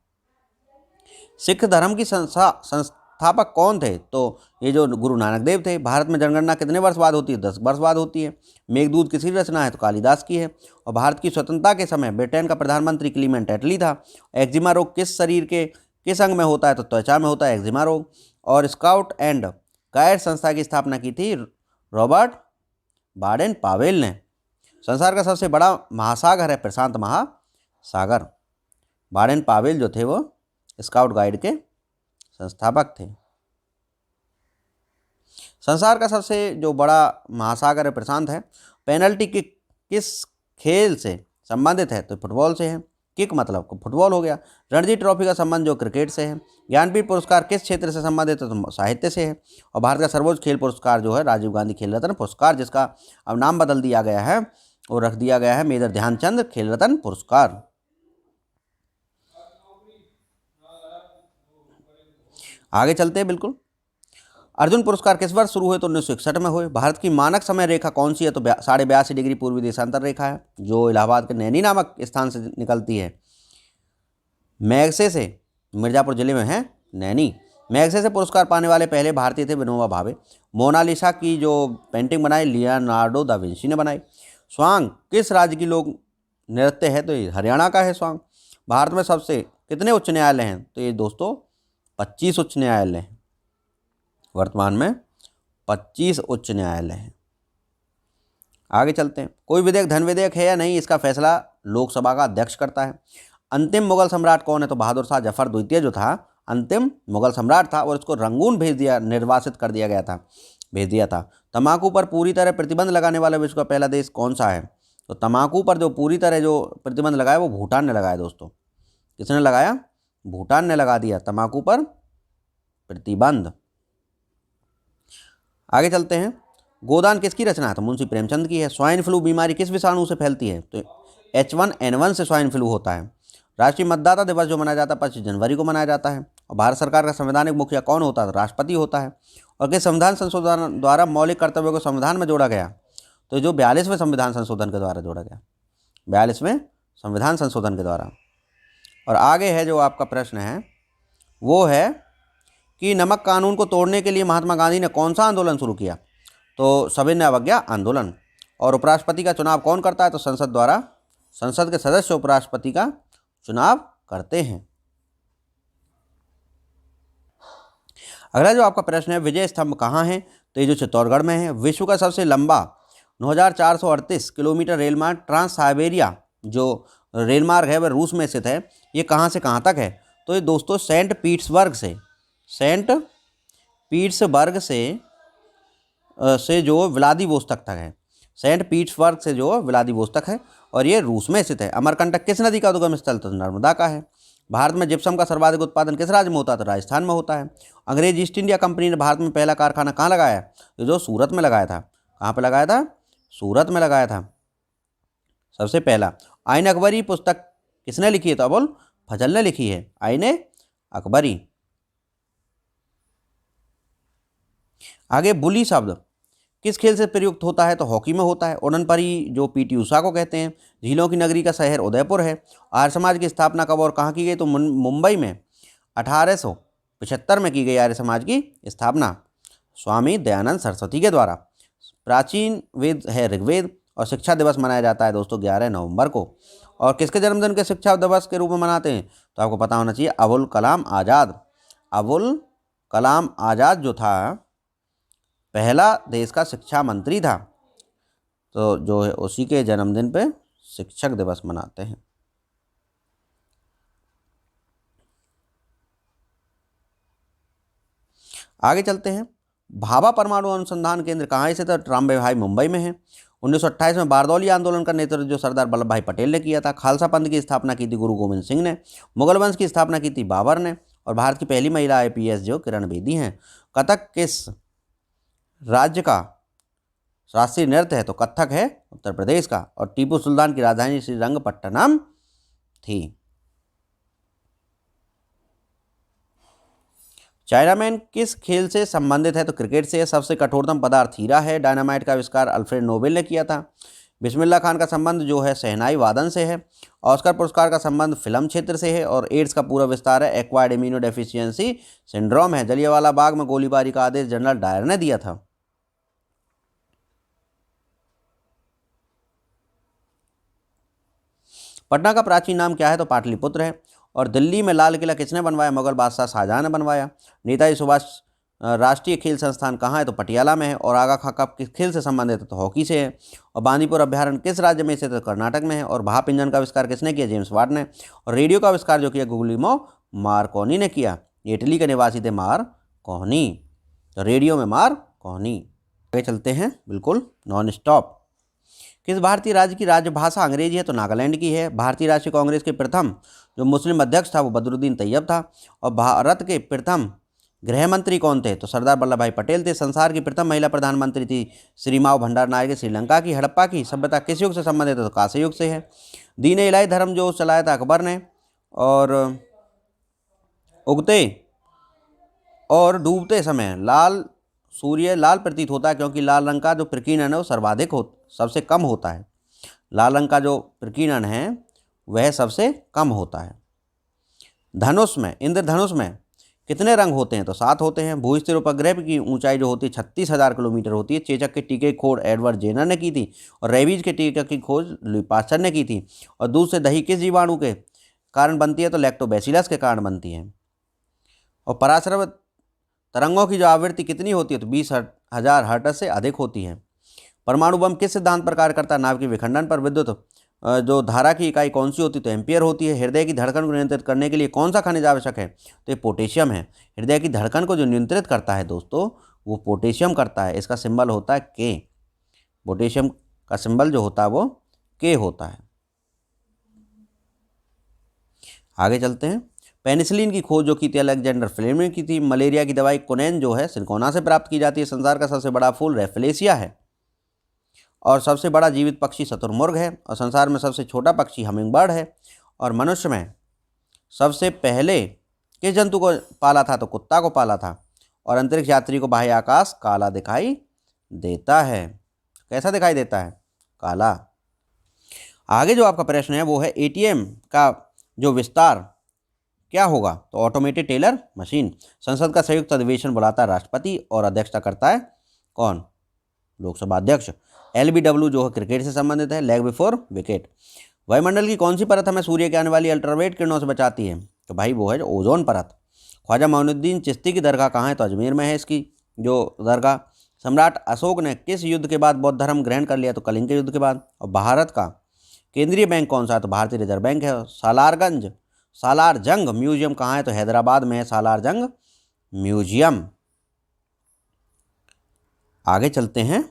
सिख धर्म की संस्थापक कौन थे? तो ये जो गुरु नानक देव थे। भारत में जनगणना कितने वर्ष बाद होती है? 10 वर्ष बाद होती है। मेघदूत किसकी रचना है? तो कालिदास की है। और भारत की स्वतंत्रता के समय ब्रिटेन का प्रधानमंत्री क्लीमेंट एटली था। एक्जिमा रोग किस शरीर के किस अंग में होता है? तो त्वचा में होता है एक्जिमा रोग। और स्काउट एंड गाइड संस्था की स्थापना की थी रॉबर्ट बाडेन पावेल ने। संसार का सबसे बड़ा महासागर है प्रशांत महासागर। बाडेन पावेल जो थे वो स्काउट गाइड के संस्थापक थे। संसार का सबसे जो बड़ा महासागर है प्रशांत है। पेनल्टी किक किस खेल से संबंधित है? तो फुटबॉल से है। किक मतलब फुटबॉल हो गया। रणजी ट्रॉफी का संबंध जो क्रिकेट से है। ज्ञानपीठ पुरस्कार किस क्षेत्र से संबंधित है? तो साहित्य से है। और भारत का सर्वोच्च खेल पुरस्कार जो है राजीव गांधी खेल रत्न पुरस्कार, जिसका अब नाम बदल दिया गया है और रख दिया गया है मेजर ध्यानचंद खेल रत्न पुरस्कार। आगे चलते हैं बिल्कुल। अर्जुन पुरस्कार किस वर्ष शुरू हुए? तो 1961 में हुए। भारत की मानक समय रेखा कौन सी है? तो 82.5 डिग्री पूर्वी देशांतर रेखा है, जो इलाहाबाद के नैनी नामक स्थान से निकलती है। मैगसे से मिर्जापुर जिले में है नैनी। मैग्सेसे पुरस्कार पाने वाले पहले भारतीय थे विनोबा भावे। मोनालिसा की जो पेंटिंग बनाई लियोनार्डो दा विंची ने बनाई। स्वांग किस राज्य की लोक नृत्य है? तो ये हरियाणा का है स्वांग। भारत में सबसे कितने उच्च न्यायालय हैं? तो ये दोस्तों 25 उच्च न्यायालय हैं। वर्तमान में 25 उच्च न्यायालय हैं। आगे चलते हैं। कोई विधेयक धन विधेयक है या नहीं, इसका फैसला लोकसभा का अध्यक्ष करता है। अंतिम मुगल सम्राट कौन है? तो बहादुर शाह जफर द्वितीय जो था अंतिम मुगल सम्राट था और इसको रंगून भेज दिया, निर्वासित कर दिया गया था, भेज दिया था। तंबाकू पर पूरी तरह प्रतिबंध लगाने वाला विश्व का पहला देश कौन सा है? तो तंबाकू पर जो पूरी तरह जो प्रतिबंध लगाया वो भूटान ने लगाया दोस्तों। किसने लगाया? भूटान ने लगा दिया तंबाकू पर प्रतिबंध। आगे चलते हैं। गोदान किसकी रचना है? तो मुंशी प्रेमचंद की है। स्वाइन फ्लू बीमारी किस विषाणु से फैलती है? तो H1N1 से स्वाइन फ्लू होता है। राष्ट्रीय मतदाता दिवस जो मनाया जाता है 25 जनवरी को मनाया जाता है। और भारत सरकार का संवैधानिक मुखिया कौन होता है? राष्ट्रपति होता है। और किस संविधान संशोधन द्वारा मौलिक कर्तव्यों को संविधान में जोड़ा गया? तो जो 42वें संविधान संशोधन के द्वारा जोड़ा गया, 42वें संविधान संशोधन के द्वारा। और आगे है जो आपका प्रश्न है वो है कि नमक कानून को तोड़ने के लिए महात्मा गांधी ने कौन सा आंदोलन शुरू किया? तो सविनय अवज्ञा आंदोलन। और उपराष्ट्रपति का चुनाव कौन करता है? तो संसद द्वारा। संसद के सदस्य उपराष्ट्रपति का चुनाव करते हैं। अगला जो आपका प्रश्न है, विजय स्तंभ कहाँ है? तो ये जो चित्तौड़गढ़ में है। विश्व का सबसे लंबा 9438 किलोमीटर रेलमार्ग ट्रांस साइबेरिया जो रेलमार्ग है वह रूस में स्थित है। ये कहाँ से कहाँ तक है? तो ये दोस्तों सेंट पीटर्सबर्ग से जो व्लादिवोस्तोक तक है। सेंट पीटर्सबर्ग से जो व्लादिवोस्तोक है और ये रूस में स्थित है। अमरकंटक किस नदी का उद्गम स्थल? तो नर्मदा का है। भारत में जिप्सम का सर्वाधिक उत्पादन किस राज्य में होता है? तो राजस्थान में होता है। अंग्रेज ईस्ट इंडिया कंपनी ने भारत में पहला कारखाना कहाँ लगाया? तो जो सूरत में लगाया था। कहाँ पे लगाया था? सूरत में लगाया था सबसे पहला। आईन अकबरी पुस्तक किसने लिखी है? तो अबुल फजल ने लिखी है आईन अकबरी। आगे बुली शब्द किस खेल से प्रयुक्त होता है? तो हॉकी में होता है। उड़न परी जो पीटी उषा को कहते हैं। झीलों की नगरी का शहर उदयपुर है। आर्य समाज की स्थापना कब और कहाँ की गई? तो मुंबई में 1875 में की गई आर्य समाज की स्थापना स्वामी दयानंद सरस्वती के द्वारा। प्राचीन वेद है ऋग्वेद। और शिक्षा दिवस मनाया जाता है दोस्तों 11 नवंबर को। और किसके जन्मदिन के शिक्षा दिवस के रूप में मनाते हैं? तो आपको पता होना चाहिए अबुल कलाम आज़ाद। अबुल कलाम आज़ाद जो था पहला देश का शिक्षा मंत्री था, तो जो है उसी के जन्मदिन पे शिक्षक दिवस मनाते हैं। आगे चलते हैं। भाभा परमाणु अनुसंधान केंद्र कहाँ स्थित है? ट्राम्बे भाई मुंबई में है। 1928 में बारदौली आंदोलन का नेतृत्व जो सरदार वल्लभ भाई पटेल ने किया था। खालसा पंथ की स्थापना की थी गुरु गोविंद सिंह ने। मुगल वंश की स्थापना की थी बाबर ने। और भारत की पहली महिला IPS जो किरण बेदी हैं। कथक किस राज्य का राष्ट्रीय नृत्य है? तो कथक है उत्तर प्रदेश का। और टीपू सुल्तान की राजधानी श्रीरंगपट्टनम थी। चाइनामैन किस खेल से संबंधित है? तो क्रिकेट से। सबसे कठोरतम पदार्थ हीरा है। डायनामाइट का आविष्कार अल्फ्रेड नोबेल ने किया था। बिस्मिल्लाह खान का संबंध जो है शहनाई वादन से है। ऑस्कर पुरस्कार का संबंध फिल्म क्षेत्र से है। और एड्स का पूरा विस्तार है एक्वायर्ड इम्यूनोडेफिशिएंसी सिंड्रोम है। जलियांवाला बाग में गोलीबारी का आदेश जनरल डायर ने दिया था। पटना का प्राचीन नाम क्या है? तो पाटलिपुत्र है। और दिल्ली में लाल किला किसने बनवाया? मुगल बादशाह शाहजहां ने बनवाया। नेताजी सुभाष राष्ट्रीय खेल संस्थान कहाँ है? तो पटियाला में है। और आगा खां कप किस खेल से संबंधित है? तो हॉकी से है। और बांदीपुर अभ्यारण्य किस राज्य में से? तो कर्नाटक में है। और भाप इंजन का आविष्कार किसने किया? जेम्स वाट ने। और रेडियो का आविष्कार जो किया गुगुलिमो मार्कोनी ने किया। इटली के निवासी थे मार्कोनी। तो रेडियो में मार्कोनी। आगे चलते हैं बिल्कुल नॉन स्टॉप। किस भारतीय राज्य की राजभाषा अंग्रेजी है? तो नागालैंड की है। भारतीय राष्ट्रीय कांग्रेस के प्रथम जो मुस्लिम अध्यक्ष था वो बदरुद्दीन तैयब था। और भारत के प्रथम गृह मंत्री कौन थे? तो सरदार वल्लभ भाई पटेल थे। संसार की प्रथम महिला प्रधानमंत्री थी श्रीमाव भंडारनायके। श्रीलंका की हड़प्पा की सभ्यता किस युग से संबंधित है? तो कांस्य युग से है। दीन इलाही धर्म जो चलाया था अकबर ने। और उगते और डूबते समय लाल सूर्य लाल प्रतीत होता है क्योंकि लाल रंग का जो प्रकीर्णन है वो सर्वाधिक सबसे कम होता है। लाल रंग का जो प्रकीर्णन है वह सबसे कम होता है। धनुष में इंद्रधनुष में कितने रंग होते हैं? तो 7 होते हैं। भूस्थिर उपग्रह की ऊंचाई जो होती है 36,000 किलोमीटर होती है। चेचक के टीके की खोज एडवर्ड जेनर ने की थी और रेबीज के टीके की खोज लुई पास्चर ने की थी। और दूध से दही किस जीवाणु के कारण बनती है? तो लैक्टोबैसिलस के कारण बनती है। और पराश्रव तरंगों की जो आवृत्ति कितनी होती है? तो 20,000 हर्ट्ज से अधिक होती है। परमाणु बम किस सिद्धांत पर कार्य करता है? नाभिक के विखंडन पर। विद्युत जो धारा की इकाई कौन सी होती है? तो एम्पियर होती है। हृदय की धड़कन को नियंत्रित करने के लिए कौन सा खनिज आवश्यक है? तो ये पोटेशियम है। हृदय की धड़कन को जो नियंत्रित करता है दोस्तों, वो पोटेशियम करता है। इसका सिंबल होता है के। पोटेशियम का सिंबल जो होता है वो के होता है। आगे चलते हैं। पेनिसिलिन की खोज जो की थी अलेक्जेंडर फ्लेमिंग की थी। मलेरिया की दवाई कोनेन जो है सिनकोना से प्राप्त की जाती है। संसार का सबसे बड़ा फूल रेफलेशिया है और सबसे बड़ा जीवित पक्षी शुतुरमुर्ग है। और संसार में सबसे छोटा पक्षी हमिंगबर्ड है। और मनुष्य में सबसे पहले किस जंतु को पाला था? तो कुत्ता को पाला था। और अंतरिक्ष यात्री को बाह्य आकाश काला दिखाई देता है। कैसा दिखाई देता है? काला। आगे जो आपका प्रश्न है वो है एटीएम का जो विस्तार क्या होगा? तो ऑटोमेटेड टेलर मशीन। संसद का संयुक्त अधिवेशन बुलाता है राष्ट्रपति और अध्यक्षता करता है कौन? लोकसभा अध्यक्ष। एलबीडब्ल्यू जो है क्रिकेट से संबंधित है, लेग बिफोर विकेट। वायुमंडल की कौन सी परत हमें सूर्य के आने वाली अल्ट्रावायलेट किरणों से बचाती है? तो भाई वो है ओजोन परत। ख्वाजा मोइनुद्दीन चिश्ती की दरगाह कहाँ है? तो अजमेर में है इसकी जो दरगाह। सम्राट अशोक ने किस युद्ध के बाद बौद्ध धर्म ग्रहण कर लिया? तो कलिंग के युद्ध के बाद। और भारत का केंद्रीय बैंक कौन सा है? तो भारतीय रिजर्व बैंक है। सालार जंग म्यूजियम कहाँ है? तो हैदराबाद में है सालार जंग म्यूजियम। आगे चलते हैं।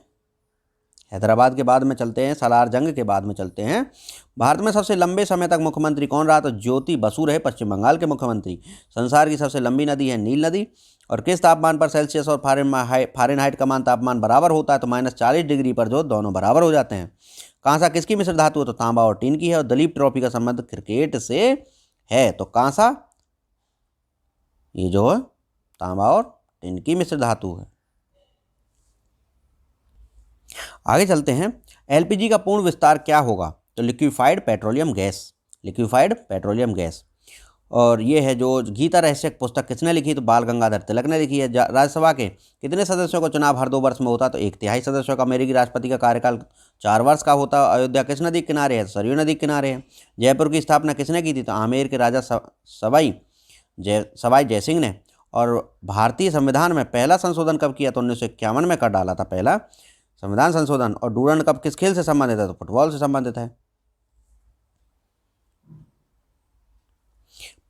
हैदराबाद के बाद में चलते हैं, सालार जंग के बाद में चलते हैं। भारत में सबसे लंबे समय तक मुख्यमंत्री कौन रहा? तो ज्योति बसु रहे पश्चिम बंगाल के मुख्यमंत्री। संसार की सबसे लंबी नदी है नील नदी। और किस तापमान पर सेल्सियस और फारेनहाइट का मान तापमान बराबर होता है? तो -40 डिग्री पर जो दोनों बराबर हो जाते हैं। कांसा किसकी मिश्र धातु है? तो तांबा और टीन की है। और दलीप ट्रॉफी का संबंध क्रिकेट से है। तो कांसा ये जो है तांबा और टीन की मिश्र धातु है। आगे चलते हैं। एलपीजी का पूर्ण विस्तार क्या होगा? तो liquefied petroleum gas. Liquefied petroleum gas. और ये है जो गीता रहस्य पुस्तक किसने लिखी? तो बाल गंगाधर तिलक ने लिखी है। राज्यसभा के कितने सदस्यों को चुनाव हर 2 वर्ष में होता? तो 1/3 सदस्यों का। अमेरिकी राष्ट्रपति का कार्यकाल 4 वर्ष का होता है। अयोध्या किस नदी के किनारे है? सरयू नदी के किनारे है। जयपुर की स्थापना किसने की थी? तो आमेर के राजा सवाई जयसिंह ने। और भारतीय संविधान में पहला संशोधन कब किया? तो 1951 में कर डाला था पहला संविधान संशोधन। और डूरंड कप किस खेल से संबंधित है? तो फुटबॉल से संबंधित है।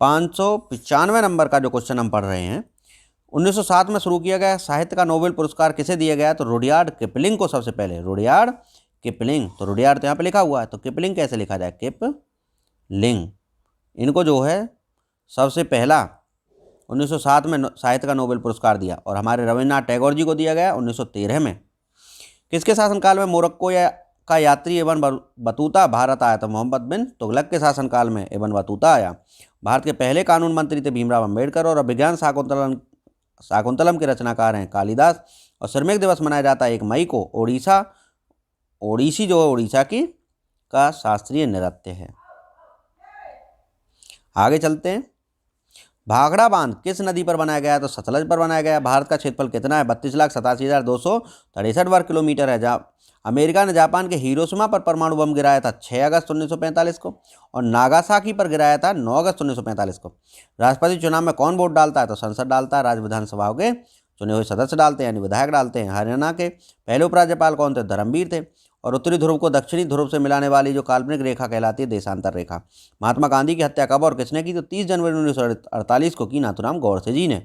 595 नंबर का जो क्वेश्चन हम पढ़ रहे हैं। 1907 में शुरू किया गया साहित्य का नोबेल पुरस्कार किसे दिया गया? तो रुडयार्ड किपलिंग को सबसे पहले। Rudyard Kipling. तो रुडयार्ड तो यहाँ पे लिखा हुआ है, तो किपलिंग कैसे लिखा जाए? किपलिंग। इनको जो है सबसे पहला 1907 में साहित्य का नोबेल पुरस्कार दिया। और हमारे रविन्द्रनाथ टैगोर जी को दिया गया 1913 में। किसके शासनकाल में मोरक्को का यात्री इब्न बतूता भारत आया? तो मोहम्मद बिन तुगलक के शासनकाल में इब्न बतूता आया। भारत के पहले कानून मंत्री थे भीमराव अंबेडकर। और अभिज्ञान शाकुंतलम के रचनाकार हैं कालिदास। और श्रमिक दिवस मनाया जाता है 1 मई को। ओडिसी जो है उड़ीसा की का शास्त्रीय नृत्य है। आगे चलते हैं। भाखड़ा बांध किस नदी पर बनाया गया है? तो सतलज पर बनाया गया है। भारत का क्षेत्रफल कितना है? 32,87,263 वर्ग किलोमीटर है। जहाँ अमेरिका ने जापान के हिरोशिमा पर परमाणु बम गिराया था 6 अगस्त 1945 को। और नागासाकी पर गिराया था 9 अगस्त 1945 को। राष्ट्रपति चुनाव में कौन वोट डालता है? तो संसद डालता है। राज्य विधानसभाओं के चुने हुए सदस्य डालते हैं, यानी विधायक डालते हैं। हरियाणा के पहले उपराज्यपाल कौन थे? धर्मवीर थे। और उत्तरी ध्रुव को दक्षिणी ध्रुव से मिलाने वाली जो काल्पनिक रेखा कहलाती है देशांतर रेखा। महात्मा गांधी की हत्या कब और किसने की? तो 30 जनवरी 1948 को की नाथूराम गोडसे जी ने।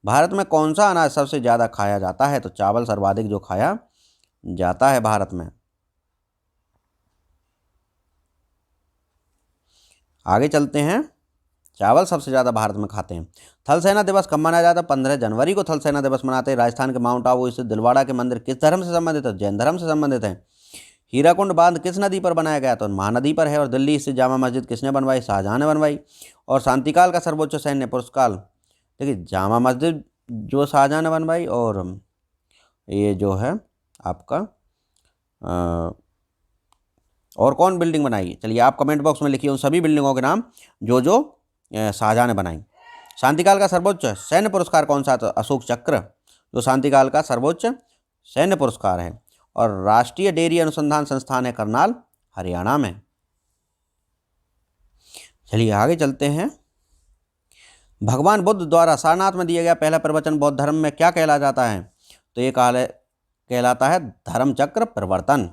भारत में कौन सा अनाज सबसे ज़्यादा खाया जाता है? तो चावल सर्वाधिक जो खाया जाता है भारत में। आगे चलते हैं। चावल सबसे ज़्यादा भारत में खाते हैं। थल सेना दिवस कब मनाया जाता है? 15 जनवरी को थल सेना दिवस मनाते हैं। राजस्थान के माउंट आबू स्थित दिलवाड़ा के मंदिर किस धर्म से संबंधित है? जैन धर्म से संबंधित है। हीराकुंड बांध किस नदी पर बनाया गया? तो महानदी पर है। और दिल्ली स्थित जामा मस्जिद किसने बनवाई? शाहजहां ने बनवाई। और शांतिकाल का सर्वोच्च सैन्य पुरस्कार देखिए जामा मस्जिद जो शाहजहां ने बनवाई। और ये जो है आपका और कौन बिल्डिंग बनाई? चलिए आप कमेंट बॉक्स में लिखिए उन सभी बिल्डिंगों के नाम जो शाहजहां ने बनाई। शांतिकाल का सर्वोच्च सैन्य पुरस्कार कौन सा? तो अशोक चक्र जो शांतिकाल का सर्वोच्च सैन्य पुरस्कार है। और राष्ट्रीय डेयरी अनुसंधान संस्थान है करनाल, हरियाणा में। चलिए आगे चलते हैं। भगवान बुद्ध द्वारा सारनाथ में दिया गया पहला प्रवचन बौद्ध धर्म में क्या कहला जाता है? तो ये कहलाता है धर्म चक्र प्रवर्तन।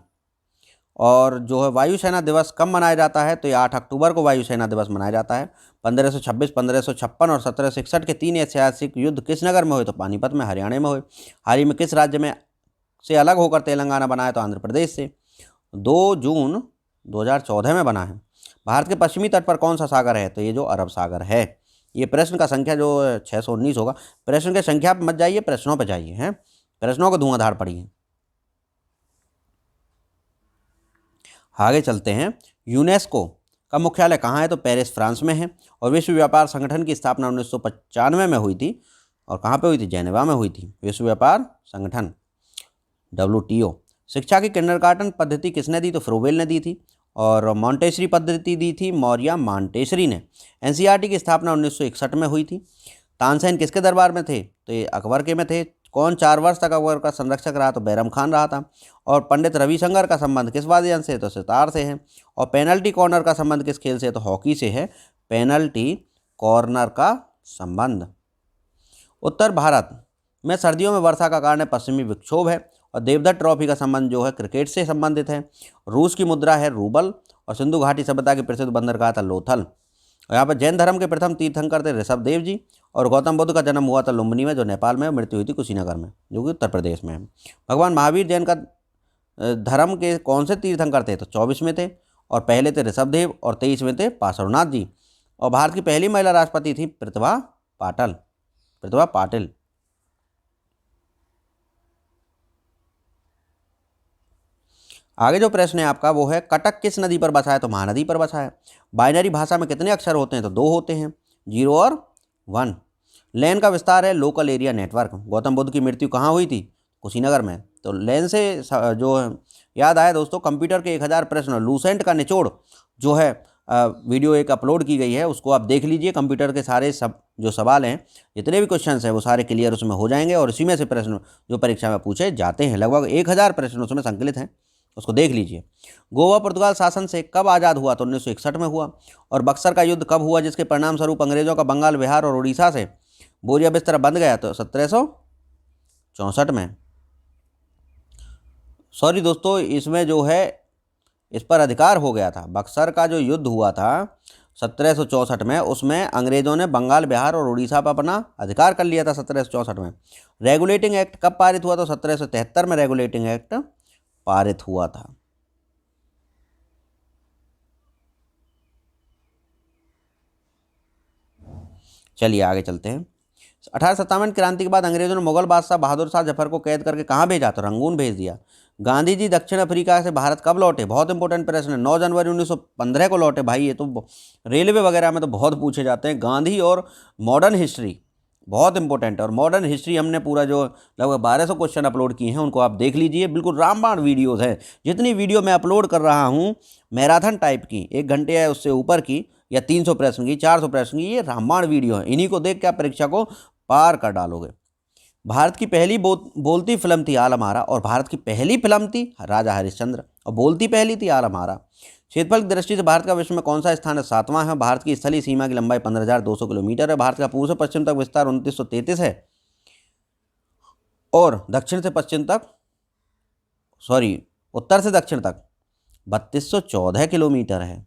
और जो है वायुसेना दिवस कब मनाया जाता है? तो ये 8 अक्टूबर को वायुसेना दिवस मनाया जाता है। 1526, 1556 और 1761 के 3 ऐतिहासिक युद्ध किस नगर में हुए? तो पानीपत में, हरियाणा में हुए। हाल ही में किस राज्य में से अलग होकर तेलंगाना बना है? तो आंध्र प्रदेश से। 2 जून 2014 में बना है। भारत के पश्चिमी तट पर कौन सा सागर है? तो ये जो अरब सागर है। ये प्रश्न का संख्या जो 619 होगा। प्रश्न की संख्या पर मत जाइए, प्रश्नों पर जाइए हैं। प्रश्नों को धुआंधार पढ़िए। आगे चलते हैं। यूनेस्को का मुख्यालय कहाँ है? तो पेरिस, फ्रांस में है। और विश्व व्यापार संगठन की स्थापना 1995 में हुई थी। और कहाँ पे हुई थी? जेनेवा में हुई थी। विश्व व्यापार संगठन WTO। शिक्षा की किंडरगार्टन पद्धति किसने दी? तो फ्रोबेल ने दी थी। और मॉन्टेसरी पद्धति दी थी मौर्या मॉन्टेसरी ने। NCERT की स्थापना 1961 में हुई थी। तानसेन किसके दरबार में थे? तो ये अकबर के में थे। कौन 4 वर्ष तक अकबर का संरक्षक रहा? तो बैरम खान रहा था। और पंडित रविशंकर का संबंध किस वाद्ययंत्र से? तो सितार से है। और पेनल्टी कॉर्नर का संबंध किस खेल से? तो हॉकी से है पेनल्टी कॉर्नर का संबंध। उत्तर भारत में सर्दियों में वर्षा का कारण पश्चिमी विक्षोभ है। और देवदत्त ट्रॉफी का संबंध जो है क्रिकेट से संबंधित है। रूस की मुद्रा है रूबल। और सिंधु घाटी सभ्यता की प्रसिद्ध बंदरगाह था लोथल। और यहाँ पर जैन धर्म के प्रथम तीर्थंकर थे ऋषभ देव जी। और गौतम बुद्ध का जन्म हुआ था लुम्बिनी में, जो नेपाल में, मृत्यु हुई थी कुशीनगर में, जो कि उत्तर प्रदेश में है। भगवान महावीर जैन का धर्म के कौन से तीर्थंकर थे? तो 24 में थे। और पहले थे ऋषभ देव और 23 में थे पार्श्वनाथ जी। और भारत की पहली महिला राष्ट्रपति थी प्रतिभा पाटिल। आगे जो प्रश्न है आपका वो है कटक किस नदी पर बसा है? तो महानदी पर बसा है। बाइनरी भाषा में कितने अक्षर होते हैं? तो 2 होते हैं, 0 और 1। लैन का विस्तार है local area network. Gautam Buddha की मृत्यु कहाँ हुई थी? कुशीनगर में। तो लैन से जो याद आया दोस्तों, कंप्यूटर के 1000 प्रश्न लूसेंट का निचोड़ जो है वीडियो एक अपलोड की गई है, उसको आप देख लीजिए। कंप्यूटर के सारे जो सवाल हैं, जितने भी क्वेश्चंस हैं, वो सारे क्लियर उसमें हो जाएंगे। और इसी में से प्रश्न जो परीक्षा में पूछे जाते हैं, लगभग 1000 प्रश्न उसमें संकलित हैं, उसको देख लीजिए। गोवा पुर्तगाल शासन से कब आज़ाद हुआ? तो 1961 में हुआ। और बक्सर का युद्ध कब हुआ, जिसके परिणाम स्वरूप अंग्रेजों का बंगाल, बिहार और उड़ीसा से बोरिया बिस्तर बंध गया? तो 1764 में। सॉरी दोस्तों, इसमें जो है इस पर अधिकार हो गया था। बक्सर का जो युद्ध हुआ था 1764 में, उसमें अंग्रेजों ने बंगाल, बिहार और उड़ीसा पर अपना अधिकार कर लिया था 1764 में। रेगुलेटिंग एक्ट कब पारित हुआ? तो 1773 में रेगुलेटिंग एक्ट पारित हुआ था। चलिए आगे चलते हैं। 1857 क्रांति के बाद अंग्रेजों ने मुगल बादशाह बहादुर शाह जफर को कैद करके कहाँ भेजा? तो रंगून भेज दिया। गांधी जी दक्षिण अफ्रीका से भारत कब लौटे? बहुत इंपॉर्टेंट प्रश्न है। 9 जनवरी 1915 को लौटे। भाई ये तो रेलवे वगैरह में तो बहुत पूछे जाते हैं। गांधी और मॉडर्न हिस्ट्री बहुत इंपॉर्टेंट है। और मॉडर्न हिस्ट्री हमने पूरा जो लगभग 1200 क्वेश्चन अपलोड किए हैं, उनको आप देख लीजिए। बिल्कुल रामबाण वीडियोज़ हैं। जितनी वीडियो मैं अपलोड कर रहा हूँ मैराथन टाइप की, 1 घंटे या उससे ऊपर की, या 300 प्रश्न की, 400 प्रश्न की, ये रामबाण वीडियो है। इन्हीं को देख के आप परीक्षा को पार कर डालोगे। भारत की पहली बोलती फिल्म थी आलमआरा। और भारत की पहली फिल्म थी राजा हरिश्चंद्र। और बोलती पहली थी आलमआरा। क्षेत्रफल की दृष्टि से भारत का विश्व में कौन सा स्थान है? 7वां है। भारत की स्थलीय सीमा की लंबाई 15,200 किलोमीटर है। भारत का पूर्व से पश्चिम तक विस्तार 2933 है। और दक्षिण से पश्चिम तक, उत्तर से दक्षिण तक 3214 किलोमीटर है।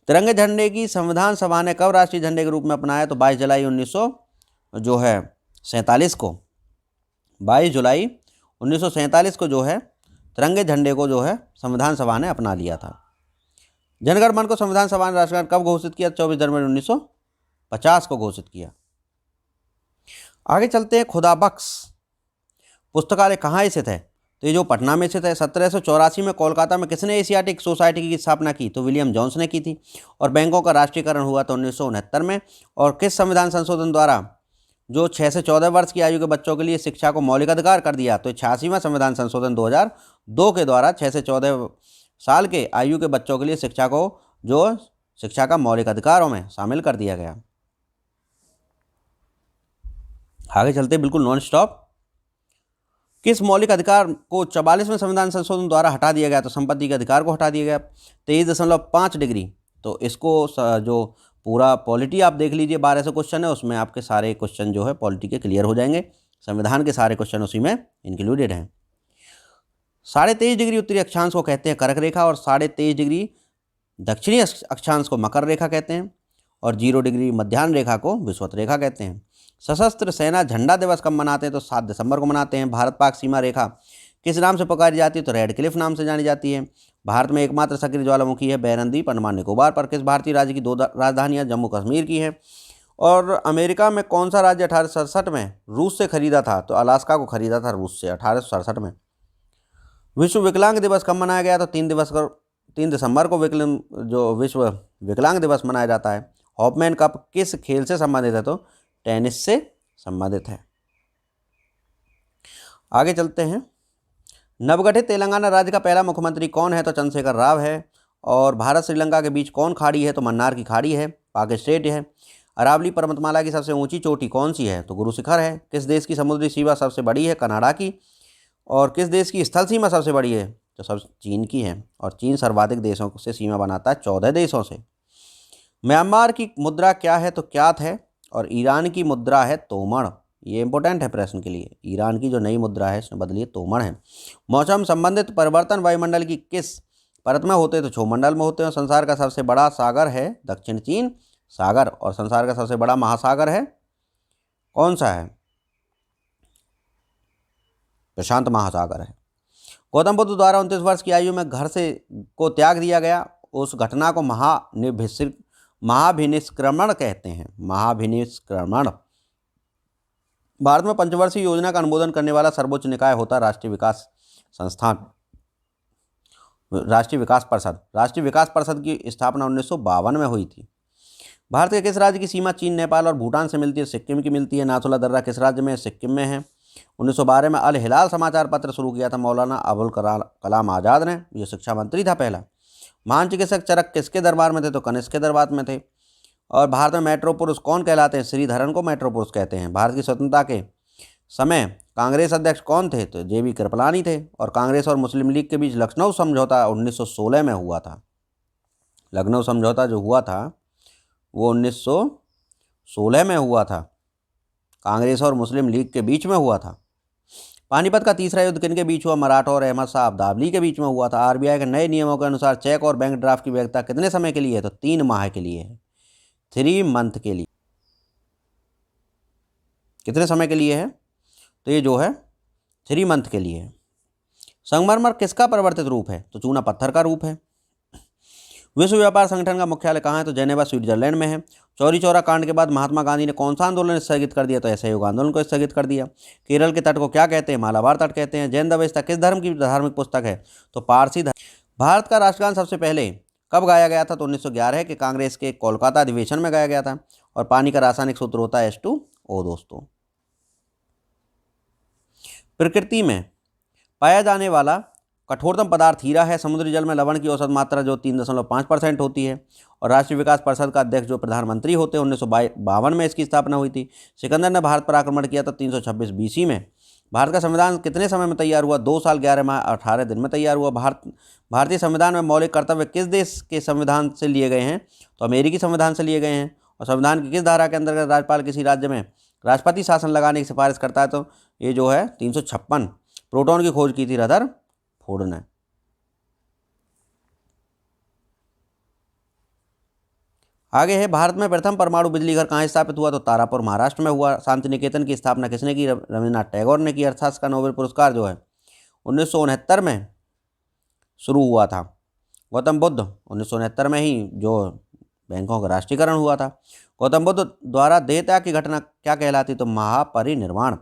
तिरंगे झंडे की संविधान सभा ने कब राष्ट्रीय झंडे के रूप में अपनाया? तो 22 जुलाई 1947 को। 22 जुलाई 1947 को जो है तिरंगे झंडे को जो है संविधान सभा ने अपना लिया था। जनगण मन को संविधान सभा ने राष्ट्रगान कब घोषित किया? 24 जनवरी 1950 को घोषित किया। आगे चलते हैं। खुदाबख्श पुस्तकालय कहाँ स्थित है? तो ये जो पटना में स्थित है। 1784 में कोलकाता में किसने एशियाटिक सोसाइटी की स्थापना की? तो विलियम जॉन्स ने की थी। और बैंकों का राष्ट्रीयकरण हुआ था 1969 में। और किस संविधान संशोधन द्वारा जो 6 से 14 वर्ष की आयु के बच्चों के लिए शिक्षा को मौलिक अधिकार कर दिया? तो 86वां संविधान संशोधन 2002 के द्वारा 6 से 14 साल के आयु के बच्चों के लिए शिक्षा को जो शिक्षा का मौलिक अधिकारों में शामिल कर दिया गया। आगे चलते बिल्कुल नॉन स्टॉप। किस मौलिक अधिकार को 44वें संविधान संशोधन द्वारा हटा दिया गया? तो संपत्ति के अधिकार को हटा दिया गया। 23.5 डिग्री। तो इसको जो पूरा पॉलिटी आप देख लीजिए, 1200 क्वेश्चन है, उसमें आपके सारे क्वेश्चन जो है पॉलिटी के क्लियर हो जाएंगे। संविधान के सारे क्वेश्चन उसी में इंक्लूडेड हैं। 23.5 डिग्री उत्तरी अक्षांश को कहते हैं कर्क रेखा, और 23.5 डिग्री दक्षिणी अक्षांश को मकर रेखा कहते हैं, और 0 डिग्री मध्याह्न रेखा को विषुवत रेखा कहते हैं। सशस्त्र सेना झंडा दिवस कब मनाते हैं? तो 7 दिसंबर को मनाते हैं। भारत पाक सीमा रेखा किस नाम से पुकारी जाती है? तो रेड क्लिफ नाम से जानी जाती है। भारत में एकमात्र सक्रिय ज्वालामुखी है बैरन द्वीप अंडमान निकोबार पर। किस भारतीय राज्य की 2 राजधानियां जम्मू कश्मीर की है? और अमेरिका में कौन सा राज्य 1867 में रूस से खरीदा था? तो अलास्का को खरीदा था रूस से 1867 में। विश्व विकलांग दिवस कब मनाया गया? तो 3 दिसंबर को विश्व विकलांग दिवस मनाया जाता है। हॉपमैन कप किस खेल से संबंधित है? तो टेनिस से संबंधित है। आगे चलते हैं। नवगठित तेलंगाना राज्य का पहला मुख्यमंत्री कौन है? तो चंद्रशेखर राव है। और भारत श्रीलंका के बीच कौन खाड़ी है? तो मन्नार की खाड़ी है, पाक स्टेट है। अरावली पर्वतमाला की सबसे ऊंची चोटी कौन सी है? तो गुरु शिखर है। किस देश की समुद्री सीमा सबसे बड़ी है? कनाडा की। और किस देश की स्थल सीमा सबसे बड़ी है? तो सब चीन की है। और चीन सर्वाधिक देशों से सीमा बनाता है, 14 देशों से। म्यांमार की मुद्रा क्या है? तो क्यात है। और ईरान की मुद्रा है तोमड़। ये इंपॉर्टेंट है प्रश्न के लिए। ईरान की जो नई मुद्रा है इसने बदली है, तोमड़ है। मौसम संबंधित परिवर्तन वायुमंडल की किस परत में होते हैं? तो क्षोमंडल में होते हैं। संसार का सबसे बड़ा सागर है दक्षिण चीन सागर। और संसार का सबसे बड़ा महासागर है कौन सा है? प्रशांत महासागर है। गौतम बुद्ध द्वारा 29 वर्ष की आयु में घर से को त्याग दिया गया, उस घटना को महाभिनिष्क्रमण कहते हैं। महाभिनिष्क्रमण। भारत में पंचवर्षीय योजना का अनुमोदन करने वाला सर्वोच्च निकाय होता है राष्ट्रीय विकास संस्थान, राष्ट्रीय विकास परिषद। राष्ट्रीय विकास परिषद की स्थापना 1952 में हुई थी। भारत के किस राज्य की सीमा चीन, नेपाल और भूटान से मिलती है? सिक्किम की मिलती है। नाथुला दर्रा किस राज्य में? सिक्किम में है। 1912 में अल हिलाल समाचार पत्र शुरू किया था मौलाना अबुल कलाम आज़ाद ने, ये शिक्षा मंत्री था पहला। महान चिकित्सक चरक किसके दरबार में थे? तो कनिष्क के दरबार में थे। और भारत में मेट्रो पुरुष कौन कहलाते हैं? श्रीधरन को मेट्रो पुरुष कहते हैं। भारत की स्वतंत्रता के समय कांग्रेस अध्यक्ष कौन थे? तो JB कृपलानी थे। और कांग्रेस और मुस्लिम लीग के बीच लखनऊ समझौता 1916 में हुआ था। लखनऊ समझौता जो हुआ था वो 1916 में हुआ था, कांग्रेस और मुस्लिम लीग के बीच में हुआ था। पानीपत का तीसरा युद्ध किन के बीच हुआ? मराठा और अहमद शाह अब्दाली के बीच में हुआ था। RBI के नए नियमों के अनुसार चेक और बैंक ड्राफ्ट की वैधता कितने समय के लिए है? तो 3 माह के लिए है, 3 मंथ के लिए। कितने समय के लिए है? तो ये जो है 3 मंथ के लिए है। संगमरमर किसका परिवर्तित रूप है? तो चूना पत्थर का रूप है। विश्व व्यापार संगठन का मुख्यालय कहाँ है? तो जेनेवा स्विट्जरलैंड में है। चौरी चौरा कांड के बाद महात्मा गांधी ने कौन सा आंदोलन स्थगित कर दिया? तो असहयोग आंदोलन को स्थगित कर दिया। केरल के तट को क्या कहते हैं? मालाबार तट कहते हैं। जैन अवेस्ता किस धर्म की धार्मिक पुस्तक है? तो पारसी धर्म। भारत का राष्ट्रगान सबसे पहले कब गाया गया था? तो 1911 के कांग्रेस के कोलकाता अधिवेशन में गाया गया था। और पानी का रासायनिक सूत्र होता है H2O दोस्तों। प्रकृति में पाया जाने वाला कठोरतम पदार्थ हीरा है। समुद्री जल में लवण की औसत मात्रा जो 3.5% होती है। और राष्ट्रीय विकास परिषद का अध्यक्ष जो प्रधानमंत्री होते हैं 1952 में इसकी स्थापना हुई थी। सिकंदर ने भारत पर आक्रमण किया था 326 BC में। भारत का संविधान कितने समय में तैयार हुआ? 2 साल 11 माह 18 दिन में तैयार हुआ। भारतीय संविधान में मौलिक कर्तव्य किस देश के संविधान से लिए गए हैं? तो अमेरिकी संविधान से लिए गए हैं। और संविधान की किस धारा के अंतर्गत राज्यपाल किसी राज्य में राष्ट्रपति शासन लगाने की सिफारिश करता है? तो ये जो है 356। प्रोटॉन की खोज की थी रदरफोर्ड ने। आगे है, भारत में प्रथम परमाणु बिजली घर कहाँ स्थापित हुआ? तो तारापुर महाराष्ट्र में हुआ। शांति निकेतन की स्थापना किसने की? रविन्द्रनाथ टैगोर ने की। अर्थशास्त्र का नोबेल पुरस्कार जो है 1969 में शुरू हुआ था। गौतम बुद्ध 1969 में ही जो बैंकों का राष्ट्रीयकरण हुआ था। गौतम बुद्ध द्वारा देहत्याग की घटना क्या कहलाती? तो महापरिनिर्वाण।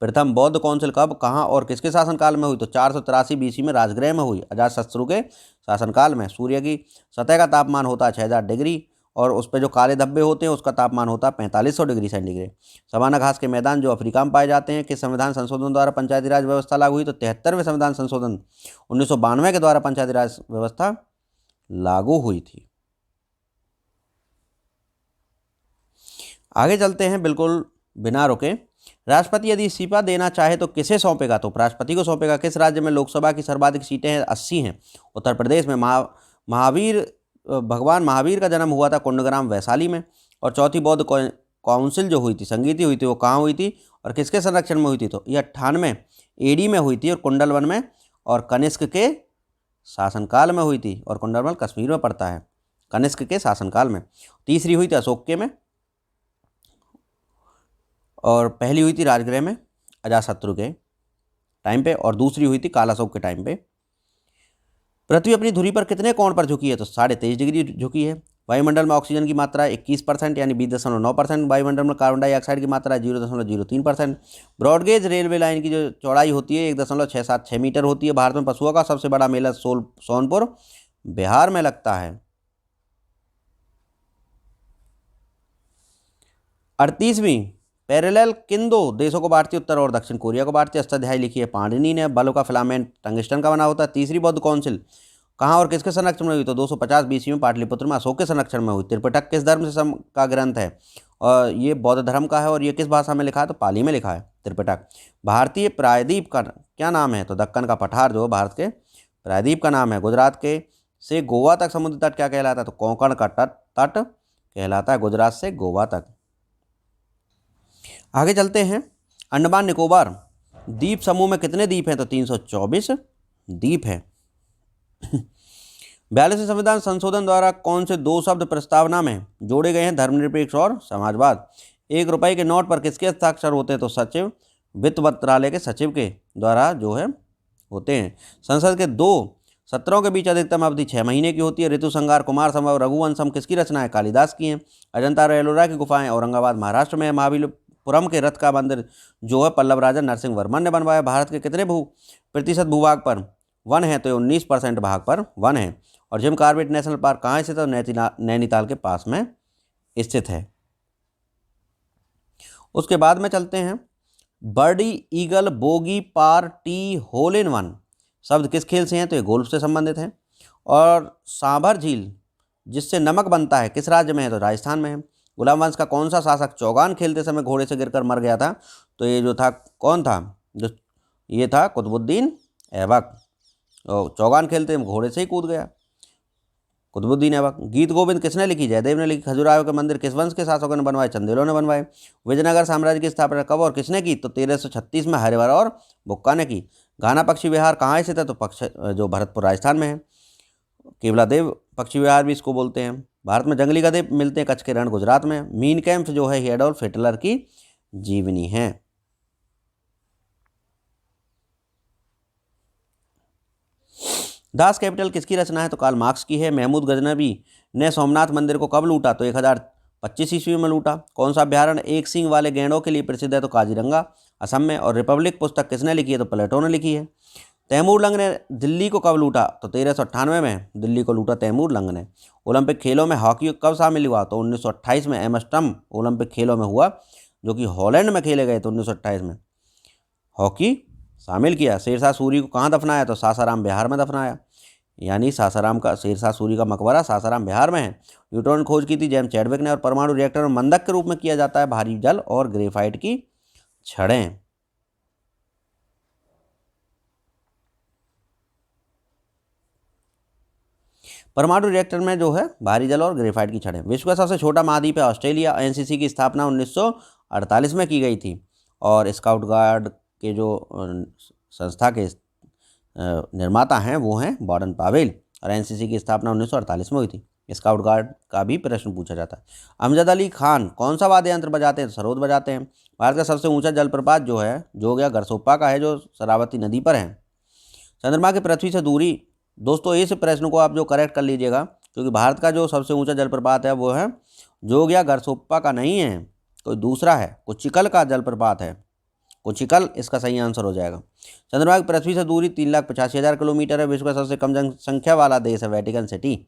प्रथम बौद्ध काउंसिल कब, कहाँ और किसके शासनकाल में हुई? तो 483 BC में राजगृह में हुई, अजातशत्रु के शासनकाल में। सूर्य की सतह का तापमान होता है 6000 डिग्री और उस पर जो काले धब्बे होते हैं उसका तापमान होता है 4500 डिग्री सेंटीग्रेड। सवाना घास के मैदान जो अफ्रीका में पाए जाते हैं। किस संविधान संशोधन द्वारा पंचायती राज व्यवस्था लागू हुई? तो 73वें संविधान संशोधन 1992 के द्वारा पंचायती राज व्यवस्था लागू हुई थी। आगे चलते हैं बिल्कुल बिना रुके। राष्ट्रपति यदि इस्तीफा देना चाहे तो किसे सौंपेगा, तो राष्ट्रपति को सौंपेगा। किस राज्य में लोकसभा की सर्वाधिक सीटें हैं, 80 हैं। उत्तर प्रदेश में। भगवान महावीर का जन्म हुआ था कुंडग्राम वैशाली में। और चौथी बौद्ध काउंसिल जो हुई थी, संगीति हुई थी, वो कहाँ हुई थी और किसके संरक्षण में हुई थी, तो ये 98 एडी में हुई थी और कुंडलवन में, और कनिष्क के शासनकाल में हुई थी। और कुंडलवन कश्मीर में पड़ता है, कनिष्क के शासनकाल में। तीसरी हुई थी अशोक के में, और पहली हुई थी राजगृह में अजातशत्रु के टाइम पे, और दूसरी हुई थी कालाशोक के टाइम पे। पृथ्वी अपनी धुरी पर कितने कोण पर झुकी है, तो 23.5 डिग्री झुकी है। वायुमंडल में ऑक्सीजन की मात्रा 21% यानी 20.9%। वायुमंडल में कार्बन डाइऑक्साइड की मात्रा 0.03%। ब्रॉडगेज रेलवे लाइन की जो चौड़ाई होती है 1.676 मीटर होती है। भारत में पशुओं का सबसे बड़ा मेला सोनपुर बिहार में लगता है। 38वीं पैरेलल किन दो देशों को बांटती है, उत्तर और दक्षिण कोरिया को बांटती है। अष्टाध्यायी लिखी है पाणिनि ने। बल्ब का फिलामेंट टंगस्टन का बना होता है। तीसरी बौद्ध काउंसिल कहाँ और किसके संरक्षण में हुई, तो 250 BC में पाटलिपुत्र में अशोक के संरक्षण में हुई। त्रिपिटक किस धर्म से का ग्रंथ है, और ये बौद्ध धर्म का है। और ये किस भाषा में लिखा है, तो पाली में लिखा है त्रिपिटक। भारतीय प्रायद्वीप का क्या नाम है, तो दक्कन का पठार जो भारत के प्रायद्वीप का नाम है। गुजरात के से गोवा तक समुद्र तट क्या कहलाता है, तो कोंकण का तट कहलाता है, गुजरात से गोवा तक। आगे चलते हैं। अंडमान निकोबार द्वीप समूह में कितने द्वीप हैं, तो 324 द्वीप हैं। 42वें संविधान संशोधन द्वारा कौन से 2 शब्द प्रस्तावना में जोड़े गए हैं, धर्मनिरपेक्ष और समाजवाद। 1 रुपये के नोट पर किसके हस्ताक्षर होते हैं, तो सचिव वित्त मंत्रालय के सचिव के द्वारा जो है होते हैं। संसद के 2 सत्रों के बीच अधिकतम अवधि 6 महीने की होती है। ऋतु संहार, कुमार संभव, रघुवंशम किसकी रचना है, कालिदास की हैं। अजंता और एलोरा की गुफाएं औरंगाबाद महाराष्ट्र में है। महाबलीपुरम के रथ का मंदिर जो है पल्लव राजा नरसिंह वर्मन ने बनवाया। भारत के कितने प्रतिशत भूभाग पर वन है, तो 19% भाग पर वन है। और जिम कॉर्बेट नेशनल पार्क कहाँ स्थित है, तो नैनीताल के पास में स्थित है। उसके बाद में चलते हैं। Birdie, eagle, bogey, par, tee, hole in one शब्द किस खेल से हैं, तो ये गोल्फ से संबंधित है। और सांभर झील जिससे नमक बनता है किस राज्य में है, तो राजस्थान में है। गुलाम वंश का कौन सा शासक चौगान खेलते समय घोड़े से गिरकर मर गया था, तो ये जो था कौन था, जो ये था कुतुबुद्दीन ऐबक। चौगान खेलते घोड़े से ही कूद गया, कुतुबुद्दीन ऐबक। गीत गोविंद किसने लिखी, जयदेव ने लिखी। खजुराहो के मंदिर किस वंश के शासकों ने बनवाए, चंदेलों ने बनवाए। विजयनगर साम्राज्य की स्थापना कब और किसने की, तो 1336 में हरिवर और बुक्का ने की। घाना पक्षी विहार कहाँ स्थित है, तो जो भरतपुर राजस्थान में है। केवलादेव पक्षी विहार भी इसको बोलते हैं। भारत में जंगली गधे मिलते हैं कच्छ के रण गुजरात में। मीन कैम्प जो है एडोल्फ हिटलर की जीवनी है। दास कैपिटल किसकी रचना है, तो कार्ल मार्क्स की है। महमूद गजनवी ने सोमनाथ मंदिर को कब लूटा, तो 1025 ईस्वी में लूटा। कौन सा अभ्यारण्य एक सींग वाले गैंडों के लिए प्रसिद्ध है, तो काजीरंगा असम में। और रिपब्लिक पुस्तक किसने लिखी है, तो प्लेटो ने लिखी है। तैमूर लंग ने दिल्ली को कब लूटा, तो 1398 में दिल्ली को लूटा तैमूर लंग ने। ओलंपिक खेलों में हॉकी कब शामिल हुआ, तो 1928 में एम्स्टर्डम ओलंपिक खेलों में हुआ, जो कि हॉलैंड में खेले गए, तो 1928 में हॉकी शामिल किया। शेरशाह सूरी को कहाँ दफनाया, तो सासाराम बिहार में दफनाया, यानी सासाराम का शेरशाह सूरी का मकबरा सासाराम बिहार में है। न्यूट्रॉन खोज की थी जेम्स चैडविक ने। और परमाणु रिएक्टर में मंदक के रूप में किया जाता है भारी जल और ग्रेफाइट की छड़ें। परमाणु रिएक्टर में जो है भारी जल और ग्रेफाइट की छड़ें। विश्व का सबसे छोटा महाद्वीप है ऑस्ट्रेलिया। एनसीसी की स्थापना 1948 में की गई थी। और स्काउट गार्ड के जो संस्था के निर्माता हैं वो हैं बॉर्डन पावेल। और एनसीसी की स्थापना 1948 में हुई थी। स्काउट गार्ड का भी प्रश्न पूछा जाता है। अमजद अली खान कौन सा वाद्य यंत्र बजाते हैं, सरोद बजाते हैं। भारत का सबसे ऊंचा जलप्रपात जो है जो गया गरसोप्पा का है, जो शरावती नदी पर है। चंद्रमा की पृथ्वी से दूरी, दोस्तों इस प्रश्न को आप जो करेक्ट कर लीजिएगा, क्योंकि भारत का जो सबसे ऊंचा जलप्रपात है वो है जोगिया गरसोप्पा का नहीं है, कोई दूसरा है, कुचिकल का जलप्रपात है। कुचिकल इसका सही आंसर हो जाएगा। चंद्रमा की पृथ्वी से दूरी 3,85,000 किलोमीटर है। विश्व का सबसे कम जनसंख्या वाला देश है वेटिकन सिटी,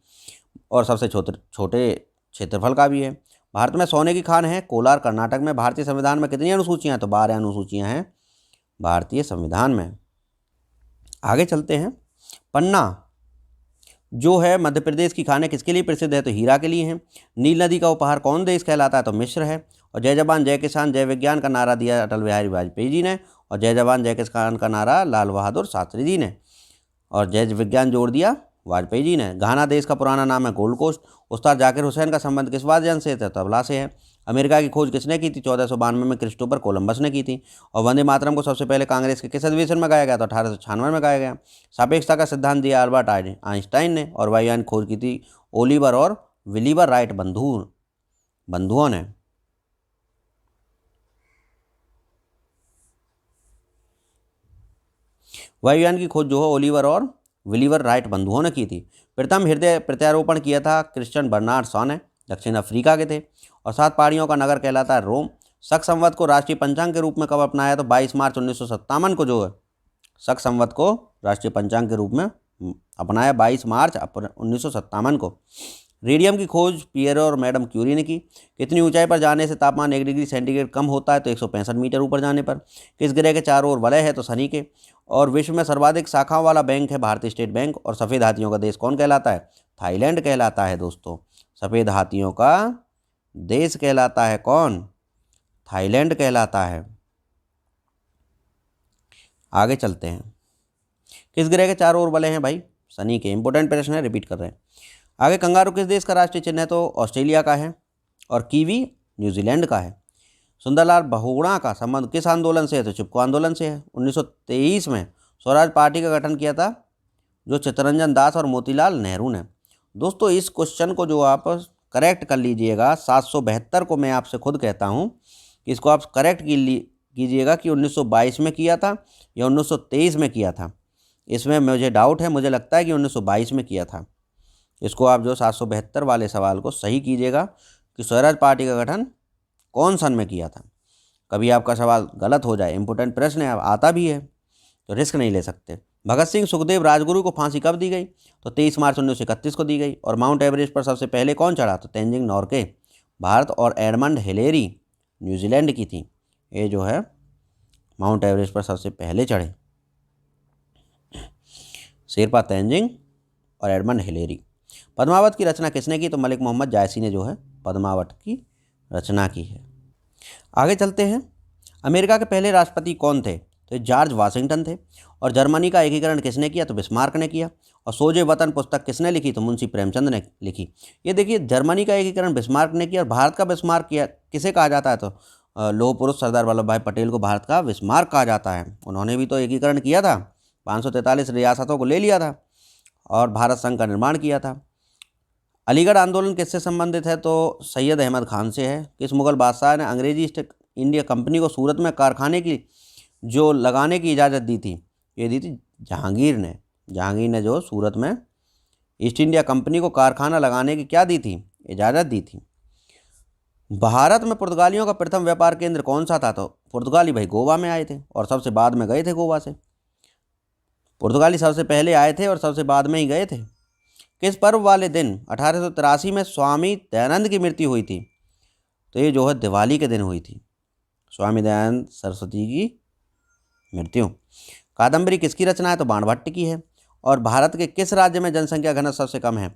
और सबसे छोटे क्षेत्रफल का भी है। भारत में सोने की खान है कोलार कर्नाटक में। भारतीय संविधान में कितनी अनुसूचियाँ हैं, तो 12 अनुसूचियाँ हैं भारतीय संविधान में। आगे चलते हैं। पन्ना जो है मध्य प्रदेश की खानें किसके लिए प्रसिद्ध है, तो हीरा के लिए हैं। नील नदी का उपहार कौन देश कहलाता है, तो मिस्र है। और जय जवान जय किसान जय विज्ञान का नारा दिया अटल बिहारी वाजपेयी जी ने, और जय जवान जय किसान का नारा लाल बहादुर शास्त्री जी ने, और जय विज्ञान जोड़ दिया वाजपेयी जी ने। घाना देश का पुराना नाम है गोल्ड कोस्ट। उस्ताद जाकिर हुसैन का संबंध किस वाद्ययंत्र से है? तो तबला से है। अमेरिका की खोज किसने की थी? 1492 में क्रिस्टोफर कोलंबस ने की थी। और वंदे मातरम को सबसे पहले कांग्रेस के किस अधिवेशन में गाया गया? तो 1896 में गाया गया। सापेक्षता का सिद्धांत दिया अल्बर्ट आइंस्टाइन ने, और वायुयान खोज की थी ओलिवर और विलिबर राइट बंधुओं ने। वायुयान की खोज जो है ओलिवर और विलिबर राइट बंधुओं ने की थी। प्रथम हृदय प्रत्यारोपण किया था क्रिश्चियन बर्नार्ड शॉ ने, दक्षिण अफ्रीका के थे। और 7 पहाड़ियों का नगर कहलाता है रोम। शक संवत को राष्ट्रीय पंचांग के रूप में कब अपनाया? तो 22 मार्च 1957 को जो है शक संवत को राष्ट्रीय पंचांग के रूप में अपनाया, 22 मार्च 1957 को। रेडियम की खोज पियरो और मैडम क्यूरी ने की। कितनी ऊंचाई पर जाने से तापमान 1 डिग्री सेंटीग्रेड कम होता है? तो 165 मीटर ऊपर जाने पर। किस ग्रह के चारों ओर वलय है? तो शनि के। और विश्व में सर्वाधिक शाखाओं वाला बैंक है भारतीय स्टेट बैंक। और सफ़ेद हाथियों का देश कौन कहलाता है? थाईलैंड कहलाता है दोस्तों। सफ़ेद हाथियों का देश कहलाता है कौन? थाईलैंड कहलाता है। आगे चलते हैं। किस ग्रह के चारों ओर वलय हैं भाई? शनि के। इंपोर्टेंट प्रश्न है, रिपीट कर रहे हैं। आगे कंगारू किस देश का राष्ट्रीय चिन्ह है? तो ऑस्ट्रेलिया का है। और कीवी न्यूजीलैंड का है। सुंदरलाल बहुगुणा का संबंध किस आंदोलन से है? तो चिपको आंदोलन से है। 1923 में स्वराज पार्टी का गठन किया था जो चित्तरंजन दास और मोतीलाल नेहरू ने। दोस्तों इस क्वेश्चन को जो आप करेक्ट कर लीजिएगा, 772 को मैं आपसे खुद कहता हूँ कि इसको आप करेक्ट कीजिएगा कि 1922 में किया था या 1923 में किया था। इसमें मुझे डाउट है, मुझे लगता है कि 1922 में किया था। इसको आप जो 772 वाले सवाल को सही कीजिएगा कि स्वराज पार्टी का गठन कौन सन में किया था। कभी आपका सवाल गलत हो जाए, इंपोर्टेंट प्रश्न है, आता भी है तो रिस्क नहीं ले सकते। भगत सिंह सुखदेव राजगुरु को फांसी कब दी गई? तो 23 मार्च 1931 को दी गई। और माउंट एवरेस्ट पर सबसे पहले कौन चढ़ा? तो तेंजिंग नॉर्गे भारत और एडमंड हिलेरी न्यूजीलैंड की थी। ये जो है माउंट एवरेस्ट पर सबसे पहले चढ़े शेरपा तेंजिंग और एडमंड हिलेरी। पद्मावत की रचना किसने की? तो मलिक मोहम्मद जायसी ने जो है पद्मावत की रचना की है। आगे चलते हैं। अमेरिका के पहले राष्ट्रपति कौन थे? तो जॉर्ज वाशिंगटन थे। और जर्मनी का एकीकरण किसने किया? तो बिस्मार्क ने किया। और सोजे वतन पुस्तक किसने लिखी? तो मुंशी प्रेमचंद ने लिखी। ये देखिए, जर्मनी का एकीकरण बिस्मार्क ने किया और भारत का बिस्मार्क किया किसे कहा जाता है? तो लौह पुरुष सरदार वल्लभ भाई पटेल को भारत का बिस्मार्क कहा जाता है। उन्होंने भी तो एकीकरण किया था, 543 रियासतों को ले लिया था और भारत संघ का निर्माण किया था। अलीगढ़ आंदोलन किससे संबंधित है? तो सैयद अहमद खान से है। किस मुगल बादशाह ने अंग्रेजी ईस्ट इंडिया कंपनी को सूरत में कारखाने की जो लगाने की इजाज़त दी थी? ये दी थी जहांगीर ने। जहांगीर ने जो सूरत में ईस्ट इंडिया कंपनी को कारखाना लगाने की क्या दी थी? इजाज़त दी थी। भारत में पुर्तगालियों का प्रथम व्यापार केंद्र कौन सा था? तो पुर्तगाली भाई गोवा में आए थे और सबसे बाद में गए थे गोवा से। पुर्तगाली सबसे पहले आए थे और सबसे बाद में ही गए थे। किस पर्व वाले दिन 1883 में स्वामी दयानंद की मृत्यु हुई थी? तो ये जो है दिवाली के दिन हुई थी, स्वामी दयानंद सरस्वती की मृत्यु। कादम्बरी किसकी रचना है? तो बाणभट्ट की है। और भारत के किस राज्य में जनसंख्या घनत्व सबसे कम है?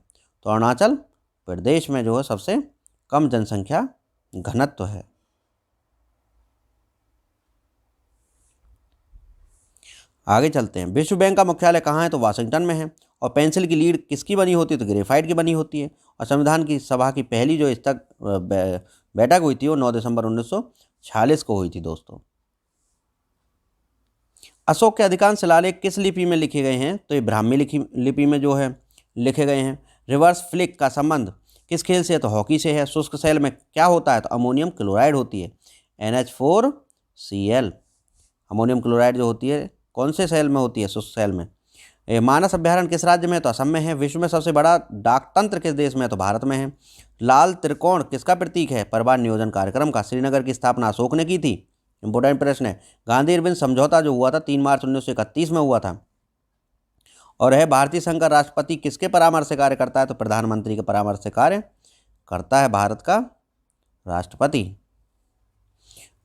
तो अरुणाचल प्रदेश में जो है सबसे कम जनसंख्या घनत्व है। आगे चलते हैं। विश्व बैंक का मुख्यालय कहाँ है? तो वाशिंगटन में है। और पेंसिल की लीड किसकी बनी होती है? तो ग्रेफाइट की बनी होती है। और संविधान की सभा की पहली जो बैठक हुई थी वो 9 दिसंबर 1946 को हुई थी दोस्तों। अशोक के अधिकांश शिलालेख किस लिपि में लिखे गए हैं? तो ये ब्राह्मी लिपि में जो है लिखे गए हैं। रिवर्स फ्लिक का संबंध किस खेल से है? तो हॉकी से है। शुष्क सेल में क्या होता है? तो अमोनियम क्लोराइड होती है, NH4Cl। अमोनियम क्लोराइड जो होती है कौन से सेल में होती है? शुष्क सेल में। मानस अभ्यारण्य किस राज्य में है? तो असम में है। विश्व में सबसे बड़ा डाकतंत्र किस देश में है? तो भारत में है। लाल त्रिकोण किसका प्रतीक है? परिवार नियोजन कार्यक्रम का। श्रीनगर की स्थापना अशोक ने की थी। इंपोर्टेंट प्रश्न है। गांधी अरविंद समझौता जो हुआ था 3 मार्च 1931 में हुआ था। और है भारतीय संघ का राष्ट्रपति किसके परामर्श से कार्य करता है? तो प्रधानमंत्री के परामर्श से कार्य करता है भारत का राष्ट्रपति।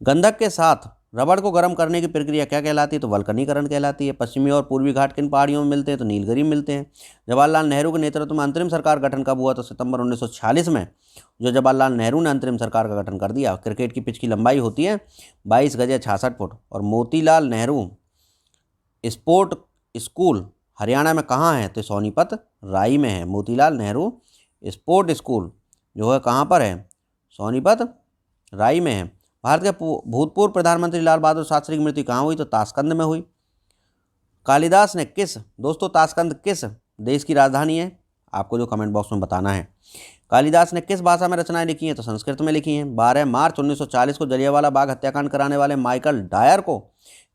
गंधक के साथ रबड़ को गर्म करने की प्रक्रिया क्या कहलाती है? तो वल्कनीकरण कहलाती है। पश्चिमी और पूर्वी घाट किन पहाड़ियों में मिलते हैं? तो नीलगिरी में मिलते हैं। जवाहरलाल नेहरू के नेतृत्व में अंतरिम सरकार गठन कब हुआ? तो सितंबर 1946 में जो जवाहरलाल नेहरू ने अंतरिम सरकार का गठन कर दिया। क्रिकेट की पिच की लंबाई होती है 22 गज या 66 फुट। और मोतीलाल नेहरू स्पोर्ट स्कूल हरियाणा में कहाँ है? तो सोनीपत राई में है। मोतीलाल नेहरू स्पोर्ट स्कूल जो है कहाँ पर है? सोनीपत राई में है। भारत के भूतपूर्व प्रधानमंत्री लाल बहादुर शास्त्री की मृत्यु कहाँ हुई? तो ताशकंद में हुई। कालिदास ने किस, दोस्तों ताशकंद किस देश की राजधानी है? आपको जो कमेंट बॉक्स में बताना है। कालिदास ने किस भाषा में रचनाएं लिखी हैं? तो संस्कृत में लिखी हैं। 12 मार्च 1940 को जलियांवाला बाग हत्याकांड कराने वाले माइकल डायर को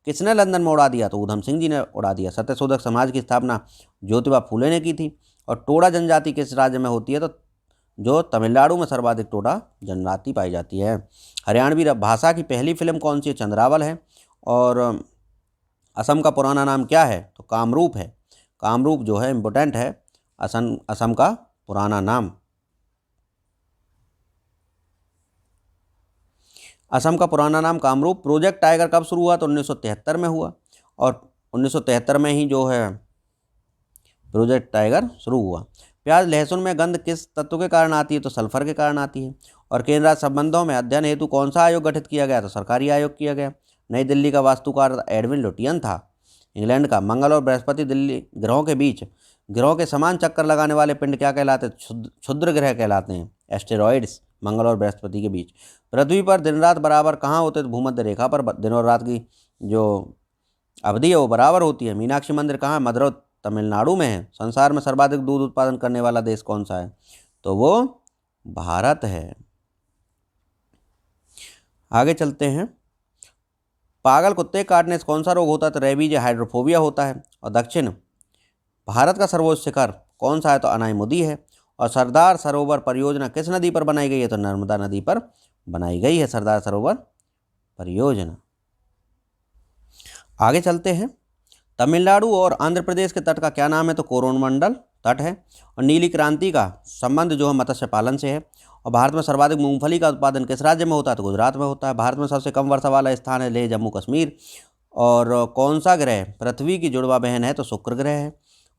किसने लंदन में उड़ा दिया? तो ऊधम सिंह जी ने उड़ा दिया। सत्यशोधक समाज की स्थापना ज्योतिबा फूले ने की थी। और टोडा जनजाति किस राज्य में होती है? तो जो तमिलनाडु में सर्वाधिक टोडा जनजाति पाई जाती है। हरियाणवी भाषा की पहली फिल्म कौन सी है? चंद्रावल है। और असम का पुराना नाम क्या है? तो कामरूप है। कामरूप जो है इम्पोर्टेंट है, असम का पुराना नाम। असम का पुराना नाम कामरूप। प्रोजेक्ट टाइगर कब शुरू हुआ? तो 1973 में हुआ। और 1973 में ही जो है प्रोजेक्ट टाइगर शुरू हुआ। प्याज लहसुन में गंध किस तत्व के कारण आती है? तो सल्फर के कारण आती है। और केंद्र राज्य संबंधों में अध्ययन हेतु कौन सा आयोग गठित किया गया? तो सरकारी आयोग किया गया। नई दिल्ली का वास्तुकार एडविन लुटियन था, इंग्लैंड का। मंगल और बृहस्पति दिल्ली ग्रहों के बीच ग्रहों के समान चक्कर लगाने वाले पिंड क्या कहलाते हैं? क्षुद्र ग्रह कहलाते हैं, एस्टेरॉइड्स, मंगल और बृहस्पति के बीच। पृथ्वी पर दिन रात बराबर कहाँ होते? तो भूमध्य रेखा पर दिन और रात की जो अवधि है वो बराबर होती है। मीनाक्षी मंदिर कहाँ है? मदुरै तमिलनाडु में है। संसार में सर्वाधिक दूध उत्पादन करने वाला देश कौन सा है? तो वो भारत है। आगे चलते हैं। पागल कुत्ते काटने से कौन सा रोग होता है? तो रेबीज या हाइड्रोफोबिया होता है। और दक्षिण भारत का सर्वोच्च शिखर कौन सा है? तो अनाईमुदी है। और सरदार सरोवर परियोजना किस नदी पर बनाई गई है? तो नर्मदा नदी पर बनाई गई है सरदार सरोवर परियोजना। आगे चलते हैं। तमिलनाडु और आंध्र प्रदेश के तट का क्या नाम है? तो कोरोमंडल तट है। और नीली क्रांति का संबंध जो है मत्स्य पालन से है। और भारत में सर्वाधिक मूंगफली का उत्पादन किस राज्य में होता है? तो गुजरात में होता है। भारत में सबसे कम वर्षा वाला स्थान है लेह जम्मू कश्मीर। और कौन सा ग्रह पृथ्वी की जुड़वा बहन है? तो शुक्र ग्रह है।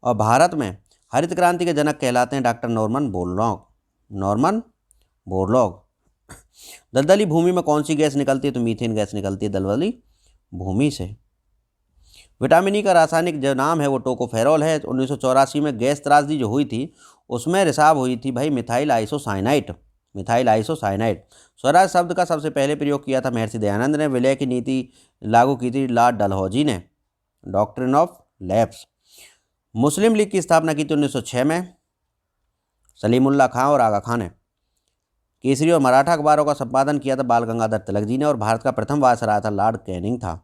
और भारत में हरित क्रांति के जनक कहलाते हैं डॉक्टर नॉर्मन बोरलॉग। दलदली भूमि में कौन सी गैस निकलती है? तो मीथेन गैस निकलती है दलदली भूमि से। विटामिन ई का रासायनिक जो नाम है वो टोकोफेरॉल है। 1984 में गैस त्रासदी जो हुई थी उसमें रिसाव हुई थी भाई मिथाइल आइसोसाइनाइट। स्वराज शब्द का सबसे पहले प्रयोग किया था महर्षि दयानंद ने। विलय की नीति लागू की थी लॉर्ड डलहौजी ने, doctrine of lapse. Muslim league की स्थापना की थी 1906 में सलीमुल्लाह खां और आगा खां ने। केसरी और मराठा अखबारों का संपादन किया था बाल गंगाधर तिलक जी ने। और भारत का प्रथम वायसराय था लॉर्ड कैनिंग था।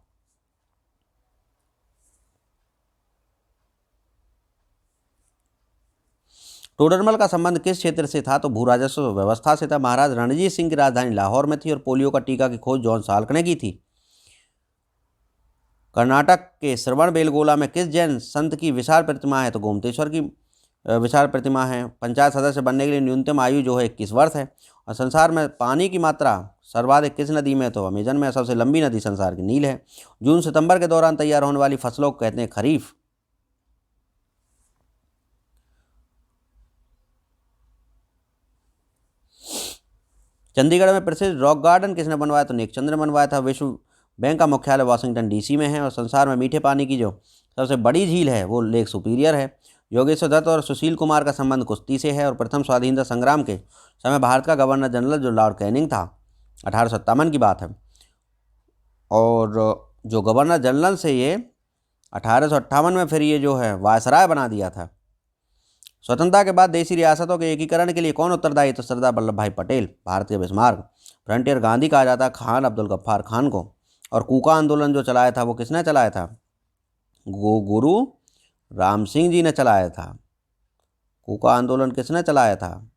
टोडरमल का संबंध किस क्षेत्र से था? तो भू राजस्व व्यवस्था से था। महाराज रणजीत सिंह की राजधानी लाहौर में थी। और पोलियो का टीका की खोज जॉन साल्क ने की थी। कर्नाटक के श्रवणबेलगोला में किस जैन संत की विशाल प्रतिमा है? तो गोमतेश्वर की विशाल प्रतिमा है। पंचायत सदस्य बनने के लिए न्यूनतम आयु जो है 21 वर्ष है। और संसार में पानी की मात्रा सर्वाधिक किस नदी में? तो अमेजन में। सबसे लंबी नदी संसार की नील है। जून सितंबर के दौरान तैयार होने वाली फसलों को कहते हैं खरीफ। चंडीगढ़ में प्रसिद्ध रॉक गार्डन किसने बनवाया? तो नेकचंद ने बनवाया था। विश्व बैंक का मुख्यालय वाशिंगटन डीसी में है। और संसार में मीठे पानी की जो सबसे बड़ी झील है वो लेक सुपीरियर है। योगेश्वर दत्त और सुशील कुमार का संबंध कुश्ती से है। और प्रथम स्वाधीनता संग्राम के समय भारत का गवर्नर जनरल जो लॉर्ड कैनिंग था 1857 की बात है। और जो गवर्नर जनरल से ये 1858 में फिर ये जो है वायसराय बना दिया था। स्वतंत्रता के बाद देशी रियासतों के एकीकरण के लिए कौन उत्तरदायी? तो सरदार वल्लभ भाई पटेल, भारत के बिस्मार्क। फ्रंटियर गांधी कहा जाता है खान अब्दुल गफ्फार खान को। और कूका आंदोलन जो चलाया था वो किसने चलाया था? गुरु राम सिंह जी ने चलाया था। कूका आंदोलन किसने चलाया था?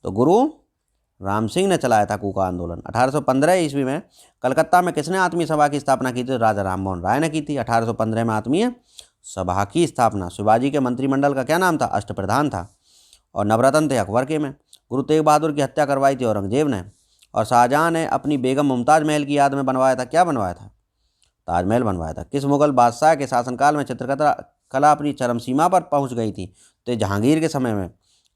तो गुरु राम सिंह ने चलाया था कूका आंदोलन। 1815 ईस्वी में कलकत्ता में किसने आत्मीय सभा की स्थापना की थी? राजा राममोहन राय ने की थी 1815 में आत्मीय सभा की स्थापना। शिवाजी के मंत्रिमंडल का क्या नाम था? अष्टप्रधान था। और नवरत्न थे अकबर के में। गुरु तेग बहादुर की हत्या करवाई थी औरंगजेब ने। और शाहजहां ने अपनी बेगम मुमताज़ महल की याद में बनवाया था? क्या बनवाया था? ताजमहल बनवाया था। किस मुगल बादशाह के शासनकाल में चित्रकला कला अपनी चरम सीमा पर पहुंच गई थी? तो जहांगीर के समय में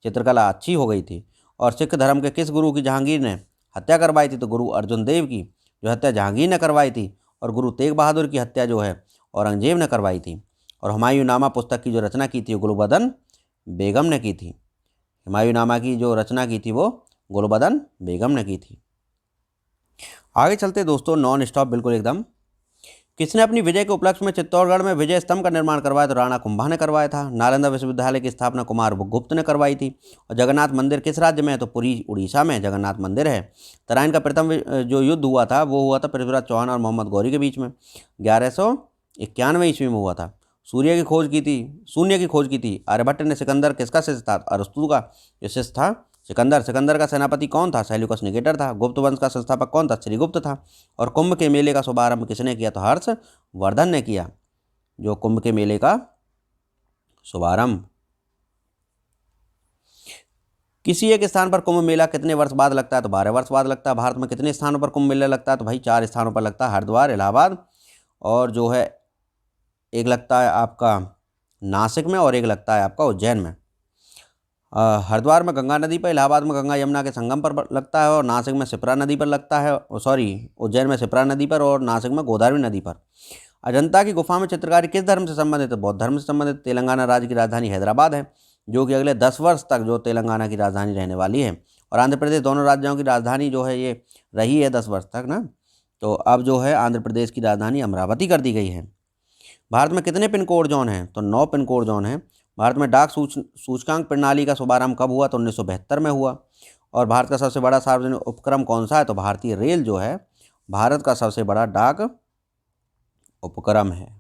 चित्रकला अच्छी हो गई थी। और सिख धर्म के किस गुरु की जहांगीर ने हत्या करवाई थी? तो गुरु अर्जुन देव की जो हत्या जहांगीर ने करवाई थी। और गुरु तेग बहादुर की हत्या जो है औरंगजेब ने करवाई थी। और हुमायूंनामा पुस्तक की जो रचना की थी गुलबदन बेगम ने की थी। हुमायूंनामा की जो रचना की थी वो गुलबदन बेगम ने की थी। आगे चलते दोस्तों, नॉन स्टॉप बिल्कुल एकदम। किसने अपनी विजय के उपलक्ष्य में चित्तौड़गढ़ में विजय स्तंभ का निर्माण करवाया? तो राणा कुंभा ने करवाया था। नालंदा विश्वविद्यालय की स्थापना कुमार गुप्त ने करवाई थी। और जगन्नाथ मंदिर किस राज्य में है? तो पुरी उड़ीसा में जगन्नाथ मंदिर है। तराइन का प्रथम जो युद्ध हुआ था वो हुआ था पृथ्वीराज चौहान और मोहम्मद गौरी के बीच में, 1191 ईस्वी में हुआ था। शून्य की खोज की थी आर्यभट्ट ने। सिकंदर किसका शिष्य था? अरस्तु का जो शिष्य था सिकंदर का सेनापति कौन था? सेल्यूकस निकेटर था। गुप्त वंश का संस्थापक कौन था? श्रीगुप्त था। और कुंभ के मेले का शुभारंभ किसने किया? तो हर्षवर्धन ने किया जो कुंभ के मेले का शुभारंभ। किसी एक स्थान पर कुंभ मेला कितने वर्ष बाद लगता है? तो 12 वर्ष बाद लगता है। भारत में कितने स्थानों पर कुंभ मेला लगता है? तो भाई 4 स्थानों पर लगता है, हरिद्वार, इलाहाबाद और जो है एक लगता है आपका नासिक में और एक लगता है आपका उज्जैन में। हरिद्वार में गंगा नदी पर, इलाहाबाद में गंगा यमुना के संगम पर लगता है और नासिक में शिप्रा नदी पर लगता है। उज्जैन में शिप्रा नदी पर और नासिक में गोदावरी नदी पर। अजंता की गुफा में चित्रकारी किस धर्म से संबंधित है? बौद्ध धर्म से संबंधित। तेलंगाना राज्य की राजधानी हैदराबाद है जो कि अगले 10 वर्ष तक जो तेलंगाना की राजधानी रहने वाली है। और आंध्र प्रदेश, दोनों राज्यों की राजधानी जो है ये रही है 10 वर्ष तक ना। तो अब जो है आंध्र प्रदेश की राजधानी अमरावती कर दी गई है। भारत में कितने पिन कोड जोन हैं? तो 9 पिन कोड जोन हैं। भारत में डाक सूचकांक प्रणाली का शुभारंभ कब हुआ? तो 1972 में हुआ। और भारत का सबसे बड़ा सार्वजनिक उपक्रम कौन सा है? तो भारतीय रेल जो है भारत का सबसे बड़ा डाक उपक्रम है।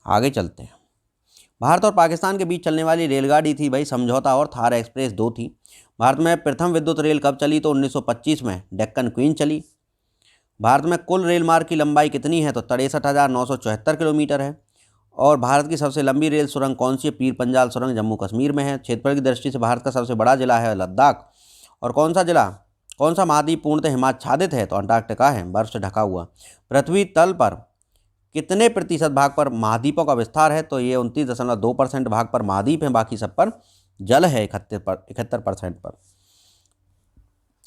आगे चलते हैं। भारत और पाकिस्तान के बीच चलने वाली रेलगाड़ी थी भाई समझौता और थार एक्सप्रेस 2 थी। भारत में प्रथम विद्युत रेल कब चली? तो 1925 में डेक्कन क्वीन चली। भारत में कुल रेल मार्ग की लंबाई कितनी है? तो 63,974 किलोमीटर है। और भारत की सबसे लंबी रेल सुरंग कौन सी है? पीर पंजाल सुरंग जम्मू कश्मीर में है। क्षेत्रफल की दृष्टि से भारत का सबसे बड़ा जिला है लद्दाख। और कौन सा महाद्वीप पूर्णतः हिमाच्छादित है? तो अंटार्कटिका है, बर्फ से ढका हुआ। पृथ्वी तल पर कितने प्रतिशत भाग पर महाद्वीपों का विस्तार है? तो ये 29.2% भाग पर महाद्वीप है, बाकी सब पर जल है 71% पर,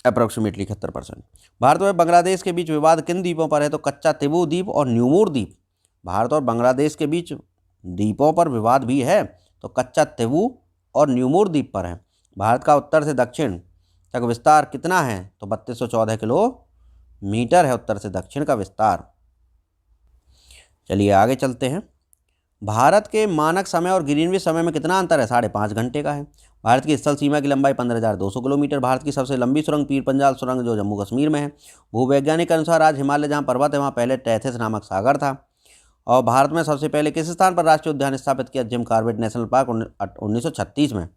अप्रोक्सीमेटली 71%। भारत और बांग्लादेश के बीच विवाद किन द्वीपों पर है? तो कच्चा तिबू द्वीप और न्यूमूर द्वीप। भारत और बांग्लादेश के बीच द्वीपों पर विवाद भी है तो कच्चा तिबू और न्यूमूर द्वीप पर है। भारत का उत्तर से दक्षिण तक विस्तार कितना है? तो 3214 किलोमीटर है उत्तर से दक्षिण का विस्तार। चलिए आगे चलते हैं। भारत के मानक समय और ग्रीनविच समय में कितना अंतर है? 5.5 घंटे का है। भारत की स्थल सीमा की लंबाई 15,200 किलोमीटर। भारत की सबसे लंबी सुरंग पीर पंजाल सुरंग जो जम्मू कश्मीर में है। भूवैज्ञानिक के अनुसार आज हिमालय जहाँ पर्वत है वहाँ पहले टेथिस नामक सागर था। और भारत में सबसे पहले किस स्थान पर राष्ट्रीय उद्यान स्थापित किया? जिम कॉर्बेट नेशनल पार्क 1936 में।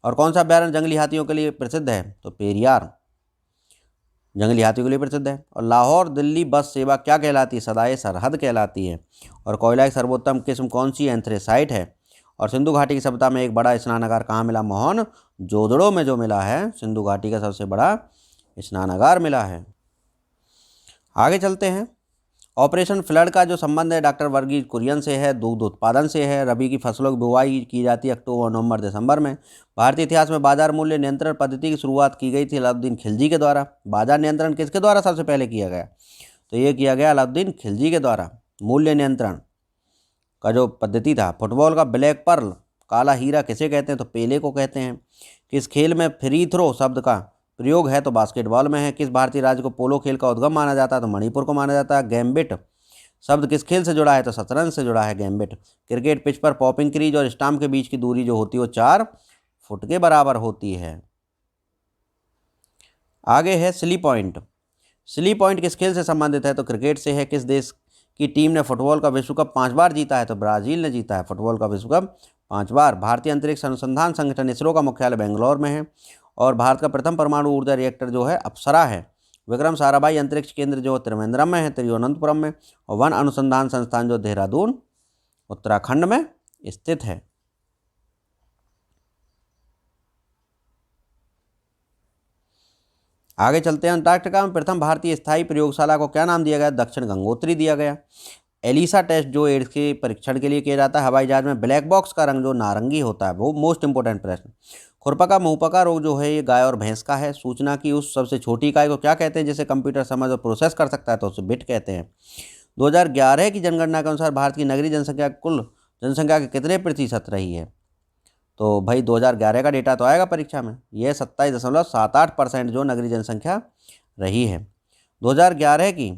और कौन सा अभ्यारण्य जंगली हाथियों के लिए प्रसिद्ध है? तो पेरियार जंगली हाथियों के लिए प्रसिद्ध है। और लाहौर दिल्ली बस सेवा क्या कहलाती है? सदाए सरहद कहलाती है। और कोयला की सर्वोत्तम किस्म कौन सी? एंथ्रेसाइट है। और सिंधु घाटी की सभ्यता में एक बड़ा स्नानागार कहाँ मिला? मोहनजोदड़ो में जो मिला है सिंधु घाटी का सबसे बड़ा स्नानागार मिला है। आगे चलते हैं। ऑपरेशन फ्लड का जो संबंध है डॉक्टर वर्गीज कुरियन से है, दूध उत्पादन से है। रबी की फसलों की बुवाई की जाती है अक्टूबर नवंबर दिसंबर में। भारतीय इतिहास में बाजार मूल्य नियंत्रण पद्धति की शुरुआत की गई थी अलाउद्दीन खिलजी के द्वारा। बाजार नियंत्रण किसके द्वारा सबसे पहले किया गया? तो ये किया गया अलाउद्दीन खिलजी के द्वारा। मूल्य नियंत्रण का जो पद्धति था। फुटबॉल का ब्लैक पर्ल काला हीरा किसे कहते हैं? तो पेले को कहते हैं। किस खेल में फ्री थ्रो शब्द का प्रयोग है? तो बास्केटबॉल में है। किस भारतीय राज्य को पोलो खेल का उद्गम माना जाता है? तो मणिपुर को माना जाता है। गैम्बिट शब्द किस खेल से जुड़ा है? तो शतरंज से जुड़ा है गैम्बिट। क्रिकेट पिच पर पॉपिंग क्रीज और स्टंप के बीच की दूरी जो होती है वो 4 फुट के बराबर होती है। आगे है सिली पॉइंट। सिली पॉइंट किस खेल से संबंधित है? तो क्रिकेट से है। किस देश की टीम ने फुटबॉल का विश्व कप 5 बार जीता है? तो ब्राजील ने जीता है फुटबॉल का विश्व कप 5 बार। भारतीय अंतरिक्ष अनुसंधान संगठन इसरो का मुख्यालय बेंगलोर में है। और भारत का प्रथम परमाणु ऊर्जा रिएक्टर जो है अप्सरा है। विक्रम साराभाई अंतरिक्ष केंद्र जो त्रिवेंद्रम में है, तिरुवनंतपुरम में, और वन अनुसंधान संस्थान जो देहरादून उत्तराखंड में स्थित है। आगे चलते हैं। अंटार्कटिका में प्रथम भारतीय स्थायी प्रयोगशाला को क्या नाम दिया गया? दक्षिण गंगोत्री दिया गया। एलिसा टेस्ट जो एड्स के परीक्षण के लिए किया जाता है हवाई जहाज में, ब्लैक बॉक्स का रंग जो नारंगी होता है, वो मोस्ट इंपोर्टेंट प्रश्न। खुरपका मुंहपका रोग जो है ये गाय और भैंस का है। सूचना की उस सबसे छोटी इकाई को क्या कहते हैं जिसे कंप्यूटर समझ और प्रोसेस कर सकता है? तो उसे बिट कहते हैं। 2011 की जनगणना के अनुसार भारत की नगरीय जनसंख्या कुल जनसंख्या के कितने प्रतिशत रही है? तो भाई 2011 का डेटा तो आएगा परीक्षा में। यह 27.78% जो नगरीय जनसंख्या रही है। 2011 की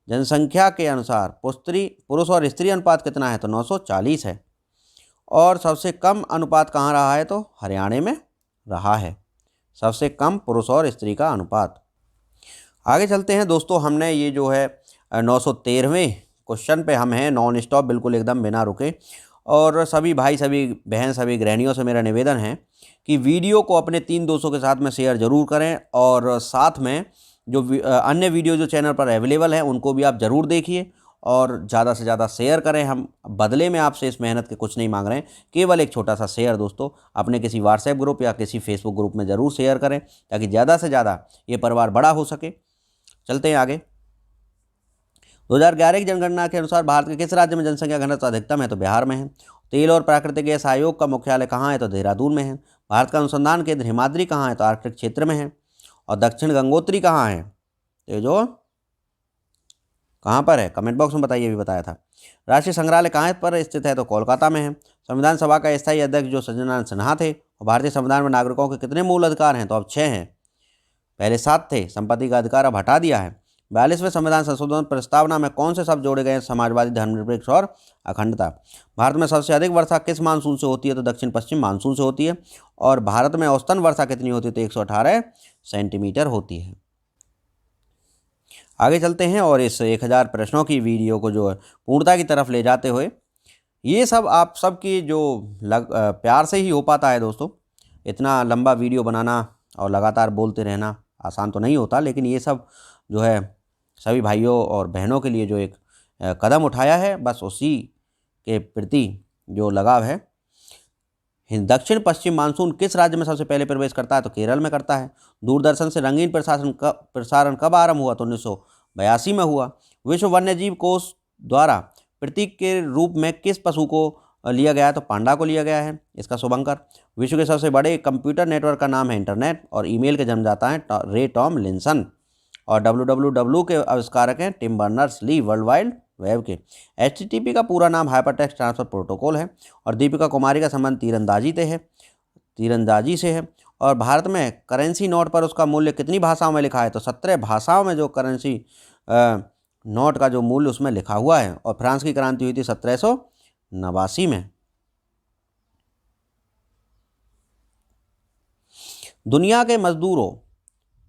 जनसंख्या के अनुसार पुरुष और स्त्री अनुपात कितना है? तो 940 है। और सबसे कम अनुपात कहाँ रहा है? तो हरियाणा में रहा है सबसे कम पुरुष और स्त्री का अनुपात। आगे चलते हैं दोस्तों। हमने ये जो है 913वें क्वेश्चन पे हम हैं नॉन स्टॉप, बिल्कुल एकदम बिना रुके। और सभी भाई, सभी बहन, सभी गृहिणियों से मेरा निवेदन है कि वीडियो को अपने 3 दोस्तों के साथ में शेयर ज़रूर करें, और साथ में जो अन्य वीडियो जो चैनल पर अवेलेबल हैं उनको भी आप ज़रूर देखिए और ज़्यादा से ज़्यादा शेयर करें। हम बदले में आपसे इस मेहनत के कुछ नहीं मांग रहे हैं, केवल एक छोटा सा शेयर दोस्तों अपने किसी व्हाट्सएप ग्रुप या किसी फेसबुक ग्रुप में ज़रूर शेयर करें ताकि ज़्यादा से ज़्यादा ये परिवार बड़ा हो सके। चलते हैं आगे। 2011 की जनगणना के अनुसार भारत के किस राज्य में जनसंख्या घनत्व अधिकतम है? तो बिहार में है। तेल और प्राकृतिक गैस आयोग का मुख्यालय कहाँ है? तो देहरादून में है। भारत का अनुसंधान केंद्र हिमाद्री कहाँ है? तो आर्कटिक क्षेत्र में है। और दक्षिण गंगोत्री कहाँ है? तो जो कहाँ पर है? कमेंट बॉक्स में बताइए, भी बताया था। राष्ट्रीय संग्रहालय कहाँ पर स्थित है? तो कोलकाता में है। संविधान सभा का स्थायी अध्यक्ष जो सज्जनानंद सिन्हा थे। और भारतीय संविधान में नागरिकों के कितने मूल अधिकार हैं? तो अब 6 हैं, पहले 7 थे। संपत्ति का अधिकार अब हटा दिया है। 42वें संविधान संशोधन प्रस्तावना में कौन से शब्द जोड़े गए हैं? समाजवादी, धर्मनिरपेक्ष और अखंडता। भारत में सबसे अधिक वर्षा किस मानसून से होती है? तो दक्षिण पश्चिम मानसून से होती है। और भारत में औसतन वर्षा कितनी होती है? तो 118 सेंटीमीटर होती है। आगे चलते हैं और इस 1000 प्रश्नों की वीडियो को जो है पूर्णता की तरफ ले जाते हुए, ये सब आप सबकी जो प्यार से ही हो पाता है दोस्तों। इतना लंबा वीडियो बनाना और लगातार बोलते रहना आसान तो नहीं होता, लेकिन ये सब जो है सभी भाइयों और बहनों के लिए जो एक कदम उठाया है, बस उसी के प्रति जो लगाव है। दक्षिण पश्चिम मानसून किस राज्य में सबसे पहले प्रवेश करता है? तो केरल में करता है। दूरदर्शन से रंगीन प्रसारण कब आरंभ हुआ? तो 1982 में हुआ। विश्व वन्यजीव कोष द्वारा प्रतीक के रूप में किस पशु को लिया गया है? तो पांडा को लिया गया है। इसका शुभंकर। विश्व के सबसे बड़े कंप्यूटर नेटवर्क का नाम है इंटरनेट, और ईमेल के जन्मदाता हैं रे टॉमलिंसन। और www के आविष्कारक हैं Tim Berners Lee. World wide web के HTTP का पूरा नाम हाइपरटेक्स्ट ट्रांसफर प्रोटोकॉल है। और दीपिका कुमारी का संबंध तीरंदाजी से है। और भारत में करेंसी नोट पर उसका मूल्य कितनी भाषाओं में लिखा है? तो 17 भाषाओं में जो करेंसी नोट का जो मूल्य उसमें लिखा हुआ है। और फ्रांस की क्रांति हुई थी 1789 में। दुनिया के मजदूरों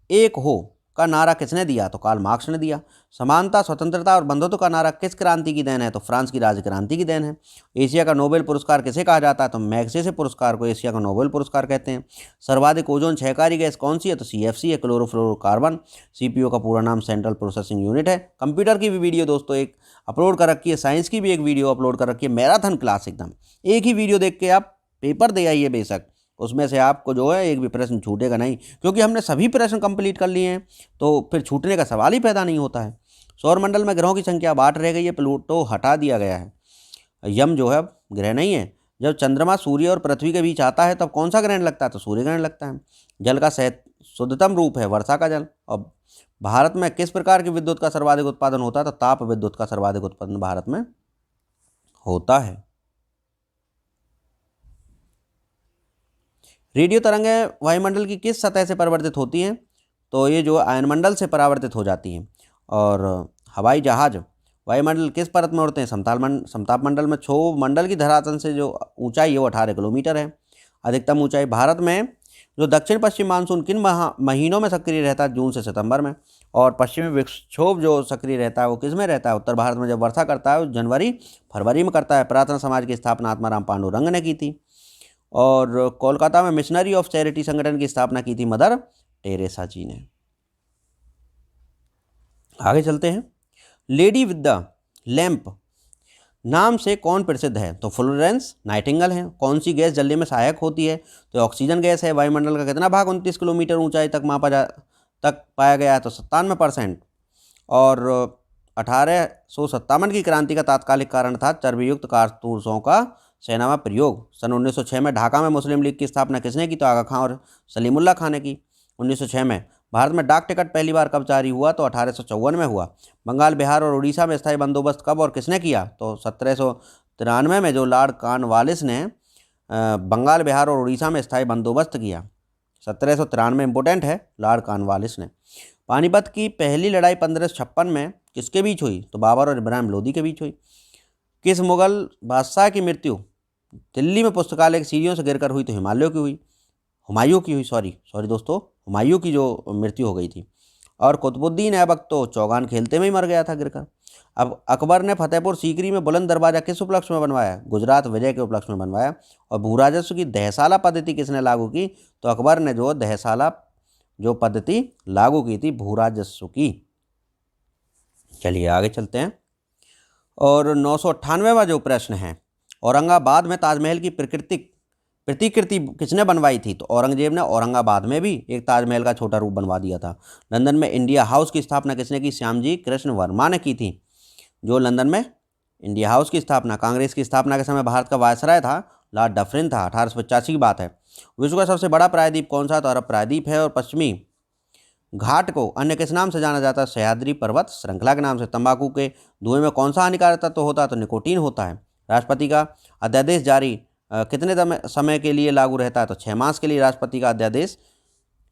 एक हो का नारा किसने दिया? तो कार्ल मार्क्स ने दिया। समानता, स्वतंत्रता और बंधुत्व का नारा किस क्रांति की देन है? तो फ्रांस की राज्य क्रांति की देन है। एशिया का नोबेल पुरस्कार किसे कहा जाता है? तो मैग्सेसे पुरस्कार को एशिया का नोबेल पुरस्कार कहते हैं। सर्वाधिक ओजोन क्षयकारी गैस कौन सी है? तो CFC है, क्लोरोफ्लोरोकार्बन। CPU का पूरा नाम सेंट्रल प्रोसेसिंग यूनिट है। कंप्यूटर की भी वीडियो दोस्तों एक अपलोड कर रखी है, साइंस की भी एक वीडियो अपलोड कर रखी है, मैराथन क्लास एकदम। एक ही वीडियो देख के आप पेपर दे आइए, बेशक उसमें से आपको जो है एक भी प्रश्न छूटेगा नहीं, क्योंकि हमने सभी प्रश्न कंप्लीट कर लिए हैं, तो फिर छूटने का सवाल ही पैदा नहीं होता है। सौरमंडल में ग्रहों की संख्या 8 रह गई है, प्लूटो हटा दिया गया है। यम जो है ग्रह नहीं है। जब चंद्रमा सूर्य और पृथ्वी के बीच आता है तब कौन सा ग्रहण लगता है? तो सूर्य ग्रहण लगता है। जल का शुद्धतम रूप है वर्षा का जल। और भारत में किस प्रकार की विद्युत का सर्वाधिक उत्पादन होता है? तो ताप विद्युत का सर्वाधिक उत्पादन भारत में होता है। रेडियो तरंगें वायुमंडल की किस सतह से परिवर्तित होती हैं? तो ये जो आयनमंडल से परावर्तित हो जाती हैं। और हवाई जहाज वायुमंडल किस परत में उड़ते हैं? समताप मंडल में। क्षोभ मंडल की धरातल से जो ऊंचाई है वो 18 किलोमीटर है, अधिकतम ऊंचाई। भारत में जो दक्षिण पश्चिम मानसून किन महीनों में सक्रिय रहता है? जून से सितंबर में। और पश्चिमी विक्षोभ जो सक्रिय रहता है वो किस में रहता है? उत्तर भारत में। जब वर्षा करता है वो जनवरी फरवरी में करता है। पुरातन समाज की स्थापना आत्माराम पांडुरंग ने की थी। और कोलकाता में मिशनरी ऑफ चैरिटी संगठन की स्थापना की थी मदर टेरेसा जी ने। आगे चलते हैं। लेडी विद द लैंप नाम से कौन प्रसिद्ध है? तो फ्लोरेंस नाइटिंगेल है। कौन सी गैस जलने में सहायक होती है? तो ऑक्सीजन गैस है। वायुमंडल का कितना भाग 29 किलोमीटर ऊंचाई तक पाया गया है? तो 97%। और 1857 की क्रांति का तात्कालिक कारण था चर्बीयुक्त कारतूसों का सेना में प्रयोग। सन 1906 में ढाका में मुस्लिम लीग की स्थापना किसने की? तो आगा खां और सलीमुल्लाह खां ने की 1906 में। भारत में डाक टिकट पहली बार कब जारी हुआ? तो 1854 में हुआ। बंगाल, बिहार और उड़ीसा में स्थायी बंदोबस्त कब और किसने किया? तो 1793 में जो लॉर्ड कॉर्नवालिस ने बंगाल, बिहार और उड़ीसा में स्थायी बंदोबस्त किया। 1793 इंपोर्टेंट है, लॉर्ड कॉर्नवालिस ने। पानीपत की पहली लड़ाई 1556 में किसके बीच हुई? तो बाबर और इब्राहिम लोदी के बीच हुई। किस मुगल बादशाह की मृत्यु दिल्ली में पुस्तकालय की सीढ़ियों से गिरकर हुई? तो हुमायूं की हुई दोस्तों, हुमायूं की जो मृत्यु हो गई थी। और कुतुबुद्दीन ऐबक तो चौगान खेलते में ही मर गया था गिरकर। अब अकबर ने फतेहपुर सीकरी में बुलंद दरवाजा किस उपलक्ष्य में बनवाया? गुजरात विजय के उपलक्ष्य में बनवाया। और भूराजस्व की दहसाला पद्धति किसने लागू की? तो अकबर ने जो दहसाला जो पद्धति लागू की थी भूराजस्व की। चलिए आगे चलते हैं। और 998वां जो प्रश्न है, औरंगाबाद में ताजमहल की प्रतिकृति किसने बनवाई थी? तो औरंगजेब ने औरंगाबाद में भी एक ताजमहल का छोटा रूप बनवा दिया था। लंदन में इंडिया हाउस की स्थापना किसने की? श्यामजी कृष्ण वर्मा ने की थी। जो लंदन में इंडिया हाउस की स्थापना, कांग्रेस की स्थापना के समय भारत का वायसराय था लॉर्ड डफरिन था। 1885 की बात है। विश्व का सबसे बड़ा प्रायद्वीप कौन सा? तो अरब प्रायद्वीप है। और पश्चिमी घाट को अन्य किस नाम से जाना जाता है? सह्याद्री पर्वत श्रृंखला के नाम से। तंबाकू के धुएं में कौन सा हानिकारक तत्व होता है? तो निकोटीन होता है। राष्ट्रपति का अध्यादेश जारी कितने समय के लिए लागू रहता है? तो 6 मास के लिए राष्ट्रपति का अध्यादेश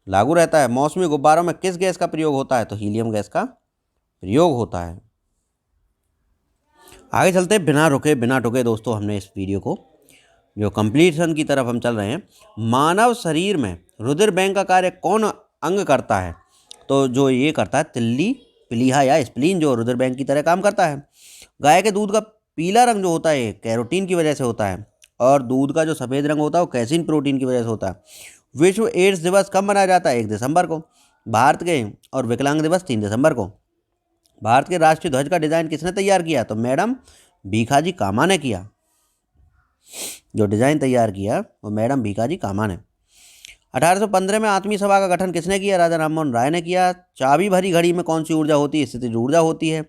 लागू रहता है। मौसमी गुब्बारों में किस गैस का प्रयोग होता है? तो हीलियम गैस का प्रयोग होता है। आगे चलते बिना टुके दोस्तों, हमने इस वीडियो को जो कंप्लीशन की तरफ हम चल रहे हैं। मानव शरीर में रुधिर बैंक का कार्य कौन अंग करता है? तो जो ये करता है तिल्ली प्लीहा या स्प्लीन, जो रुधिर बैंक की तरह काम करता है। गाय के दूध का पीला रंग जो होता है कैरोटीन की वजह से होता है। और दूध का जो सफ़ेद रंग होता है वो कैसीन प्रोटीन की वजह से होता है। विश्व एड्स दिवस कब मनाया जाता है? 1 दिसंबर को। भारत के और विकलांग दिवस 3 दिसंबर को। भारत के राष्ट्रीय ध्वज का डिज़ाइन किसने तैयार किया? तो मैडम भीखाजी कामा ने किया। जो डिज़ाइन तैयार किया वो मैडम भीखाजी कामा ने। 1815 में आत्मीय सभा का गठन किसने किया? राजा राममोहन राय ने किया। चाबी भरी घड़ी में कौन सी ऊर्जा होती है? स्थितिज ऊर्जा होती है।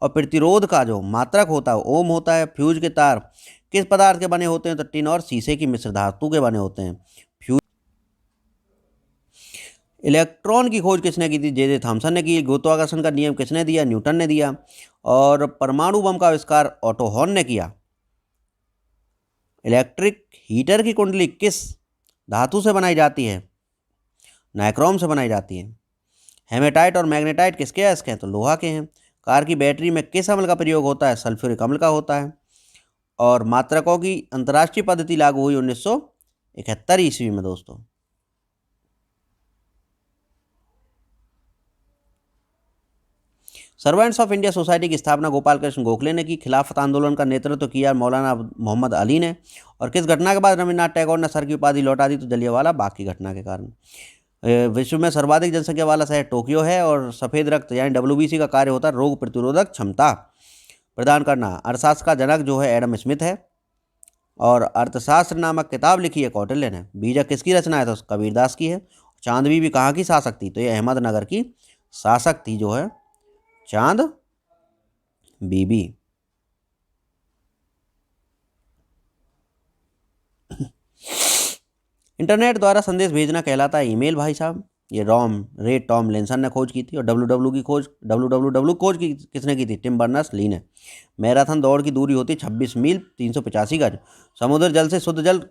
और प्रतिरोध का जो मात्रक होता है ओम होता है। फ्यूज के तार किस पदार्थ के बने होते हैं? तो टिन और शीशे की मिश्र धातु के बने होते हैं फ्यूज। इलेक्ट्रॉन की खोज किसने की थी? जे थॉमसन ने की। गुरुत्वाकर्षण का नियम किसने दिया? न्यूटन ने दिया। और परमाणु बम का आविष्कार ऑटो हॉर्न ने किया। इलेक्ट्रिक हीटर की कुंडली किस धातु से बनाई जाती है? नाइक्रोम से बनाई जाती है। हेमेटाइट और मैग्नेटाइट किसके अयस्क हैं? तो लोहा के हैं। कार की बैटरी में किस अम्ल का प्रयोग होता है? सल्फ्यूरिक अम्ल का होता है। और मात्रकों की अंतर्राष्ट्रीय पद्धति लागू हुई 1971 ईस्वी में दोस्तों। सर्वेंट्स ऑफ इंडिया सोसाइटी की स्थापना गोपाल कृष्ण गोखले ने की। खिलाफत आंदोलन का नेतृत्व किया मौलाना मोहम्मद अली ने। और किस घटना के बाद रविन्द्रनाथ टैगोर ने सर की उपाधि लौटा दी? तो जलियांवाला बाग की घटना के कारण। विश्व में सर्वाधिक जनसंख्या वाला शहर टोक्यो है। और सफ़ेद रक्त यानी WBC का कार्य होता है रोग प्रतिरोधक क्षमता प्रदान करना। अर्थशास्त्र का जनक जो है एडम स्मिथ है। और अर्थशास्त्र नामक किताब लिखी है कौटिल्य ने। बीजक किसकी रचना है? तो कबीरदास की है। चांदबी भी कहाँ की शासक थी? तो ये अहमदनगर की शासक थी जो है चांद बीबी। इंटरनेट द्वारा संदेश भेजना कहलाता है ईमेल भाई साहब। ये रे टॉमलिंसन ने खोज की थी। और डब्ल्यू खोज किसने की थी? टिम बर्नर्स ली ने। मैराथन दौड़ की दूरी होती है 26 मील 385 गज। समुद्र जल से शुद्ध जल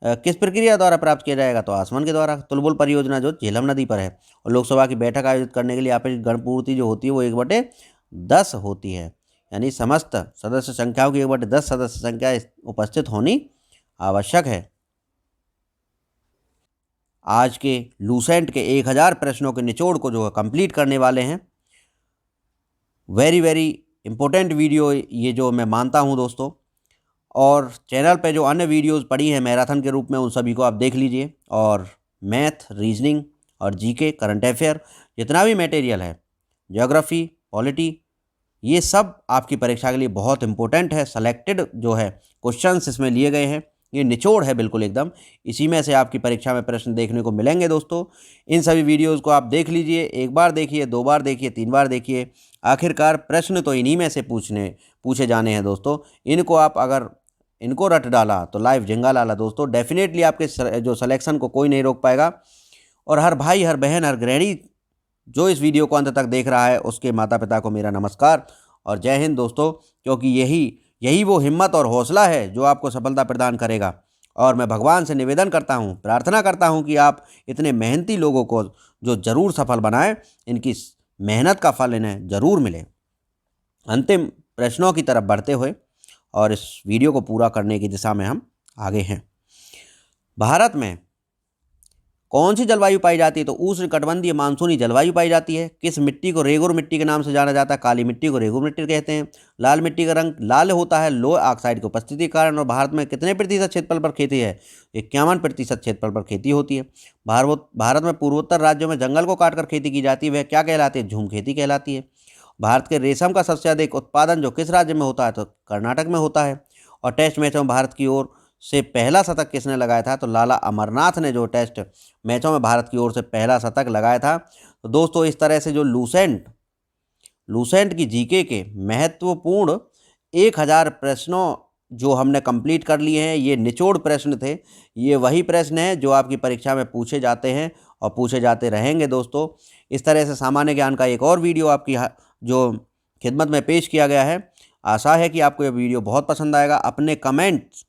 किस प्रक्रिया द्वारा प्राप्त किया जाएगा? तो आसमान के द्वारा। तुलबुल परियोजना जो झेलम नदी पर है। और लोकसभा की बैठक आयोजित करने के लिए आपकी गणपूर्ति जो होती है वो 1/10 होती है। यानी समस्त सदस्य संख्याओं की 1/10 सदस्य संख्या उपस्थित होनी आवश्यक है। आज के लूसेंट के 1000 प्रश्नों के निचोड़ को जो है कंप्लीट करने वाले हैं। वेरी इंपॉर्टेंट वीडियो ये जो मैं मानता हूँ दोस्तों। और चैनल पे जो अन्य वीडियोस पड़ी हैं मैराथन के रूप में उन सभी को आप देख लीजिए। और मैथ, रीजनिंग और जीके, करंट अफेयर जितना भी मटेरियल है, ज्योग्राफी, पॉलिटी, ये सब आपकी परीक्षा के लिए बहुत इंपॉर्टेंट है। सेलेक्टेड जो है क्वेश्चंस इसमें लिए गए हैं, ये निचोड़ है बिल्कुल एकदम, इसी में से आपकी परीक्षा में प्रश्न देखने को मिलेंगे दोस्तों। इन सभी वीडियोज़ को आप देख लीजिए, एक बार देखिए, 2 बार देखिए, 3 बार देखिए, आखिरकार प्रश्न तो इन्हीं में से पूछे जाने हैं दोस्तों। इनको आप अगर इनको रट डाला तो लाइव झिंगा लाला दोस्तों। डेफिनेटली आपके जो सिलेक्शन को कोई नहीं रोक पाएगा। और हर भाई, हर बहन, हर गृहिणी जो इस वीडियो को अंत तक देख रहा है, उसके माता पिता को मेरा नमस्कार और जय हिंद दोस्तों, क्योंकि यही वो हिम्मत और हौसला है जो आपको सफलता प्रदान करेगा। और मैं भगवान से निवेदन करता हूँ, प्रार्थना करता हूँ कि आप इतने मेहनती लोगों को जो ज़रूर सफल बनाएं, इनकी मेहनत का फल इन्हें ज़रूर मिले। अंतिम प्रश्नों की तरफ बढ़ते हुए और इस वीडियो को पूरा करने की दिशा में हम आगे हैं। भारत में कौन सी जलवायु पाई जाती है? तो उष्णकटिबंधीय मानसूनी जलवायु पाई जाती है। किस मिट्टी को रेगुर मिट्टी के नाम से जाना जाता है? काली मिट्टी को रेगुर मिट्टी कहते हैं। लाल मिट्टी का रंग लाल होता है लो ऑक्साइड की उपस्थिति के कारण। और भारत में कितने प्रतिशत क्षेत्रफल पर खेती है? 51% क्षेत्रफल पर खेती होती है। भारत में पूर्वोत्तर राज्यों में जंगल को काटकर खेती की जाती है, वह क्या कहलाती है? झूम खेती कहलाती है। भारत के रेशम का सबसे अधिक उत्पादन जो किस राज्य में होता है? तो कर्नाटक में होता है। और टेस्ट मैचों में भारत की ओर से पहला शतक किसने लगाया था? तो लाला अमरनाथ ने जो टेस्ट मैचों में भारत की ओर से पहला शतक लगाया था। तो दोस्तों इस तरह से जो लूसेंट की जीके के महत्वपूर्ण 1000 प्रश्नों जो हमने कंप्लीट कर लिए हैं, ये निचोड़ प्रश्न थे। ये वही प्रश्न हैं जो आपकी परीक्षा में पूछे जाते हैं और पूछे जाते रहेंगे दोस्तों। इस तरह से सामान्य ज्ञान का एक और वीडियो आपकी जो खिदमत में पेश किया गया है। आशा है कि आपको ये वीडियो बहुत पसंद आएगा। अपने कमेंट्स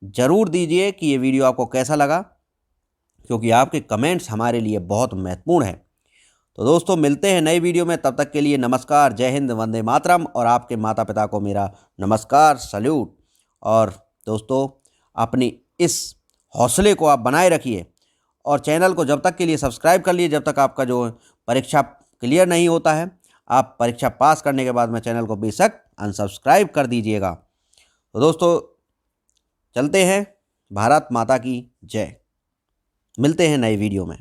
ज़रूर दीजिए कि ये वीडियो आपको कैसा लगा, क्योंकि आपके कमेंट्स हमारे लिए बहुत महत्वपूर्ण हैं। तो दोस्तों मिलते हैं नई वीडियो में, तब तक के लिए नमस्कार, जय हिंद, वंदे मातरम। और आपके माता पिता को मेरा नमस्कार, सल्यूट। और दोस्तों अपनी इस हौसले को आप बनाए रखिए और चैनल को जब तक के लिए सब्सक्राइब कर लिए जब तक आपका जो परीक्षा क्लियर नहीं होता है। आप परीक्षा पास करने के बाद में चैनल को बेशक अनसब्सक्राइब कर दीजिएगा। तो दोस्तों चलते हैं, भारत माता की जय। मिलते हैं नए वीडियो में।